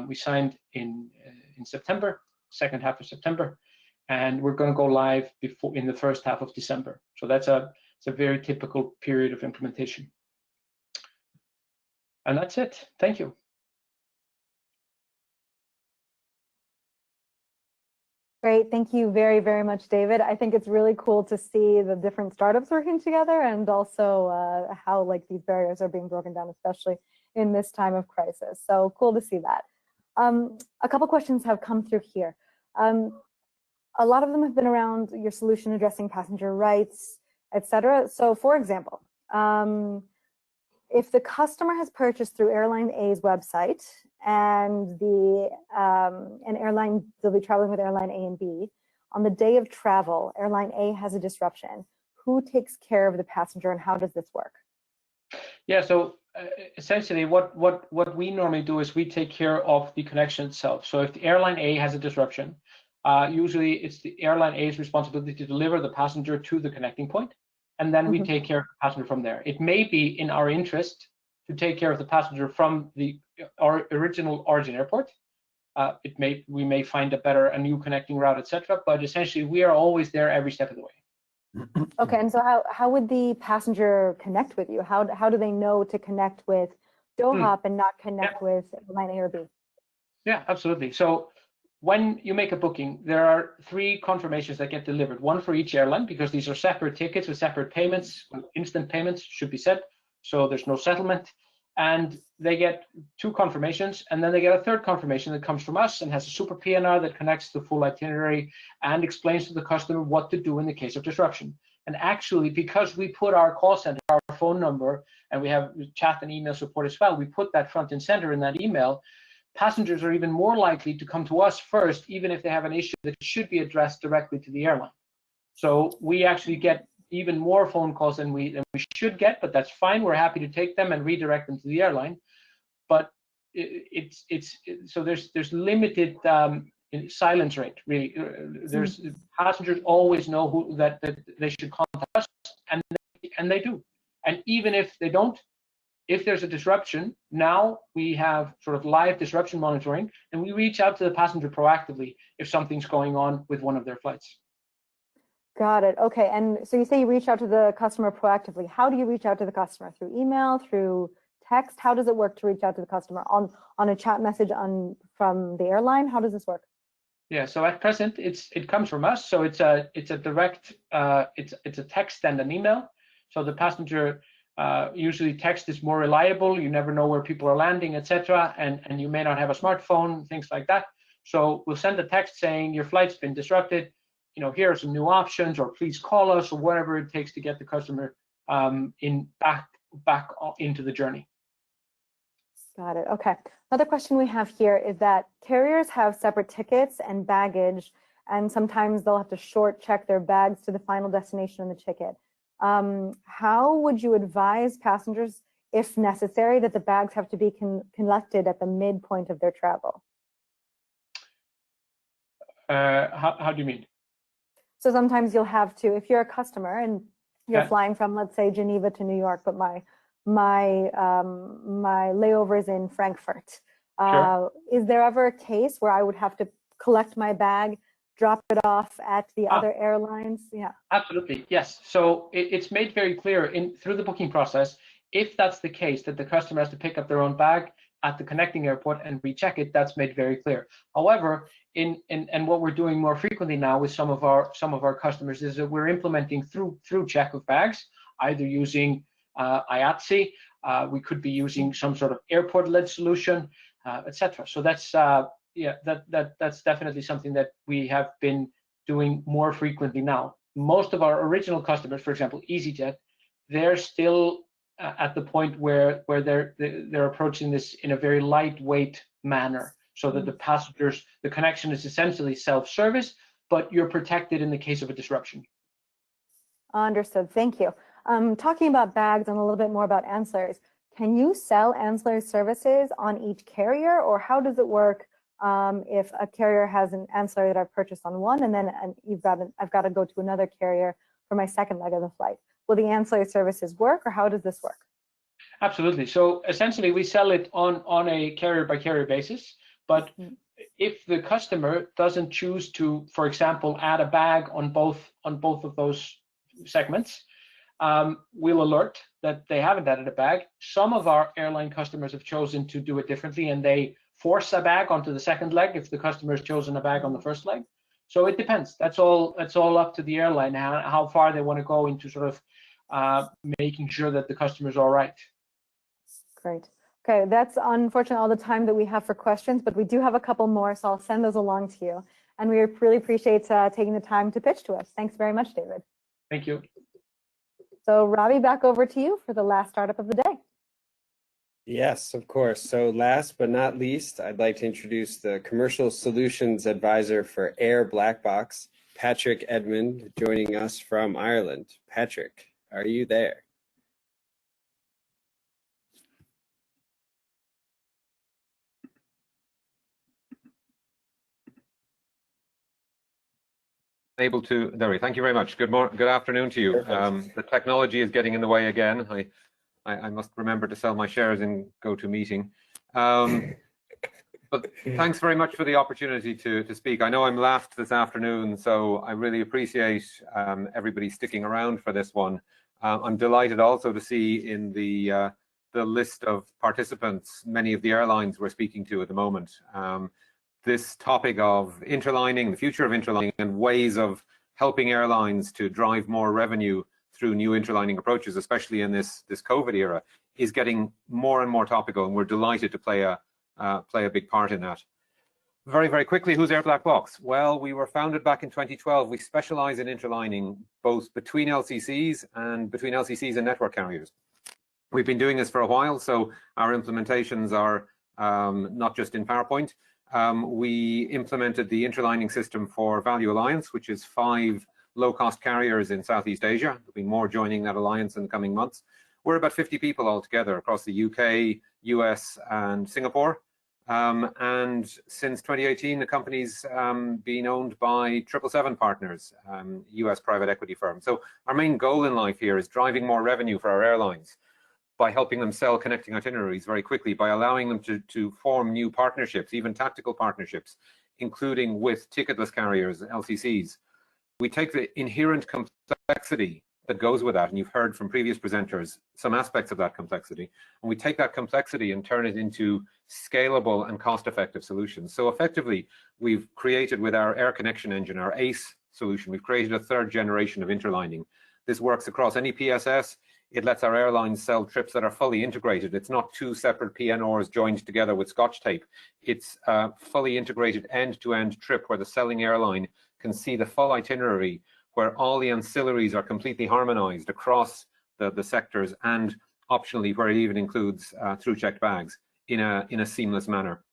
We signed in September, second half of September, and we're going to go live in the first half of December. So it's a very typical period of implementation. And that's it. Thank you. Great, thank you very, very much, David. I think it's really cool to see the different startups working together, and also how these barriers are being broken down, especially in this time of crisis. So cool to see that. A couple questions have come through here. A lot of them have been around your solution addressing passenger rights, etc. So for example, if the customer has purchased through Airline A's website and they'll be traveling with Airline A and B, on the day of travel, Airline A has a disruption. Who takes care of the passenger and how does this work? Yeah, so essentially what we normally do is we take care of the connection itself. So if the Airline A has a disruption, usually it's the Airline A's responsibility to deliver the passenger to the connecting point, and then we take care of the passenger from there. It may be in our interest to take care of the passenger from our original origin airport. We may find a new connecting route, etc. But essentially, we are always there every step of the way. Okay, and so how would the passenger connect with you? How do they know to connect with DoHop and not connect with Airline A or B? Yeah, absolutely. So when you make a booking, there are 3 confirmations that get delivered, one for each airline, because these are separate tickets with separate payments, instant payments should be said, so there's no settlement. And they get 2 confirmations, and then they get a 3rd confirmation that comes from us and has a super PNR that connects the full itinerary and explains to the customer what to do in the case of disruption. And actually, because we put our call center, our phone number, and we have chat and email support as well, we put that front and center in that email. Passengers are even more likely to come to us first, even if they have an issue that should be addressed directly to the airline. So we actually get even more phone calls than we should get, but that's fine. We're happy to take them and redirect them to the airline. But so there's limited silence rate, really. There's passengers always know that they should contact us, and they do. And even if they don't, if there's a disruption, now we have sort of live disruption monitoring, and we reach out to the passenger proactively if something's going on with one of their flights. Got it. Okay, and so you say you reach out to the customer proactively. How do you reach out to the customer? Through email, through text? How does it work to reach out to the customer? On a chat message from the airline? How does this work? Yeah, so at present it comes from us, so it's a direct it's a text and an email. So the passenger usually text is more reliable. You never know where people are landing, etc. And you may not have a smartphone, things like that. So we'll send a text saying your flight's been disrupted. Here are some new options, or please call us, or whatever it takes to get the customer back into the journey. Got it. Okay. Another question we have here is that carriers have separate tickets and baggage, and sometimes they'll have to short check their bags to the final destination on the ticket. How would you advise passengers, if necessary, that the bags have to be collected at the midpoint of their travel? How do you mean? So sometimes you'll have to, if you're a customer and you're flying from, let's say, Geneva to New York, but my layover is in Frankfurt. Sure. Is there ever a case where I would have to collect my bag, drop it off at the other airlines? Yeah. Absolutely, yes. So it's made very clear through the booking process, if that's the case, that the customer has to pick up their own bag at the connecting airport and recheck it, that's made very clear. However, and what we're doing more frequently now with some of our customers is that we're implementing through check of bags, either using IATA, we could be using some sort of airport-led solution, etc. So that's that's definitely something that we have been doing more frequently now. Most of our original customers, for example, EasyJet, they're still at the point where they're approaching this in a very lightweight manner, so that the connection is essentially self-service, but you're protected in the case of a disruption. Understood. Thank you. Talking about bags and a little bit more about ancillaries, can you sell ancillary services on each carrier, or how does it work if a carrier has an ancillary that I've purchased on one, and then I've got to go to another carrier for my second leg of the flight? Will the ancillary services work, or how does this work? Absolutely. So essentially, we sell it on a carrier-by-carrier basis, but if the customer doesn't choose to, for example, add a bag on both of those segments, we'll alert that they haven't added a bag. Some of our airline customers have chosen to do it differently, and they force a bag onto the second leg if the customer has chosen a bag on the first leg. So it depends. That's all up to the airline, how far they want to go into sort of making sure that the customer's all right. Great. Okay, that's unfortunately all the time that we have for questions, but we do have a couple more, so I'll send those along to you. And we really appreciate taking the time to pitch to us. Thanks very much, David. Thank you. So Robbie, back over to you for the last startup of the day. Yes, of course. So last but not least, I'd like to introduce the Commercial Solutions Advisor for Air Black Box, Patrick Edmond, joining us from Ireland. Patrick, are you there? Able to, there, thank you very much. Good afternoon to you. The technology is getting in the way again. I must remember to sell my shares in GoToMeeting. But thanks very much for the opportunity to speak. I know I'm last this afternoon, so I really appreciate everybody sticking around for this one. I'm delighted also to see in the list of participants many of the airlines we're speaking to at the moment. This topic of interlining, the future of interlining, and ways of helping airlines to drive more revenue through new interlining approaches, especially in this COVID era, is getting more and more topical, and we're delighted to play a big part in that. Very, very quickly, who's Air Black Box? Well, we were founded back in 2012. We specialize in interlining both between LCCs and network carriers. We've been doing this for a while, so our implementations are not just in PowerPoint. We implemented the interlining system for Value Alliance, which is 5 low-cost carriers in Southeast Asia. There'll be more joining that alliance in the coming months. We're about 50 people altogether across the UK, US, and Singapore. And since 2018, the company's been owned by 777 Partners, US private equity firm. So our main goal in life here is driving more revenue for our airlines by helping them sell connecting itineraries very quickly, by allowing them to form new partnerships, even tactical partnerships, including with ticketless carriers, LCCs. We take the inherent complexity that goes with that, and you've heard from previous presenters some aspects of that complexity, and we take that complexity and turn it into scalable and cost-effective solutions. So effectively, we've created with our Air Connection Engine, our ACE solution, we've created a 3rd generation of interlining. This works across any PSS. It lets our airlines sell trips that are fully integrated. It's not 2 separate PNRs joined together with Scotch tape. It's a fully integrated end-to-end trip where the selling airline can see the full itinerary, where all the ancillaries are completely harmonized across the sectors, and optionally where it even includes through-checked bags in a seamless manner.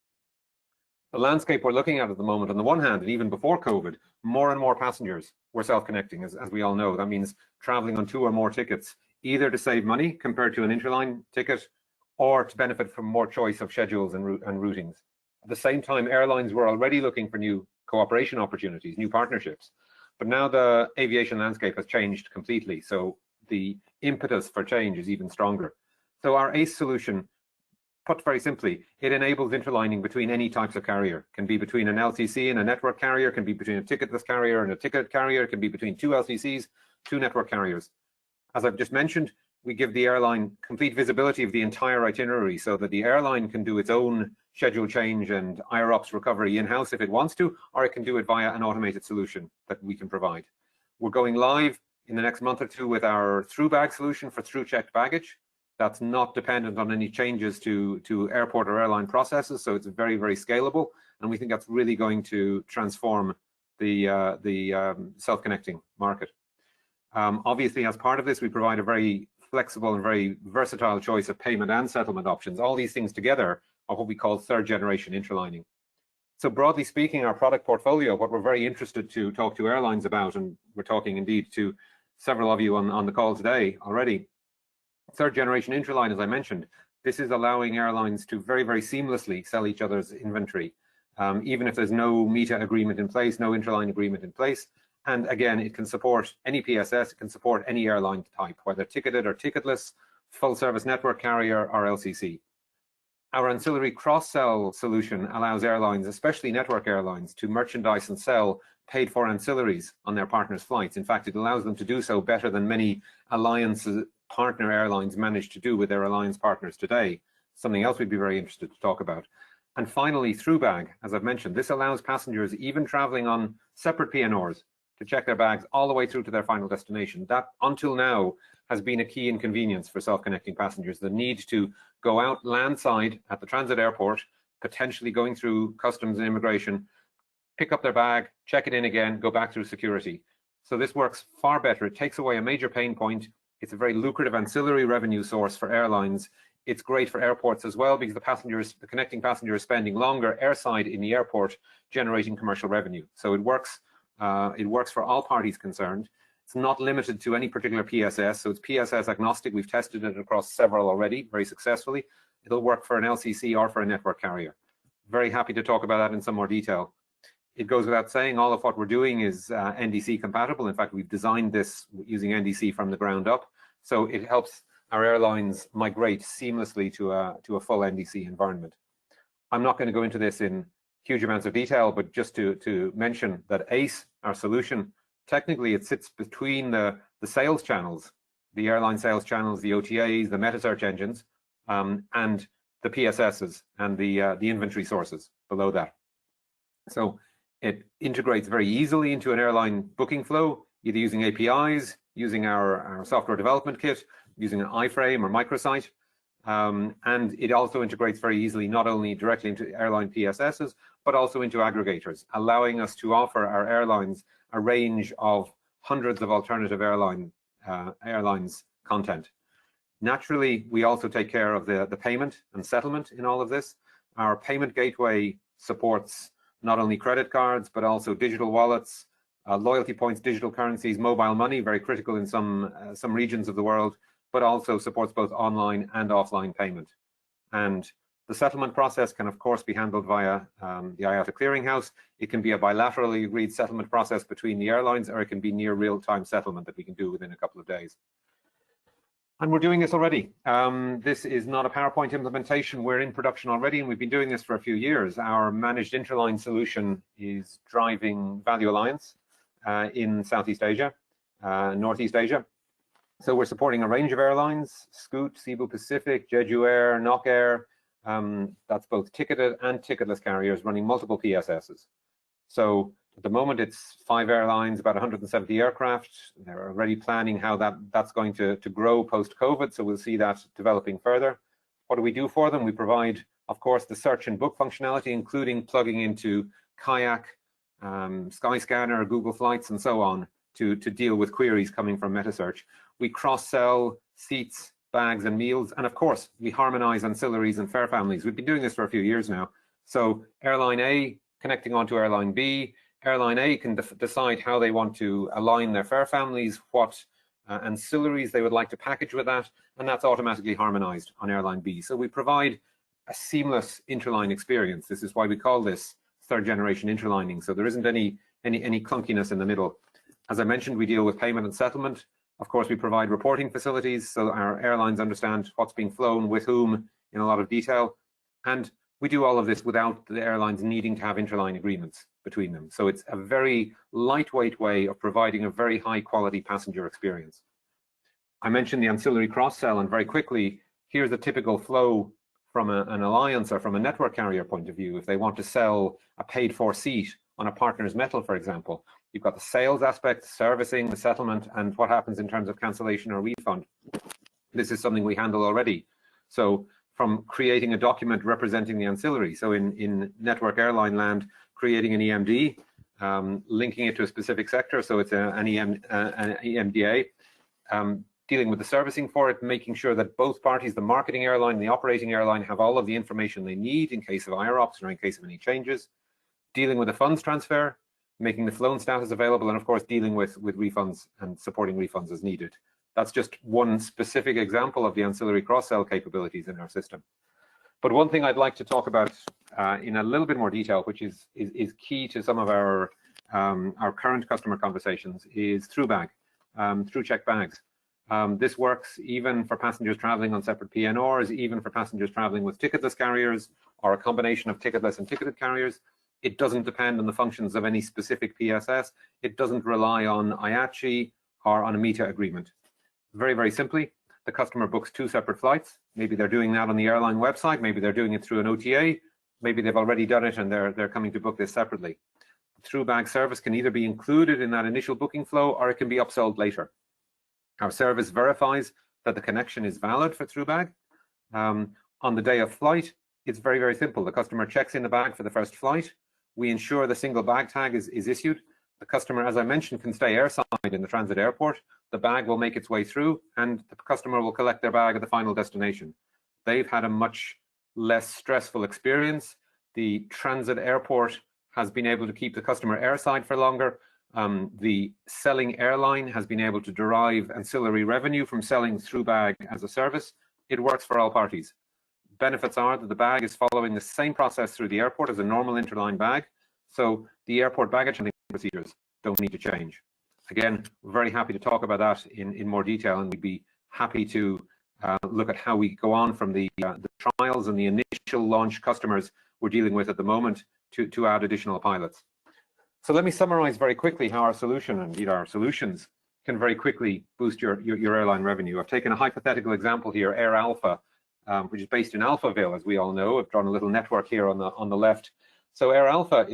The landscape we're looking at the moment, on the one hand, and even before COVID, more and more passengers were self-connecting, as we all know. That means traveling on 2 or more tickets, either to save money compared to an interline ticket, or to benefit from more choice of schedules and routings. At the same time, airlines were already looking for new cooperation opportunities, new partnerships. But now the aviation landscape has changed completely, so the impetus for change is even stronger. So our ACE solution, put very simply, it enables interlining between any types of carrier. It can be between an LCC and a network carrier, it can be between a ticketless carrier and a ticket carrier, it can be between 2 LCCs, 2 network carriers. As I've just mentioned, we give the airline complete visibility of the entire itinerary so that the airline can do its own schedule change and IROPS recovery in-house if it wants to, or it can do it via an automated solution that we can provide. We're going live in the next month or 2 with our through-bag solution for through-checked baggage. That's not dependent on any changes to airport or airline processes, so it's very, very scalable, and we think that's really going to transform the self-connecting market. Obviously, as part of this, we provide a very flexible and very versatile choice of payment and settlement options. All these things together are what we call 3rd generation interlining. So broadly speaking, our product portfolio, what we're very interested to talk to airlines about, and we're talking indeed to several of you on the call today already, 3rd generation interline, as I mentioned, this is allowing airlines to very, very seamlessly sell each other's inventory, even if there's no META agreement in place, no interline agreement in place. And again, it can support any PSS, it can support any airline type, whether ticketed or ticketless, full service network carrier or LCC. Our ancillary cross-sell solution allows airlines, especially network airlines, to merchandise and sell paid for ancillaries on their partners' flights. In fact, it allows them to do so better than many alliance partner airlines manage to do with their alliance partners today. Something else we'd be very interested to talk about. And finally, through bag, as I've mentioned, this allows passengers even traveling on separate PNRs to check their bags all the way through to their final destination. That, until now, has been a key inconvenience for self-connecting passengers. The need to go out landside at the transit airport, potentially going through customs and immigration, pick up their bag, check it in again, go back through security. So this works far better. It takes away a major pain point. It's a very lucrative ancillary revenue source for airlines It's great for airports as well because the connecting passenger is spending longer airside in the airport, generating commercial revenue. So it works for all parties concerned. It's not limited to any particular PSS, so it's PSS agnostic. We've tested it across several already very successfully. It'll work for an LCC or for a network carrier. Very happy to talk about that in some more detail. It goes without saying, all of what we're doing is NDC compatible. In fact, we've designed this using NDC from the ground up, so it helps our airlines migrate seamlessly to a full NDC environment. I'm not going to go into this in huge amounts of detail, but just to mention that ACE, our solution, technically it sits between the sales channels, the airline sales channels, the OTAs, the meta search engines, and the PSSs and the inventory sources below that. So it integrates very easily into an airline booking flow, either using APIs, using our software development kit, using an iframe or microsite. And it also integrates very easily, not only directly into airline PSSs, but also into aggregators, allowing us to offer our airlines a range of hundreds of alternative airlines content. Naturally, we also take care of the payment and settlement in all of this. Our payment gateway supports not only credit cards, but also digital wallets, loyalty points, digital currencies, mobile money, very critical in some regions of the world, but also supports both online and offline payment. And the settlement process can, of course, be handled via the IATA clearinghouse. It can be a bilaterally agreed settlement process between the airlines, or it can be near real-time settlement that we can do within a couple of days. And we're doing this already. This is not a PowerPoint implementation. We're in production already, and we've been doing this for a few years. Our managed interline solution is driving Value Alliance in Southeast Asia, Northeast Asia. So we're supporting a range of airlines: Scoot, Cebu Pacific, Jeju Air, Nok Air. That's both ticketed and ticketless carriers running multiple PSSs. So at the moment, it's 5 airlines, about 170 aircraft. They're already planning how that's going to grow post-COVID, so we'll see that developing further. What do we do for them? We provide, of course, the search and book functionality, including plugging into Kayak, Skyscanner, Google Flights, and so on to deal with queries coming from MetaSearch. We cross-sell seats, bags, and meals, and of course, we harmonize ancillaries and fare families. We've been doing this for a few years now. So Airline A connecting onto Airline B, Airline A can decide how they want to align their fare families, what ancillaries they would like to package with that, and that's automatically harmonized on Airline B. So we provide a seamless interline experience. This is why we call this third generation interlining. So there isn't any clunkiness in the middle. As I mentioned, we deal with payment and settlement. Of course, we provide reporting facilities so our airlines understand what's being flown with whom in a lot of detail. And we do all of this without the airlines needing to have interline agreements between them. So it's a very lightweight way of providing a very high quality passenger experience. I mentioned the ancillary cross-sell, and very quickly, here's a typical flow from an alliance or from a network carrier point of view. If they want to sell a paid-for seat on a partner's metal, for example, you've got the sales aspect, servicing, the settlement, and what happens in terms of cancellation or refund. This is something we handle already. So from creating a document representing the ancillary, so in network airline land, creating an EMD, linking it to a specific sector, so it's an EMDA, dealing with the servicing for it, making sure that both parties, the marketing airline and the operating airline, have all of the information they need in case of IROPS or in case of any changes, dealing with the funds transfer, making the flown status available, and of course dealing with refunds and supporting refunds as needed. That's just one specific example of the ancillary cross-sell capabilities in our system. But one thing I'd like to talk about in a little bit more detail, which is key to some of our current customer conversations, is ThruBag, through-check bags. This works even for passengers traveling on separate PNRs, even for passengers traveling with ticketless carriers, or a combination of ticketless and ticketed carriers. It doesn't depend on the functions of any specific PSS. It doesn't rely on IATA or on a META agreement. Very, very simply, the customer books 2 separate flights. Maybe they're doing that on the airline website. Maybe they're doing it through an OTA. Maybe they've already done it and they're coming to book this separately. The ThruBag service can either be included in that initial booking flow, or it can be upsold later. Our service verifies that the connection is valid for ThruBag. On the day of flight, it's very, very simple. The customer checks in the bag for the first flight. We ensure the single bag tag is issued. The customer, as I mentioned, can stay airside in the transit airport. The bag will make its way through, and the customer will collect their bag at the final destination. they've had a much less stressful experience. The transit airport has been able to keep the customer airside for longer. The selling airline has been able to derive ancillary revenue from selling through bag as a service. It works for all parties. Benefits are that the bag is following the same process through the airport as a normal interline bag, so the airport baggage handling procedures don't need to change. Again, we're very happy to talk about that in more detail, and we'd be happy to look at how we go on from the trials and the initial launch customers we're dealing with at the moment to add additional pilots. So let me summarize very quickly how our solution, and indeed our solutions, can very quickly boost your airline revenue. I've taken a hypothetical example here, Air Alpha, which is based in Alphaville, as we all know. I've drawn a little network here on the left. So Air Alpha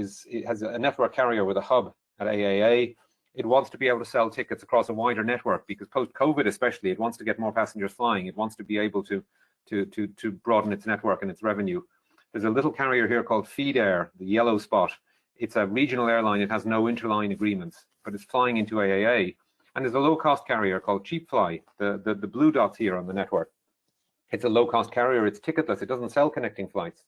has a network carrier with a hub at AAA. It wants to be able to sell tickets across a wider network because post-COVID especially, it wants to get more passengers flying. It wants to be able to broaden its network and its revenue. There's a little carrier here called Feed Air, the yellow spot. It's a regional airline. It has no interline agreements, but it's flying into AAA. And there's a low-cost carrier called Cheap Fly, the blue dots here on the network. It's a low-cost carrier. It's ticketless. It doesn't sell connecting flights.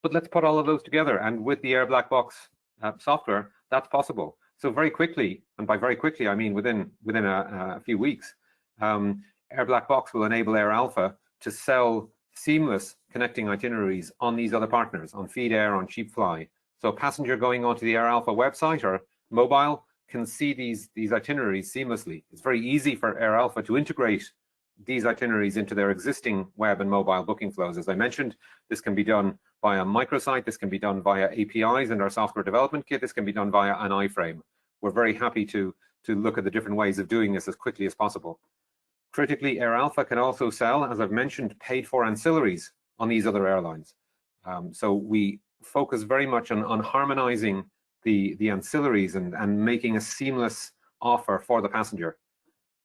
But let's put all of those together. And with the Air Black Box software, that's possible. So very quickly, and by very quickly, I mean within a few weeks, Air Black Box will enable Air Alpha to sell seamless connecting itineraries on these other partners, on Feed Air, on Cheap Fly. So a passenger going onto the Air Alpha website or mobile can see these itineraries seamlessly. It's very easy for Air Alpha to integrate these itineraries into their existing web and mobile booking flows. As I mentioned, this can be done via microsite, this can be done via APIs and our software development kit, this can be done via an iframe. We're very happy to look at the different ways of doing this as quickly as possible. Critically, Air Alpha can also sell, as I've mentioned, paid for ancillaries on these other airlines. So we focus very much on harmonizing the ancillaries and making a seamless offer for the passenger.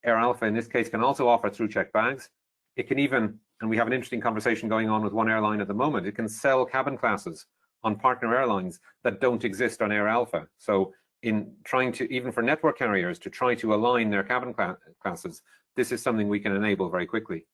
Air Alpha in this case can also offer through check bags. It can even, and we have an interesting conversation going on with one airline at the moment, it can sell cabin classes on partner airlines that don't exist on Air Alpha. So in trying to, even for network carriers, to try to align their cabin classes, this is something we can enable very quickly.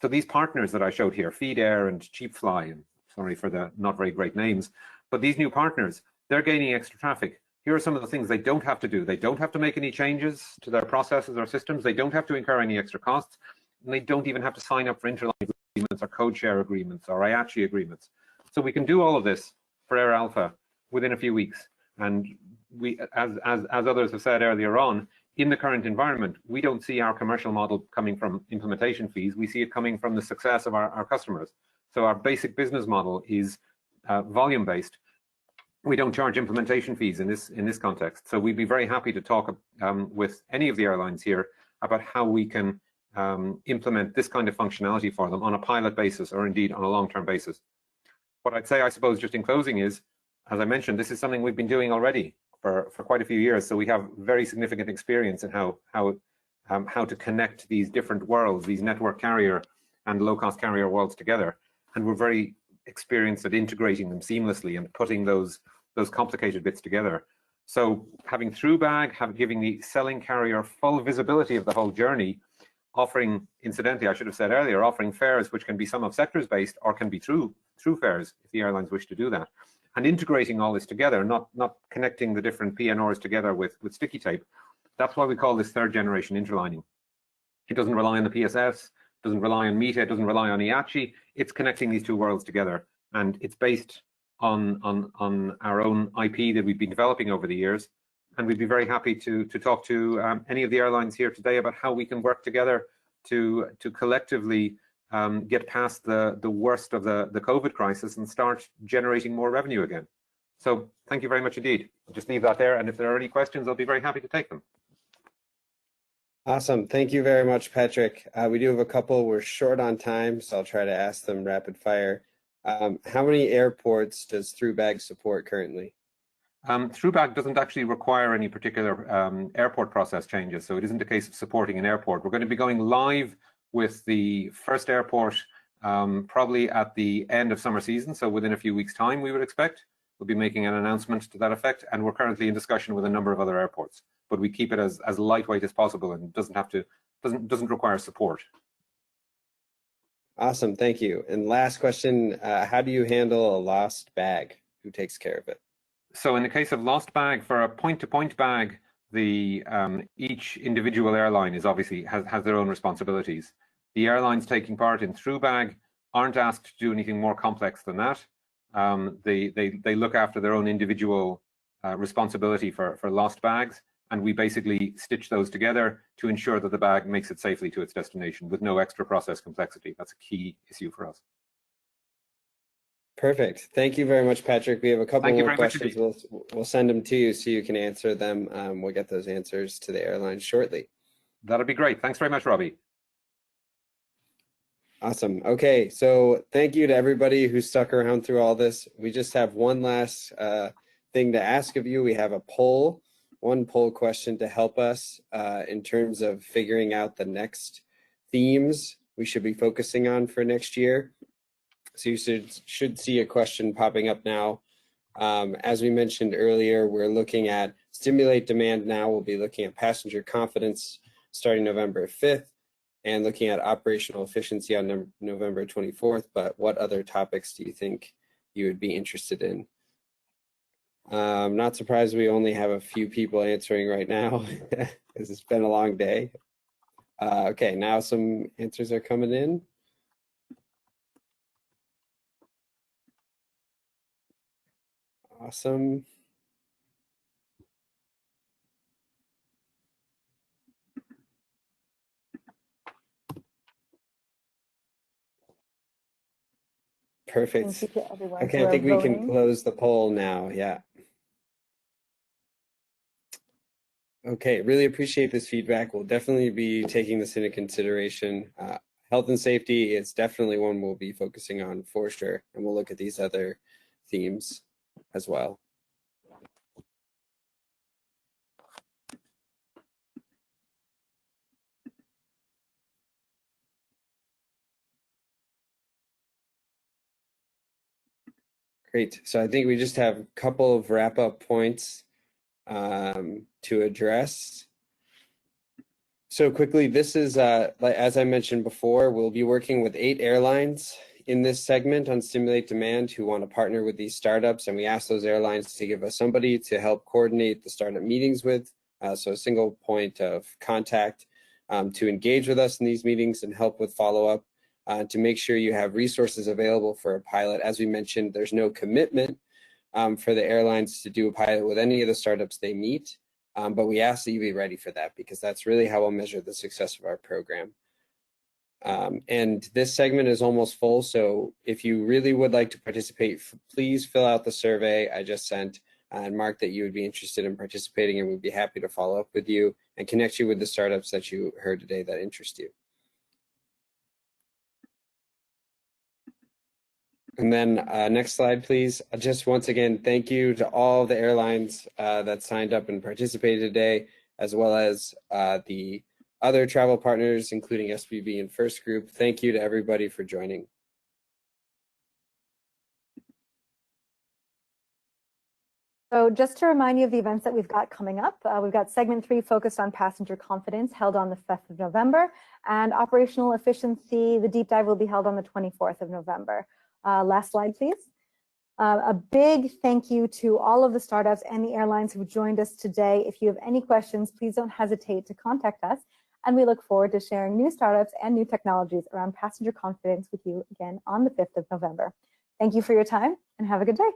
So these partners that I showed here, Feed Air and Cheap Fly, and sorry for the not very great names, but these new partners, they're gaining extra traffic. Here are some of the things they don't have to do. They don't have to make any changes to their processes or systems. They don't have to incur any extra costs. And they don't even have to sign up for interline agreements or code share agreements or IATA agreements. So we can do all of this for Air Alpha within a few weeks. And we, as others have said earlier on, in the current environment, we don't see our commercial model coming from implementation fees. We see it coming from the success of our customers. So our basic business model is volume-based. We don't charge implementation fees in this context. So we'd be very happy to talk with any of the airlines here about how we can implement this kind of functionality for them on a pilot basis or indeed on a long-term basis. What I'd say, I suppose, just in closing is, as I mentioned, this is something we've been doing already for quite a few years. So we have very significant experience in how to connect these different worlds, these network carrier and low-cost carrier worlds together. And we're very experienced at integrating them seamlessly and putting those complicated bits together. So having through bag, giving the selling carrier full visibility of the whole journey, offering, incidentally, I should have said earlier, offering fares which can be some of sectors based or can be through fares if the airlines wish to do that, and integrating all this together, not connecting the different PNRs together with sticky tape. That's why we call this third generation interlining. It doesn't rely on the PSS, doesn't rely on META, it doesn't rely on IATA. It's connecting these two worlds together, and it's based on our own IP that we've been developing over the years. And we'd be very happy to talk to any of the airlines here today about how we can work together to collectively get past the worst of the COVID crisis and start generating more revenue again. So thank you very much indeed. I'll just leave that there, and if there are any questions, I'll be very happy to take them. Awesome. Thank you very much, Patrick. We do have a couple. We're short on time, so I'll try to ask them rapid fire. How many airports does ThroughBag support currently? ThroughBag doesn't actually require any particular airport process changes, so it isn't a case of supporting an airport. We're going to be going live with the first airport probably at the end of summer season, so within a few weeks' time, we would expect. We'll be making an announcement to that effect, and we're currently in discussion with a number of other airports. But we keep it as lightweight as possible and doesn't require support. Awesome, thank you. And last question, how do you handle a lost bag? Who takes care of it? So in the case of lost bag, for a point-to-point bag, the each individual airline is obviously has their own responsibilities. The airlines taking part in through bag aren't asked to do anything more complex than that. They look after their own individual responsibility for lost bags, and we basically stitch those together to ensure that the bag makes it safely to its destination with no extra process complexity. That's a key issue for us. Perfect. Thank you very much, Patrick. We have a couple more questions. We'll send them to you so you can answer them. We'll get those answers to the airline shortly. That'll be great. Thanks very much, Robbie. Awesome. Okay, so thank you to everybody who stuck around through all this. We just have one last thing to ask of you. We have a poll, one poll question to help us in terms of figuring out the next themes we should be focusing on for next year. So you should see a question popping up now. As we mentioned earlier, we're looking at stimulate demand now. We'll be looking at passenger confidence starting November 5th and looking at operational efficiency on November 24th. But what other topics do you think you would be interested in? Not surprised we only have a few people answering right now because it's been a long day. Okay, now some answers are coming in. Awesome. Perfect. Thank you to everyone Okay, I think we can close the poll now. Yeah. Okay, really appreciate this feedback. We'll definitely be taking this into consideration. Health and safety is definitely one we'll be focusing on for sure, and we'll look at these other themes as well. Great. So I think we just have a couple of wrap-up points to address. So quickly, this is, as I mentioned before, we'll be working with 8 airlines in this segment on Stimulate Demand who want to partner with these startups. And we ask those airlines to give us somebody to help coordinate the startup meetings with. So a single point of contact to engage with us in these meetings and help with follow-up. To make sure you have resources available for a pilot. As we mentioned, there's no commitment for the airlines to do a pilot with any of the startups they meet, but we ask that you be ready for that because that's really how we'll measure the success of our program. And this segment is almost full, so if you really would like to participate, please fill out the survey I just sent and mark that you would be interested in participating, and we'd be happy to follow up with you and connect you with the startups that you heard today that interest you. And then next slide, please. Just once again, thank you to all the airlines that signed up and participated today, as well as the other travel partners, including SBB and First Group. Thank you to everybody for joining. So just to remind you of the events that we've got coming up, we've got segment 3 focused on passenger confidence held on the 5th of November, and operational efficiency, the deep dive will be held on the 24th of November. Last slide, please. A big thank you to all of the startups and the airlines who joined us today. If you have any questions, please don't hesitate to contact us. And we look forward to sharing new startups and new technologies around passenger confidence with you again on the 5th of November. Thank you for your time and have a good day.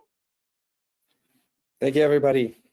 Thank you, everybody.